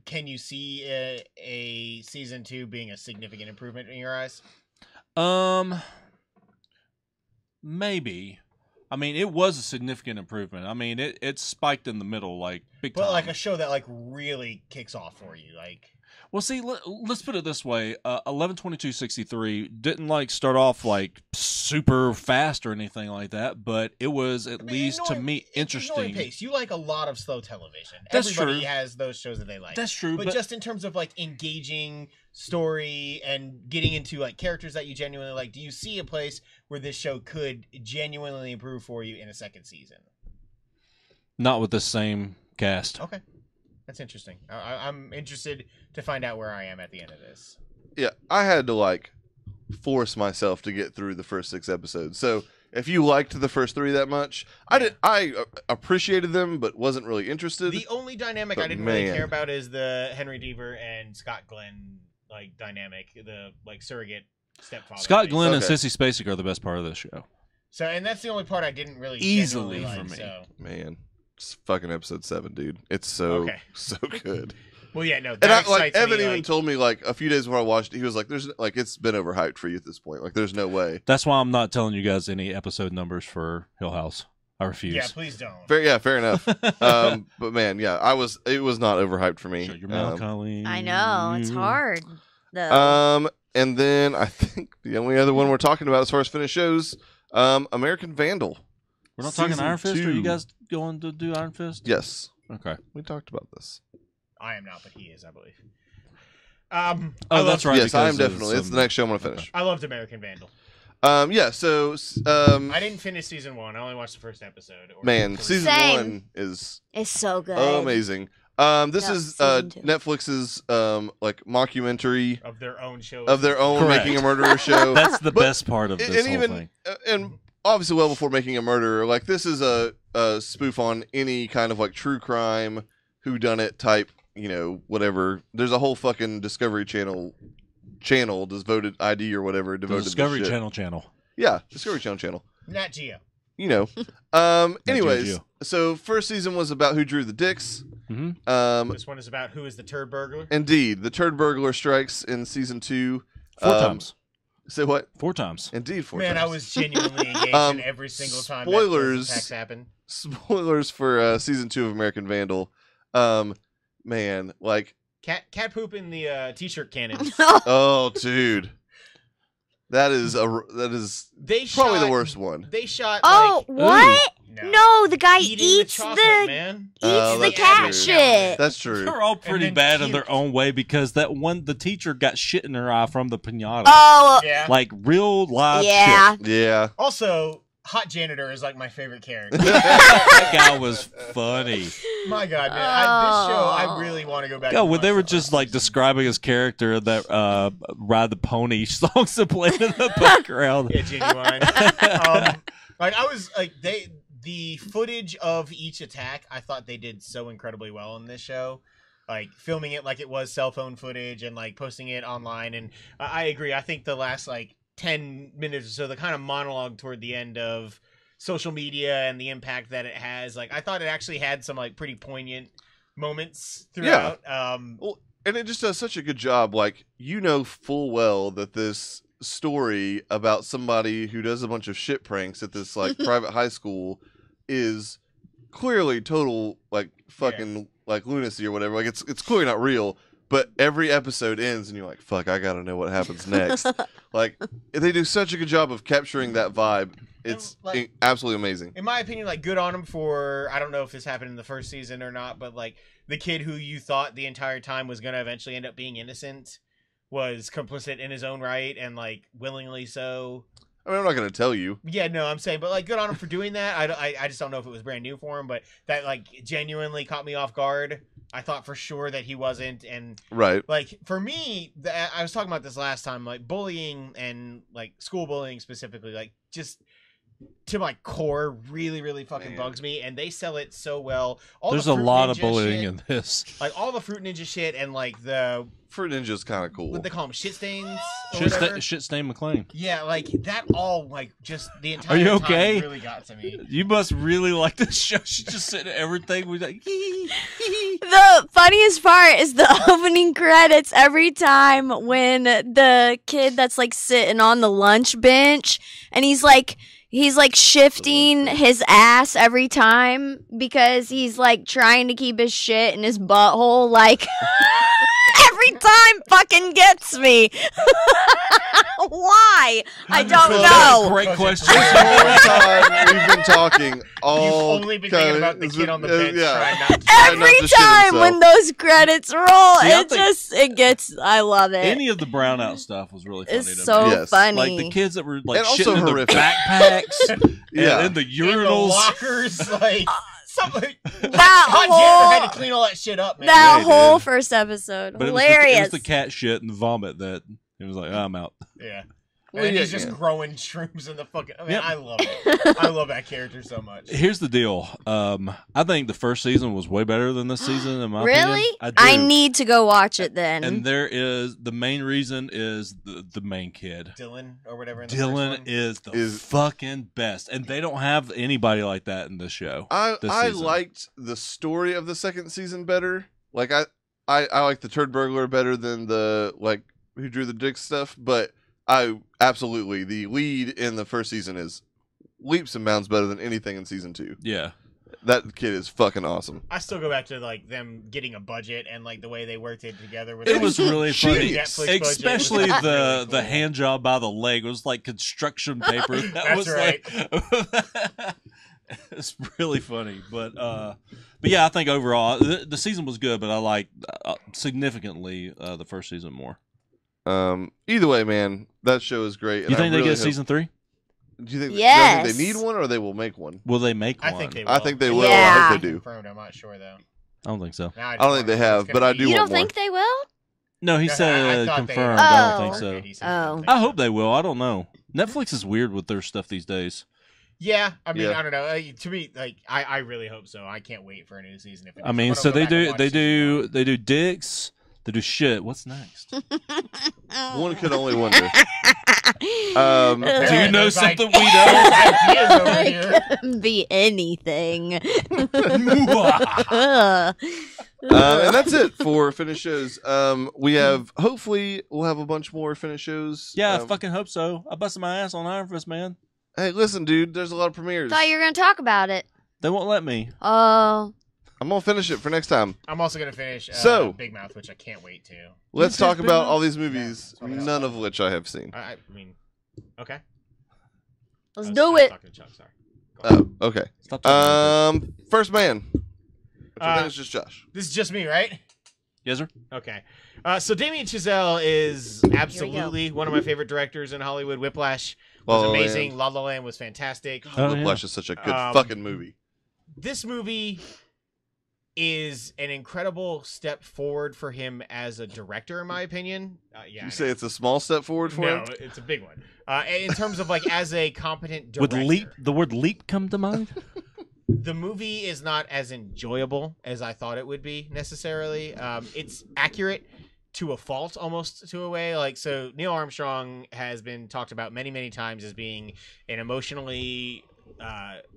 Speaker 4: can you see a season 2 being a significant improvement in your eyes?
Speaker 2: Maybe. I mean, it was a significant improvement. I mean, it spiked in the middle like big time.
Speaker 4: But like a show that like really kicks off for you, like
Speaker 2: Well, see, let's put it this way: 11/22/63 didn't like start off like super fast or anything like that, but it was at least to me
Speaker 4: it's ignoring
Speaker 2: interesting.
Speaker 4: pace. You like a lot of slow television.
Speaker 2: That's
Speaker 4: Everybody
Speaker 2: true.
Speaker 4: has those shows that they like.
Speaker 2: That's true,
Speaker 4: but just in terms of like engaging story and getting into like characters that you genuinely like, do you see a place where this show could genuinely improve for you in a second season?
Speaker 2: not with the same cast.
Speaker 4: Okay, that's interesting. I'm interested to find out where I am at the end of this.
Speaker 1: Yeah, I had to like force myself to get through the first 6 episodes. So if you liked the first 3 that much, I appreciated them, but wasn't really interested.
Speaker 4: The only dynamic
Speaker 1: But
Speaker 4: I didn't really
Speaker 1: man.
Speaker 4: care about is the Henry Deaver and Scott Glenn like dynamic, the like surrogate stepfather.
Speaker 2: Scott
Speaker 4: thing.
Speaker 2: Glenn and
Speaker 1: Okay.
Speaker 2: Sissy Spacek are the best part of this show.
Speaker 4: So, and that's the only part I didn't really
Speaker 2: Easily
Speaker 4: genuinely
Speaker 2: for
Speaker 4: like,
Speaker 2: me.
Speaker 4: So.
Speaker 1: Man, it's fucking episode 7, dude. It's so
Speaker 4: Okay.
Speaker 1: so good.
Speaker 4: Well, yeah, no. That
Speaker 1: And I,
Speaker 4: excites
Speaker 1: like Evan
Speaker 4: me,
Speaker 1: even
Speaker 4: like,
Speaker 1: told me like a few days before I watched it, he was like, "There's like it's been overhyped for you at this point. Like there's no way."
Speaker 2: That's why I'm not telling you guys any episode numbers for Hill House. I refuse.
Speaker 4: yeah, please don't.
Speaker 1: Fair enough. But man, yeah, it was not overhyped for me.
Speaker 2: Shut your mouth,
Speaker 1: Um,
Speaker 2: Colleen.
Speaker 3: I know it's hard though.
Speaker 1: And then I think the only other one we're talking about as far as finished shows, American Vandal.
Speaker 2: We're not talking
Speaker 1: Season
Speaker 2: Iron Fist? Are
Speaker 1: 2.
Speaker 2: you guys going to do Iron Fist?
Speaker 1: Yes,
Speaker 2: Okay.
Speaker 1: we talked about this.
Speaker 4: I am not, but he is, I believe.
Speaker 2: Oh, that's right.
Speaker 1: Yes, I am
Speaker 2: because of
Speaker 1: definitely. It's
Speaker 2: some-
Speaker 1: the next show I'm going to finish.
Speaker 4: I loved American Vandal.
Speaker 1: Yeah. So,
Speaker 4: I didn't finish season 1. I only watched the first episode.
Speaker 1: man, season
Speaker 3: Same.
Speaker 1: 1 is
Speaker 3: It's so good.
Speaker 1: amazing. This
Speaker 3: No,
Speaker 1: is
Speaker 3: season 2.
Speaker 1: Netflix's like mockumentary
Speaker 4: Of their own show.
Speaker 1: of their own
Speaker 2: Correct.
Speaker 1: Making a Murderer show.
Speaker 2: That's the
Speaker 1: But-
Speaker 2: best part of this
Speaker 1: and
Speaker 2: whole
Speaker 1: even
Speaker 2: thing.
Speaker 1: and obviously well before Making a Murderer, like this is a spoof on any kind of like true crime, whodunit type, whatever. There's a whole fucking Discovery Channel devoted ID or whatever
Speaker 2: The
Speaker 1: devoted
Speaker 2: Discovery
Speaker 1: to shit.
Speaker 2: Channel.
Speaker 1: Yeah, Discovery Channel.
Speaker 4: Nat Geo.
Speaker 1: Anyways,
Speaker 2: Geo.
Speaker 1: so first season was about who drew the dicks.
Speaker 2: Mm-hmm.
Speaker 4: This one is about who is the turd burglar.
Speaker 1: Indeed, the turd burglar strikes in season 2.
Speaker 2: 4 times.
Speaker 1: Say what?
Speaker 2: 4 times.
Speaker 1: Indeed, 4
Speaker 4: Man,
Speaker 1: times.
Speaker 4: I was genuinely engaged in every single time
Speaker 1: spoilers.
Speaker 4: that attacks happen.
Speaker 1: Spoilers for season 2 of American Vandal. Man, like,
Speaker 4: Cat poop in the t-shirt cannon.
Speaker 1: oh, dude, that is
Speaker 4: They
Speaker 1: probably
Speaker 4: shot,
Speaker 1: the worst one.
Speaker 4: They shot.
Speaker 3: Oh,
Speaker 4: like,
Speaker 3: what?
Speaker 4: no.
Speaker 3: No, the guy
Speaker 4: Eating
Speaker 3: eats
Speaker 4: the chocolate,
Speaker 3: the
Speaker 4: man.
Speaker 1: Oh,
Speaker 3: the
Speaker 1: that's
Speaker 3: cat
Speaker 1: true.
Speaker 3: shit.
Speaker 1: That's true.
Speaker 2: They're all pretty
Speaker 4: then
Speaker 2: bad in
Speaker 4: cute.
Speaker 2: their own way because the teacher got shit in her eye from the pinata.
Speaker 3: Oh,
Speaker 4: Yeah.
Speaker 2: Like real live
Speaker 3: yeah.
Speaker 2: shit.
Speaker 1: Yeah.
Speaker 4: Also, Hot Janitor is like my favorite character.
Speaker 2: That guy was funny.
Speaker 4: My God, man! This show, I
Speaker 3: Oh.
Speaker 4: really want to go back.
Speaker 2: Yeah,
Speaker 4: and
Speaker 2: when they
Speaker 4: watch
Speaker 2: were
Speaker 4: the
Speaker 2: just
Speaker 4: first
Speaker 2: like
Speaker 4: season.
Speaker 2: describing his character that ride the pony songs that played in the background.
Speaker 4: Yeah, genuine. Like I was like the footage of each attack, I thought they did so incredibly well in this show. Like filming it like it was cell phone footage and like posting it online. And I agree. I think the last like 10 minutes or so, the kind of monologue toward the end of social media and the impact that it has, like I thought it actually had some like pretty poignant moments throughout.
Speaker 1: Well, and it just does such a good job. Like, full well that this story about somebody who does a bunch of shit pranks at this like private high school is clearly total like fucking like lunacy or whatever. Like it's clearly not real. But every episode ends and you're like, fuck, I gotta know what happens next. Like, they do such a good job of capturing that vibe. It's
Speaker 4: like,
Speaker 1: absolutely amazing.
Speaker 4: in my opinion, like good on him for, I don't know if this happened in the first season or not, but like the kid who you thought the entire time was going to eventually end up being innocent was complicit in his own right and like willingly so.
Speaker 1: I mean, I'm not gonna tell you.
Speaker 4: Yeah, no, I'm saying, but like good on him for doing that. I just don't know if it was brand new for him, but that like genuinely caught me off guard. I thought for sure that he wasn't, and
Speaker 1: Right.
Speaker 4: like for me, I was talking about this last time, like bullying and like school bullying specifically, like just to my core really really fucking
Speaker 1: Man.
Speaker 4: bugs me, and they sell it so well.
Speaker 2: There's
Speaker 4: the
Speaker 2: a
Speaker 4: Fruit
Speaker 2: lot of
Speaker 4: Ninja
Speaker 2: bullying
Speaker 4: shit,
Speaker 2: in this.
Speaker 4: like all the Fruit Ninja shit and like the
Speaker 1: Fruit Ninja's kind of cool.
Speaker 4: what they call them, shit stains or whatever.
Speaker 2: Shit stain McLean.
Speaker 4: Yeah, like that all like just the entire
Speaker 2: Are you
Speaker 4: time
Speaker 2: okay?
Speaker 4: really got to me.
Speaker 2: You must really like this show. She just said everything. We like.
Speaker 3: The funniest part is the opening credits every time when the kid that's like sitting on the lunch bench and he's like shifting his ass every time because he's like trying to keep his shit in his butthole like every time fucking gets me. Why? I don't know.
Speaker 2: Great question.
Speaker 1: This whole time we've been talking all
Speaker 4: You've only been thinking about the kid on the bench trying not to.
Speaker 1: Trying not
Speaker 3: Every
Speaker 1: to shit
Speaker 3: time
Speaker 1: himself.
Speaker 3: when those credits roll,
Speaker 2: I
Speaker 3: it
Speaker 2: think-
Speaker 3: just it gets. I love it.
Speaker 2: Any of the brownout stuff was really funny to
Speaker 3: It's so
Speaker 2: me.
Speaker 1: Yes.
Speaker 3: funny.
Speaker 2: Like the kids that were like
Speaker 1: And also
Speaker 2: shitting in their
Speaker 1: horrific.
Speaker 2: backpacks,
Speaker 1: Yeah.
Speaker 2: and in the
Speaker 4: In the
Speaker 2: urinals.
Speaker 4: lockers, like somebody.
Speaker 3: that
Speaker 4: Hot Janitor had
Speaker 3: whole
Speaker 4: to clean all that shit up, man.
Speaker 3: that
Speaker 1: Yeah,
Speaker 3: whole
Speaker 1: dude.
Speaker 3: first episode,
Speaker 2: But it
Speaker 3: hilarious.
Speaker 2: was the cat shit and the vomit that it was like, I'm out.
Speaker 4: Yeah.
Speaker 1: Well,
Speaker 4: And
Speaker 1: yeah,
Speaker 4: he's just
Speaker 1: yeah.
Speaker 4: growing shrooms in the fucking. I mean,
Speaker 2: Yep.
Speaker 4: I love it. I love that character so much.
Speaker 2: Here's the deal. I think the first season was way better than this season. In my
Speaker 3: Really?
Speaker 2: opinion.
Speaker 3: I
Speaker 2: do.
Speaker 3: need to go watch it then.
Speaker 2: And there is the main reason is the main kid.
Speaker 4: Dylan or whatever. In the
Speaker 2: Dylan
Speaker 4: first one.
Speaker 2: is the
Speaker 1: Is-
Speaker 2: fucking best, and they don't have anybody like that in this show.
Speaker 1: I
Speaker 2: this
Speaker 1: I
Speaker 2: season.
Speaker 1: liked the story of the second season better. Like I like the turd burglar better than the like who drew the dick stuff, but I absolutely the lead in the first season is leaps and bounds better than anything in season 2.
Speaker 2: Yeah.
Speaker 1: That kid is fucking awesome.
Speaker 4: I still go back to like them getting a budget and like the way they worked it together. With
Speaker 2: It
Speaker 4: like,
Speaker 2: was really funny,
Speaker 1: Genius.
Speaker 4: Netflix budget.
Speaker 2: especially
Speaker 4: It was
Speaker 2: the
Speaker 4: really
Speaker 2: the
Speaker 4: cool.
Speaker 2: hand job by the leg. It was like construction paper. That
Speaker 4: That's
Speaker 2: was
Speaker 4: right.
Speaker 2: like, It's really funny, but yeah, I think overall the season was good, but I like significantly the first season more.
Speaker 1: Either way, man, that show is great.
Speaker 2: You think they get season 3?
Speaker 1: Do you think?
Speaker 3: Yes.
Speaker 1: Do you think they need one, or they will make one?
Speaker 2: Will they make
Speaker 4: I
Speaker 2: one?
Speaker 4: think they will.
Speaker 1: I think they will.
Speaker 3: Yeah.
Speaker 1: I hope they do.
Speaker 4: Confirmed. I'm not sure though.
Speaker 2: I don't think so.
Speaker 1: I don't think they have, but I do
Speaker 3: You
Speaker 1: want
Speaker 3: don't
Speaker 1: more.
Speaker 3: think they will?
Speaker 2: No, he
Speaker 4: I
Speaker 2: said
Speaker 4: thought they-
Speaker 2: confirmed. I don't
Speaker 3: Oh.
Speaker 2: think so.
Speaker 4: He said
Speaker 3: Oh.
Speaker 4: he didn't think
Speaker 2: I
Speaker 4: so.
Speaker 2: hope they will. I don't know. Netflix is weird with their stuff these days.
Speaker 4: Yeah, I mean,
Speaker 1: Yeah.
Speaker 4: I don't know. To me, like, I really hope so. I can't wait for a new season. If it
Speaker 2: I
Speaker 4: is.
Speaker 2: mean,
Speaker 4: I'm
Speaker 2: so
Speaker 4: gonna
Speaker 2: they
Speaker 4: go back and
Speaker 2: do
Speaker 4: watch
Speaker 2: they
Speaker 4: season
Speaker 2: do they do dicks. They do shit. What's next?
Speaker 1: One could only wonder.
Speaker 4: one.
Speaker 2: Do
Speaker 4: Okay,
Speaker 2: you know
Speaker 4: those
Speaker 2: something
Speaker 4: ideas-
Speaker 2: we don't?
Speaker 4: ideas over here.
Speaker 3: It could be anything.
Speaker 1: And that's it for finished shows. We have hopefully we'll have a bunch more finished shows.
Speaker 2: Yeah, I fucking hope so. I busted my ass on Iron Fist, man.
Speaker 1: Hey, listen, dude. There's a lot of premieres.
Speaker 3: Thought you were gonna talk about it.
Speaker 2: They won't let me.
Speaker 3: Oh,
Speaker 1: I'm gonna finish it for next time.
Speaker 4: I'm also gonna finish
Speaker 1: So-
Speaker 4: Big Mouth, which I can't wait to.
Speaker 1: Let's
Speaker 2: says
Speaker 1: talk
Speaker 2: Big
Speaker 1: about
Speaker 2: Mouth?
Speaker 1: all these movies,
Speaker 4: Yeah, that's
Speaker 1: none of which I have seen.
Speaker 4: I mean, okay.
Speaker 3: let's
Speaker 4: I was
Speaker 3: do it.
Speaker 4: talking to Chuck, sorry. Go on.
Speaker 1: Oh, okay.
Speaker 2: Stop talking.
Speaker 1: First Man. Which I think is just Josh.
Speaker 4: This is just me, right?
Speaker 2: Yes, sir.
Speaker 4: Okay. So Damien Chazelle is absolutely one of my favorite directors in Hollywood. Whiplash
Speaker 1: La
Speaker 4: was
Speaker 1: La
Speaker 4: amazing.
Speaker 1: Land.
Speaker 4: La La Land was fantastic.
Speaker 2: Oh, yeah.
Speaker 1: Whiplash is such a good
Speaker 4: Um,
Speaker 1: fucking movie.
Speaker 4: This movie is an incredible step forward for him as a director, in my opinion. Yeah, I
Speaker 1: You say
Speaker 4: know.
Speaker 1: it's a small step forward for
Speaker 4: no,
Speaker 1: him?
Speaker 4: it's a big one. In terms of like as a competent
Speaker 2: Would
Speaker 4: director,
Speaker 2: the word leap come to mind?
Speaker 4: the movie is not as enjoyable as I thought it would be necessarily. It's accurate to a fault, almost to a way. Like, so Neil Armstrong has been talked about many, many times as being an emotionally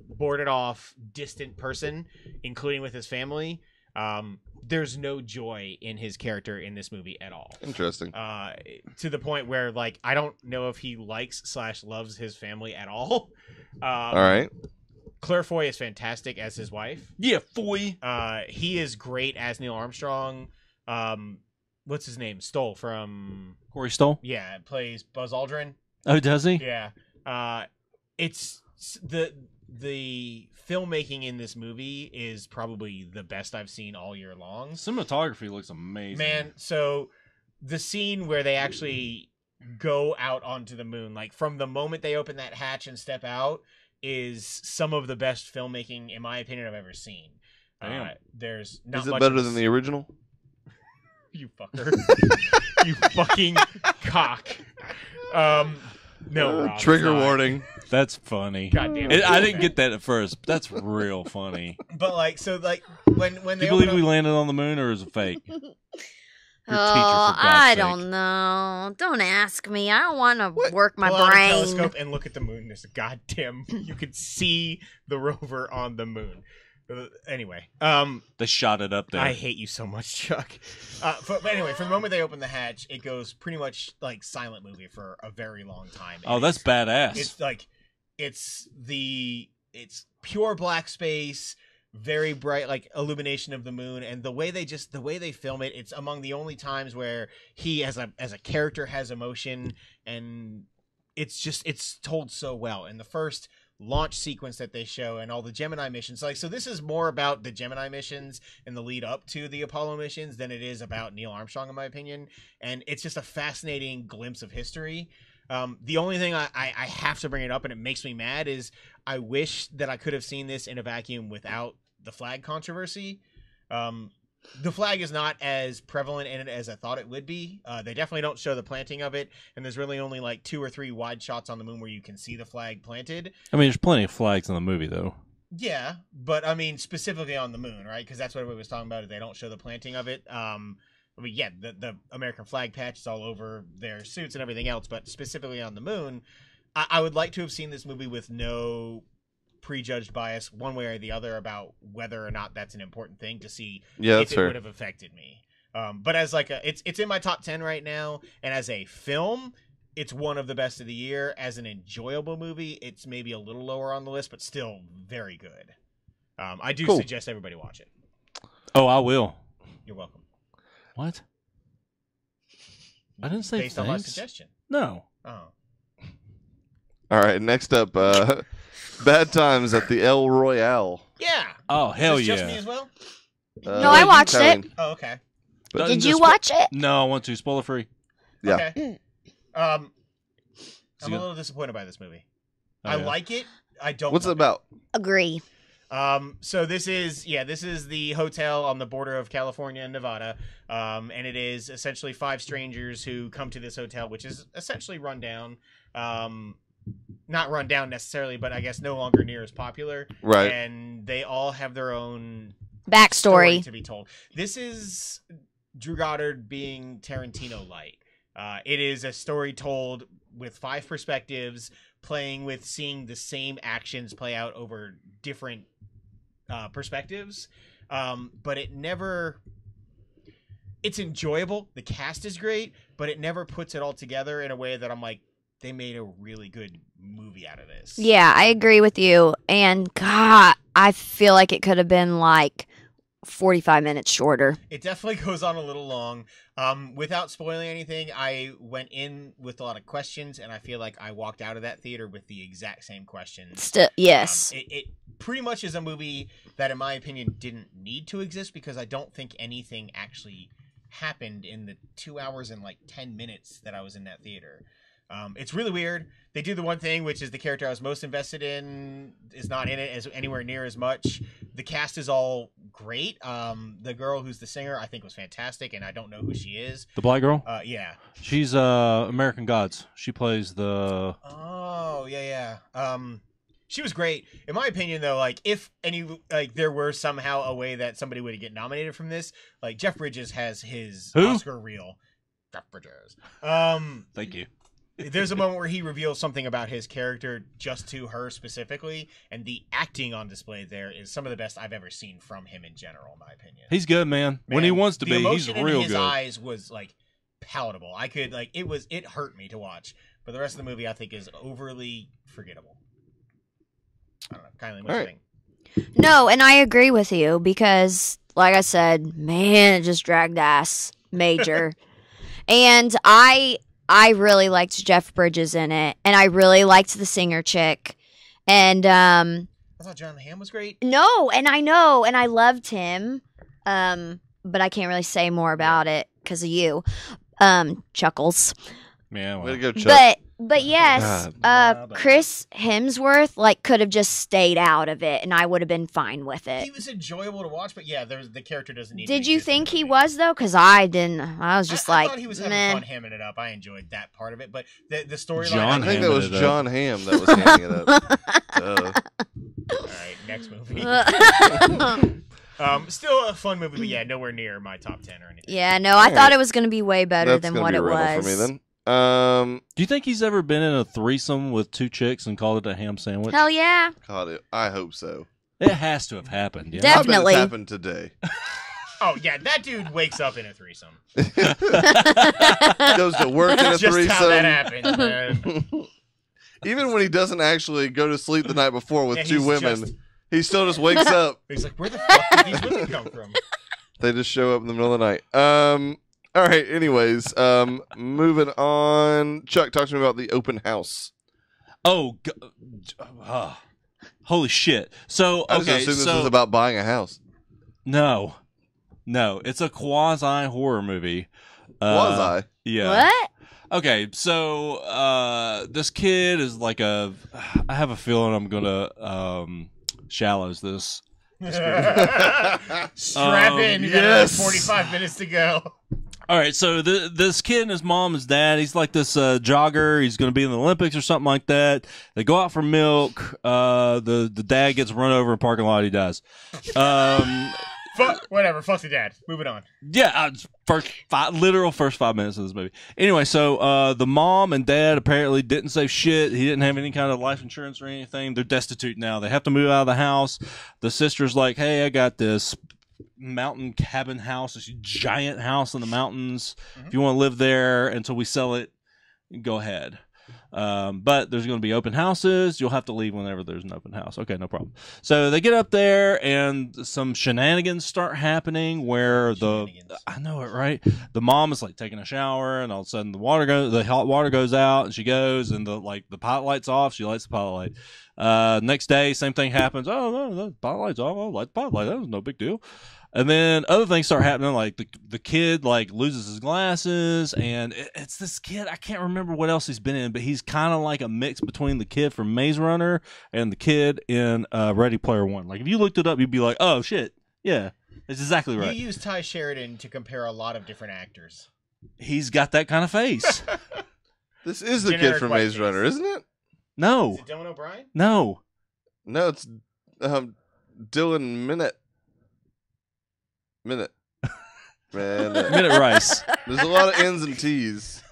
Speaker 4: boarded off, distant person, including with his family. There's no joy in his character in this movie at all.
Speaker 1: Interesting.
Speaker 4: To the point where, like, I don't know if he likes/loves his family at all.
Speaker 1: All right.
Speaker 4: Claire Foy is fantastic as his wife.
Speaker 2: Yeah, foy.
Speaker 4: He is great as Neil Armstrong. What's his name? Stoll from
Speaker 2: Corey Stoll.
Speaker 4: yeah, plays Buzz Aldrin.
Speaker 2: Oh, does he?
Speaker 4: Yeah. It's the filmmaking in this movie is probably the best I've seen all year long.
Speaker 2: Cinematography looks amazing.
Speaker 4: Man, so the scene where they actually go out onto the moon, like from the moment they open that hatch and step out, is some of the best filmmaking, in my opinion, I've ever seen.
Speaker 2: Damn.
Speaker 4: There's not
Speaker 1: Is it
Speaker 4: much
Speaker 1: better
Speaker 4: of
Speaker 1: than the original?
Speaker 4: you fucker. You fucking cock. No, Rob,
Speaker 1: Trigger
Speaker 4: it's not.
Speaker 1: warning.
Speaker 2: That's funny.
Speaker 4: God damn it.
Speaker 2: I didn't get that at first, but that's real funny.
Speaker 4: But like, so like when
Speaker 2: Do
Speaker 4: they
Speaker 2: you believe
Speaker 4: open
Speaker 2: we
Speaker 4: up,
Speaker 2: landed on the moon, or is it fake?
Speaker 3: oh,
Speaker 2: teacher, for
Speaker 3: I
Speaker 2: God's sake.
Speaker 3: don't know. Don't ask me. I don't want to
Speaker 1: What?
Speaker 3: work my
Speaker 4: pull out a
Speaker 3: brain.
Speaker 4: telescope and look at the moon, there's a goddamn. You could see the rover on the moon. Anyway,
Speaker 2: They shot it up there.
Speaker 4: I hate you so much, Chuck. But anyway, from the moment they open the hatch, it goes pretty much like silent movie for a very long time.
Speaker 2: Oh,
Speaker 4: And
Speaker 2: that's badass.
Speaker 4: It's like it's pure black space, very bright like illumination of the moon, and the way they film it, it's among the only times where he as a character has emotion, and it's told so well. And the first launch sequence that they show and all the Gemini missions, like, so this is more about the Gemini missions and the lead up to the Apollo missions than it is about Neil Armstrong, in my opinion. And it's just a fascinating glimpse of history. The only thing I have to bring it up, and it makes me mad, is I wish that I could have seen this in a vacuum without the flag controversy. The flag is not as prevalent in it as I thought it would be. They definitely don't show the planting of it, and there's really only like 2 or 3 wide shots on the moon where you can see the flag planted.
Speaker 2: I mean, there's plenty of flags in the movie, though.
Speaker 4: Yeah, but I mean specifically on the moon, right? Because that's what everybody was talking about. Is they don't show the planting of it. I mean, yeah, the American flag patch is all over their suits and everything else, but specifically on the moon, I would like to have seen this movie with no prejudged bias one way or the other about whether or not that's an important thing to see
Speaker 1: Yeah,
Speaker 4: if
Speaker 1: that's
Speaker 4: it
Speaker 1: fair.
Speaker 4: would have affected me. But as like it's in my top 10 right now, and as a film, it's one of the best of the year. As an enjoyable movie, it's maybe a little lower on the list, but still very good. I do
Speaker 1: Cool.
Speaker 4: suggest everybody watch it.
Speaker 2: Oh, I will.
Speaker 4: You're welcome.
Speaker 2: What? I didn't say
Speaker 4: Based on my
Speaker 2: thanks.
Speaker 4: suggestion.
Speaker 2: No.
Speaker 4: Oh.
Speaker 1: All All right, next up, Bad Times at the El Royale.
Speaker 4: Yeah.
Speaker 2: Oh, hell
Speaker 4: Is this
Speaker 2: yeah.
Speaker 4: just me as well?
Speaker 3: No, I watched it.
Speaker 4: Oh, okay.
Speaker 1: But
Speaker 3: Did you watch it?
Speaker 2: No, I want to. Spoiler free.
Speaker 1: Yeah.
Speaker 4: Okay. I'm a
Speaker 2: good?
Speaker 4: little disappointed by this movie.
Speaker 2: Oh,
Speaker 4: I
Speaker 2: yeah.
Speaker 4: like it. I don't.
Speaker 1: What's it
Speaker 4: love
Speaker 1: about?
Speaker 3: Agree.
Speaker 4: So this is the hotel on the border of California and Nevada. And it is essentially 5 strangers who come to this hotel, which is essentially run down. Not run down necessarily, but I guess no longer near as popular.
Speaker 1: Right.
Speaker 4: And they all have their own
Speaker 3: Backstory.
Speaker 4: story to be told. This is Drew Goddard being Tarantino light. It is a story told with 5 perspectives, playing with seeing the same actions play out over different perspectives. But it never... It's enjoyable. The cast is great, but it never puts it all together in a way that I'm like, they made a really good movie out of this.
Speaker 3: Yeah, I agree with you. And God, I feel like it could have been like 45 minutes shorter.
Speaker 4: It definitely goes on a little long. Without spoiling anything, I went in with a lot of questions, and I feel like I walked out of that theater with the exact same questions.
Speaker 3: Still, yes.
Speaker 4: It pretty much is a movie that, in my opinion, didn't need to exist because I don't think anything actually happened in the 2 hours and like 10 minutes that I was in that theater. It's really weird. They do the one thing, which is the character I was most invested in is not in it as anywhere near as much. The cast is all great. The girl who's the singer, I think, was fantastic, and I don't know who she is.
Speaker 2: The black girl?
Speaker 4: Yeah.
Speaker 2: She's American Gods. She plays the...
Speaker 4: Oh, yeah. She was great. In my opinion, though, like, if there were somehow a way that somebody would get nominated from this, like, Jeff Bridges has his
Speaker 2: Who?
Speaker 4: Oscar reel. Jeff Bridges.
Speaker 2: Thank you.
Speaker 4: There's a moment where he reveals something about his character just to her specifically, and the acting on display there is some of the best I've ever seen from him in general, in my opinion.
Speaker 2: He's good, man. When he wants to
Speaker 4: the
Speaker 2: be, he's
Speaker 4: emotion in
Speaker 2: real
Speaker 4: his
Speaker 2: good.
Speaker 4: eyes was like palatable. I could it hurt me to watch, but the rest of the movie I think is overly forgettable. I don't know, Kylie, what do you think?
Speaker 3: No, and I agree with you because, like I said, man, it just dragged ass major. And I really liked Jeff Bridges in it, and I really liked the singer chick. And
Speaker 4: I thought John Hamm was great.
Speaker 3: no, and I know, and I loved him. But I can't really say more about it because of you. Chuckles.
Speaker 2: Yeah,
Speaker 1: Way
Speaker 2: well.
Speaker 1: to go, Chuck.
Speaker 3: But yes, Chris Hemsworth could have just stayed out of it, and I would have been fine with
Speaker 4: He
Speaker 3: it.
Speaker 4: was enjoyable to watch, but yeah, the character doesn't need.
Speaker 3: Did
Speaker 4: to
Speaker 3: you
Speaker 4: exist in
Speaker 3: think
Speaker 4: the
Speaker 3: he
Speaker 4: movie.
Speaker 3: was though? Because I didn't. I was just
Speaker 4: I
Speaker 3: like,
Speaker 4: thought he was having
Speaker 3: meh.
Speaker 4: fun hamming it up. I enjoyed that part of it, but the storyline.
Speaker 2: John
Speaker 1: I think
Speaker 2: Hamming
Speaker 1: that was
Speaker 2: it up.
Speaker 1: John Hamm that was handing it up.
Speaker 4: All right, next movie. Still a fun movie, but yeah, nowhere near my top 10 or anything.
Speaker 3: Yeah, no, I thought it was going to be way better
Speaker 1: That's
Speaker 3: than
Speaker 1: gonna
Speaker 3: what
Speaker 1: be
Speaker 3: it
Speaker 1: a riddle
Speaker 3: was.
Speaker 1: for me then.
Speaker 2: Do you think he's ever been in a threesome with 2 chicks and called it a ham sandwich?
Speaker 3: Hell yeah.
Speaker 1: God, I hope so.
Speaker 2: It has to have happened. Yeah.
Speaker 3: Definitely.
Speaker 1: I bet it's happened today.
Speaker 4: Oh yeah, that dude wakes up in a threesome.
Speaker 1: Goes to work in a
Speaker 4: That's just
Speaker 1: threesome.
Speaker 4: how that happens, man.
Speaker 1: Even when he doesn't actually go to sleep the night before with
Speaker 4: Yeah,
Speaker 1: 2
Speaker 4: he's
Speaker 1: women,
Speaker 4: just-
Speaker 1: he still just wakes up.
Speaker 4: He's like, where the fuck did these women come from?
Speaker 1: They just show up in the middle of the night. All right. Anyways, moving on. Chuck, talk to me about the open house.
Speaker 2: Oh, holy shit! So
Speaker 1: I just
Speaker 2: okay,
Speaker 1: assumed this
Speaker 2: so
Speaker 1: was about buying a house.
Speaker 2: no, it's a quasi horror movie.
Speaker 1: Was I?
Speaker 2: Yeah.
Speaker 3: What?
Speaker 2: Okay, so this kid is like I have a feeling I'm gonna shallows this.
Speaker 4: Strap in. You got
Speaker 1: yes.
Speaker 4: another 45 minutes to go.
Speaker 2: All right, so this kid and his mom, his dad, he's like this jogger. He's going to be in the Olympics or something like that. They go out for milk. The dad gets run over in a parking lot. He dies.
Speaker 4: Fuck, whatever. Fuck the dad. Moving on.
Speaker 2: Yeah, literal first 5 minutes of this movie. Anyway, so the mom and dad apparently didn't save shit. He didn't have any kind of life insurance or anything. They're destitute now. They have to move out of the house. The sister's like, hey, I got this mountain cabin house, this giant house in the mountains. If you want to live there until we sell it, go ahead. But there's going to be open houses. You'll have to leave whenever there's an open house. Okay, no problem. So they get up there, and some shenanigans start happening where I know it, right? The mom is like taking a shower, and all of a sudden the hot water goes out, and she goes, and the pilot light's off. She lights the pilot light. Next day, same thing happens. Oh no, the pilot light's off. Oh, light the pilot light. That was no big deal. And then other things start happening, like the kid like loses his glasses, and it's this kid. I can't remember what else he's been in, but he's kind of like a mix between the kid from Maze Runner and the kid in Ready Player One. Like if you looked it up, you'd be like, "Oh shit, yeah, it's exactly right."
Speaker 4: You use Ty Sheridan to compare a lot of different actors.
Speaker 2: He's got that kind of face.
Speaker 1: This is the kid from Maze Runner, isn't it?
Speaker 2: No.
Speaker 4: Is it Dylan O'Brien?
Speaker 2: No.
Speaker 1: No, it's Dylan Minute. Man,
Speaker 2: Minute Rice.
Speaker 1: There's a lot of N's and T's.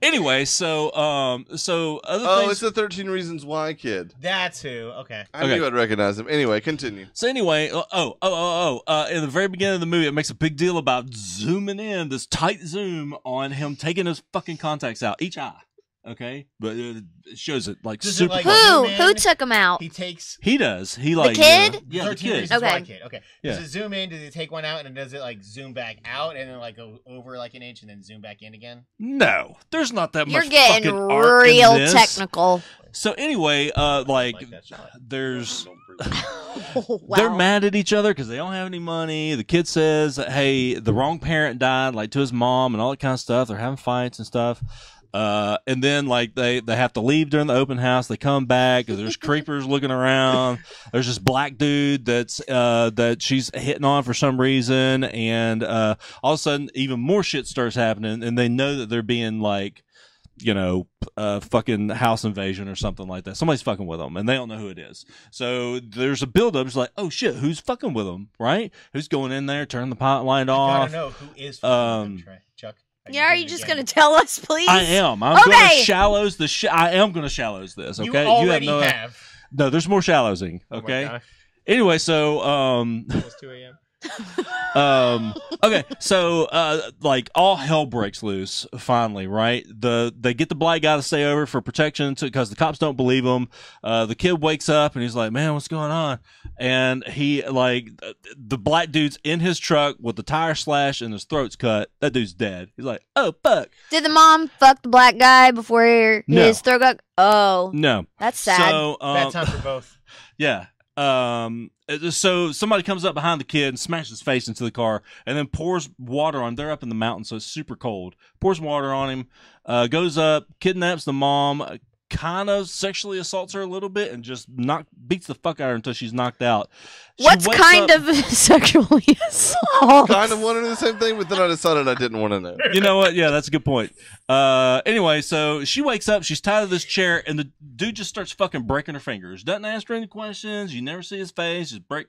Speaker 2: Anyway, so other things.
Speaker 1: It's the 13 Reasons Why kid.
Speaker 4: That's who. Okay.
Speaker 1: I knew I'd recognize him. Anyway, continue.
Speaker 2: So anyway, in the very beginning of the movie, it makes a big deal about zooming in, this tight zoom on him taking his fucking contacts out, each eye. Okay, but it shows it like super.
Speaker 3: Who took him out?
Speaker 2: He does. He like
Speaker 3: the kid.
Speaker 2: Yeah, the kid.
Speaker 3: Okay.
Speaker 4: Okay.
Speaker 2: Yeah.
Speaker 4: Does it zoom in? Does it take one out and does it like zoom back out and then like go over like an inch and then zoom back in again?
Speaker 2: No, there's not that
Speaker 3: You're
Speaker 2: much.
Speaker 3: getting
Speaker 2: fucking art
Speaker 3: real
Speaker 2: in this.
Speaker 3: technical.
Speaker 2: So anyway, there's.
Speaker 3: Wow.
Speaker 2: They're mad at each other because they don't have any money. The kid says, "Hey, the wrong parent died," like to his mom and all that kind of stuff. They're having fights and stuff. And then like they have to leave during the open house. They come back. There's creepers looking around. There's this black dude that she's hitting on for some reason, and all of a sudden even more shit starts happening, and they know that they're being like, fucking house invasion or something like that. Somebody's fucking with them, and they don't know who it is. So there's a buildup. It's like, oh shit, who's fucking with them, right? Who's going in there, turning the pot light off?
Speaker 4: I gotta know who is fucking with them, Chuck.
Speaker 3: Yeah, are you just going to tell us, please?
Speaker 2: I am. I'm going to shallows I am going to shallows this. Okay,
Speaker 4: you already have.
Speaker 2: No, there's more shallowsing. Okay. Anyway, so
Speaker 4: It's 2 a.m.
Speaker 2: okay, so like all hell breaks loose finally, right? They get the black guy to stay over for protection because the cops don't believe him. The kid wakes up and he's like, "Man, what's going on?" And he like the black dude's in his truck with the tire slashed and his throat's cut. That dude's dead. He's like, "Oh fuck."
Speaker 3: Did the mom fuck the black guy before his throat got? Oh,
Speaker 2: no,
Speaker 3: that's sad.
Speaker 2: So
Speaker 4: bad time for both.
Speaker 2: Yeah. So somebody comes up behind the kid and smashes his face into the car and then pours water on him. They're up in the mountains, so it's super cold. Pours water on him, goes up, kidnaps the mom, kind of sexually assaults her a little bit and just beats the fuck out of her until she's knocked out.
Speaker 3: What's kind of sexually assault?
Speaker 1: Kind of wanted the same thing, but then I decided I didn't want to know.
Speaker 2: You know what? Yeah, that's a good point. Anyway, so she wakes up, she's tied to this chair, and the dude just starts fucking breaking her fingers. Doesn't ask her any questions. You never see his face. Just break.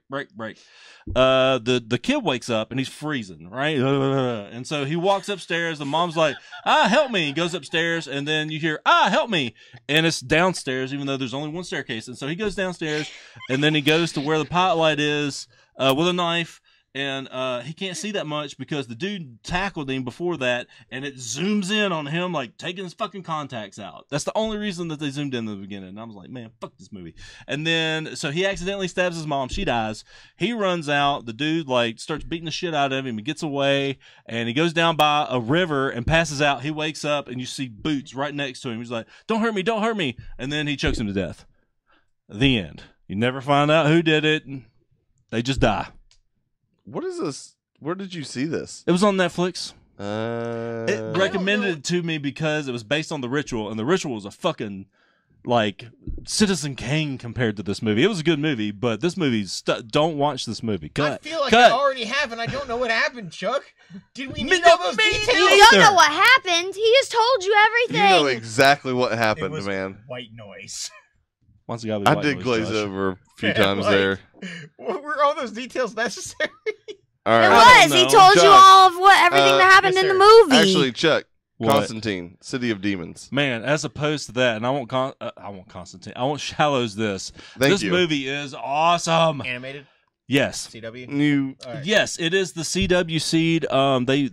Speaker 2: The kid wakes up and he's freezing, right? And so he walks upstairs. The mom's like, help me. He goes upstairs, and then you hear, help me. And it's downstairs, even though there's only one staircase. And so he goes downstairs, and then he goes to where the pot light is with a knife. And he can't see that much because the dude tackled him before that, and it zooms in on him like taking his fucking contacts out. That's the only reason that they zoomed in the beginning. And I was like, man, fuck this movie. And then so he accidentally stabs his mom. She dies. He runs out. The dude like starts beating the shit out of him. He gets away, and he goes down by a river and passes out. He wakes up, and you see Boots right next to him. He's like, "Don't hurt me, don't hurt me!" And then he chokes him to death. The end. You never find out who did it. They just die.
Speaker 1: What is this? Where did you see this?
Speaker 2: It was on Netflix.
Speaker 1: It
Speaker 2: It recommended it to me because it was based on The Ritual, and The Ritual was a fucking like Citizen Kane compared to this movie. It was a good movie, but this movie, don't watch this movie. Cut.
Speaker 4: I feel like
Speaker 2: Cut.
Speaker 4: I already have, and I don't know what happened, Chuck. Did we need all those details?
Speaker 3: You don't know what happened. He just told you everything.
Speaker 1: You know exactly what
Speaker 4: It
Speaker 1: happened,
Speaker 4: was
Speaker 1: man.
Speaker 4: white noise.
Speaker 2: Once again,
Speaker 1: I did glaze over a few times
Speaker 4: like,
Speaker 1: there.
Speaker 4: Were all those details necessary?
Speaker 1: All
Speaker 3: It
Speaker 1: right.
Speaker 3: was. He told you
Speaker 1: Chuck,
Speaker 3: all of everything that happened
Speaker 4: yes,
Speaker 3: in the
Speaker 4: sir.
Speaker 3: movie.
Speaker 1: Actually, Chuck,
Speaker 2: What?
Speaker 1: Constantine, City of Demons.
Speaker 2: Man, as opposed to that, and I want Constantine. I want Shallows. This
Speaker 1: Thank
Speaker 2: this
Speaker 1: you.
Speaker 2: movie is awesome.
Speaker 4: Animated?
Speaker 2: Yes.
Speaker 4: CW.
Speaker 1: New.
Speaker 4: All right.
Speaker 2: Yes, it is the CW seed.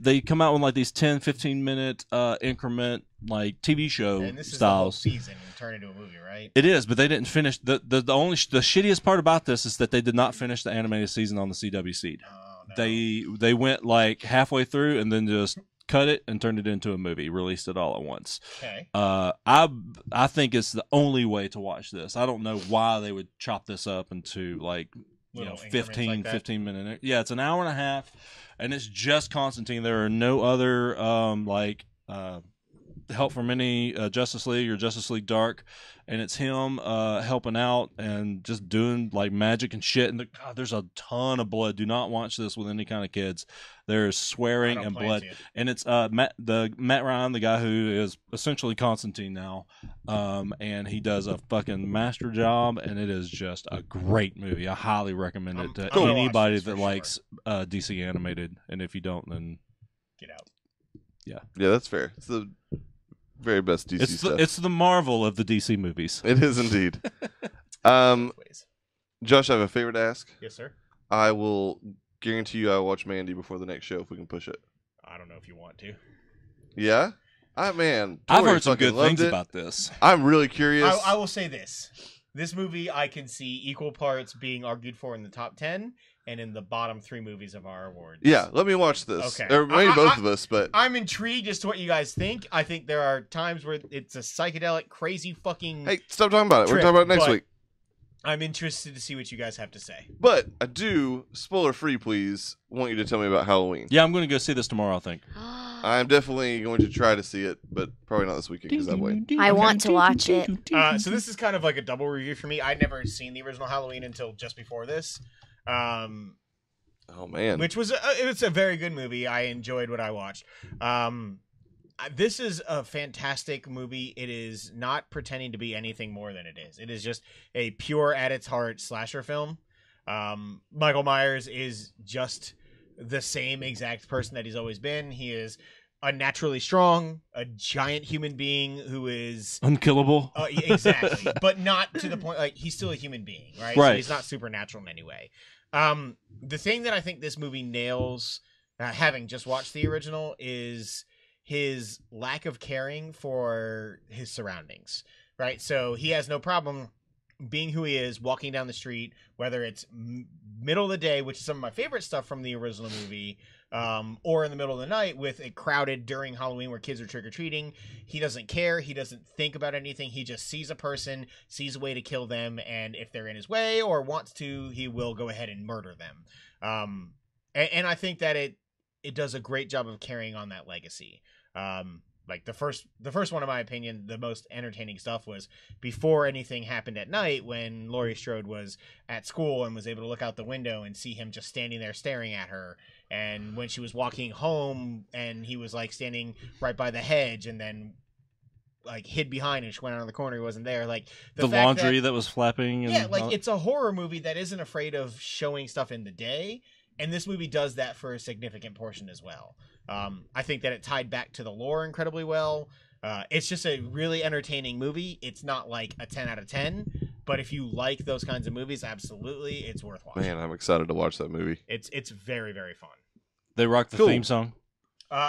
Speaker 2: They come out with like these 10, 15-minute increment like TV show
Speaker 4: And this is
Speaker 2: styles.
Speaker 4: the whole season turn into a movie, right?
Speaker 2: It is, but they didn't finish. The shittiest part about this is that they did not finish the animated season on the CW seed.
Speaker 4: Oh, no.
Speaker 2: They went like halfway through and then just cut it and turned it into a movie, released it all at once.
Speaker 4: Okay.
Speaker 2: I think it's the only way to watch this. I don't know why they would chop this up into like
Speaker 4: Little increments
Speaker 2: 15
Speaker 4: like that.
Speaker 2: 15 minute. Yeah, it's an hour and a half, and it's just Constantine. There are no other help from any Justice League or Justice League Dark, and it's him helping out and just doing like magic and shit. And God, there's a ton of blood. Do not watch this with any kind of kids. There's swearing
Speaker 4: I don't
Speaker 2: and
Speaker 4: plan
Speaker 2: blood,
Speaker 4: to.
Speaker 2: and it's Matt Ryan, the guy who is essentially Constantine now, and he does a fucking master job, and it is just a great movie. I highly recommend it to
Speaker 4: I'm gonna watch
Speaker 2: anybody
Speaker 4: this
Speaker 2: that
Speaker 4: for
Speaker 2: likes DC animated, and if you don't, then
Speaker 4: Get out.
Speaker 1: Yeah, that's fair. It's the very best DC stuff.
Speaker 2: it's the Marvel of the DC movies.
Speaker 1: It is indeed.
Speaker 4: Both ways.
Speaker 1: Josh, I have a favor to ask.
Speaker 4: Yes, sir.
Speaker 1: I will guarantee you I'll watch Mandy before the next show if we can push it.
Speaker 4: I don't know if you want to.
Speaker 1: Yeah? Man.
Speaker 2: I've
Speaker 1: Tori
Speaker 2: heard some
Speaker 1: fucking
Speaker 2: good
Speaker 1: loved
Speaker 2: things
Speaker 1: it.
Speaker 2: about this.
Speaker 1: I'm really curious.
Speaker 4: I will say this. This movie I can see equal parts being argued for in the top 10 and in the bottom 3 movies of our awards.
Speaker 1: Yeah, let me watch this.
Speaker 4: Okay.
Speaker 1: Or maybe both of us, but
Speaker 4: I'm intrigued as to what you guys think. I think there are times where it's a psychedelic, crazy fucking...
Speaker 1: hey, stop talking about it. We're
Speaker 4: Trip,
Speaker 1: talking about it next
Speaker 4: but-
Speaker 1: week.
Speaker 4: I'm interested to see what you guys have to say.
Speaker 1: But I do, spoiler free, please, want you to tell me about Halloween.
Speaker 2: Yeah, I'm going to go see this tomorrow, I think.
Speaker 1: I'm definitely going to try to see it, but probably not this weekend because that way.
Speaker 3: I want to watch it.
Speaker 4: So this is kind of like a double review for me. I'd never seen the original Halloween until just before this.
Speaker 1: Oh man,
Speaker 4: Which was it's a very good movie. I enjoyed what I watched. This is a fantastic movie. It is not pretending to be anything more than it is. It is just a pure, at its heart, slasher film. Michael Myers is just the same exact person that he's always been. He is unnaturally strong, a giant human being who is
Speaker 2: Unkillable.
Speaker 4: exactly, but not to the point. Like, he's still a human being, right?
Speaker 2: Right.
Speaker 4: So he's not supernatural in any way. The thing that I think this movie nails, having just watched the original, is his lack of caring for his surroundings, right? So he has no problem being who he is, walking down the street, whether it's middle of the day, which is some of my favorite stuff from the original movie, or in the middle of the night with a crowded during Halloween where kids are trick-or-treating. He doesn't care. He doesn't think about anything. He just sees a person, sees a way to kill them, and if they're in his way or wants to, he will go ahead and murder them. And I think that it does a great job of carrying on that legacy. Like the first one, in my opinion, the most entertaining stuff was before anything happened at night when Laurie Strode was at school and was able to look out the window and see him just standing there staring at her. And when she was walking home and he was like standing right by the hedge and then like hid behind and she went out of the corner, he wasn't there. Like
Speaker 2: The
Speaker 4: fact
Speaker 2: laundry that was flapping. And
Speaker 4: yeah, like it's a horror movie that isn't afraid of showing stuff in the day. And this movie does that for a significant portion as well. I think that it tied back to the lore incredibly well. It's just a really entertaining movie. It's not like a 10 out of 10, but if you like those kinds of movies, absolutely, it's worth watching.
Speaker 1: Man, I'm excited to watch that movie.
Speaker 4: It's very, very fun.
Speaker 2: They rock the
Speaker 1: Cool.
Speaker 2: theme song.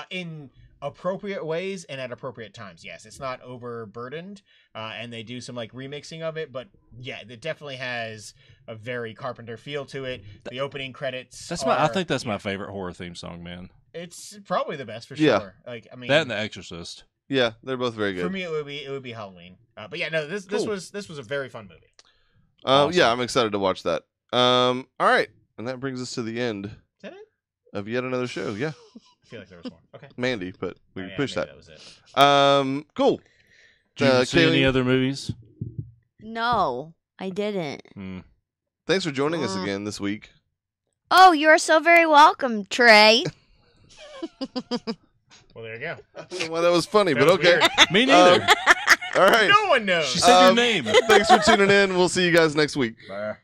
Speaker 4: In appropriate ways and at appropriate times. Yes, it's not overburdened, and they do some like remixing of it, but yeah, it definitely has a very Carpenter feel to it. The opening credits.
Speaker 2: I think that's my favorite horror theme song, man.
Speaker 4: It's probably the best for sure.
Speaker 1: Yeah.
Speaker 4: Like, I mean,
Speaker 2: That and The Exorcist.
Speaker 1: Yeah, they're both very good.
Speaker 4: for me, it would be Halloween. But yeah, no, this
Speaker 1: Cool.
Speaker 4: was a very fun movie.
Speaker 2: Awesome.
Speaker 1: Yeah, I'm excited to watch that. All right, and that brings us to the end
Speaker 4: Is that it?
Speaker 1: of yet another show. Yeah,
Speaker 4: I feel like there was more. Okay,
Speaker 1: Mandy, but we
Speaker 4: Oh,
Speaker 1: can
Speaker 4: yeah,
Speaker 1: push
Speaker 4: maybe
Speaker 1: that.
Speaker 4: was it.
Speaker 1: Cool.
Speaker 2: Did you see any
Speaker 1: Kaylee,
Speaker 2: other movies?
Speaker 3: No, I didn't.
Speaker 1: thanks for joining us again this week.
Speaker 3: Oh, you are so very welcome, Trey.
Speaker 4: Well, there you go.
Speaker 1: I don't know why that was funny,
Speaker 4: That
Speaker 1: but
Speaker 4: was
Speaker 1: okay.
Speaker 4: weird.
Speaker 2: Me neither.
Speaker 1: All right.
Speaker 4: No one knows.
Speaker 2: She said your
Speaker 1: Um,
Speaker 2: name.
Speaker 1: Thanks for tuning in. We'll see you guys next week.
Speaker 4: Bye.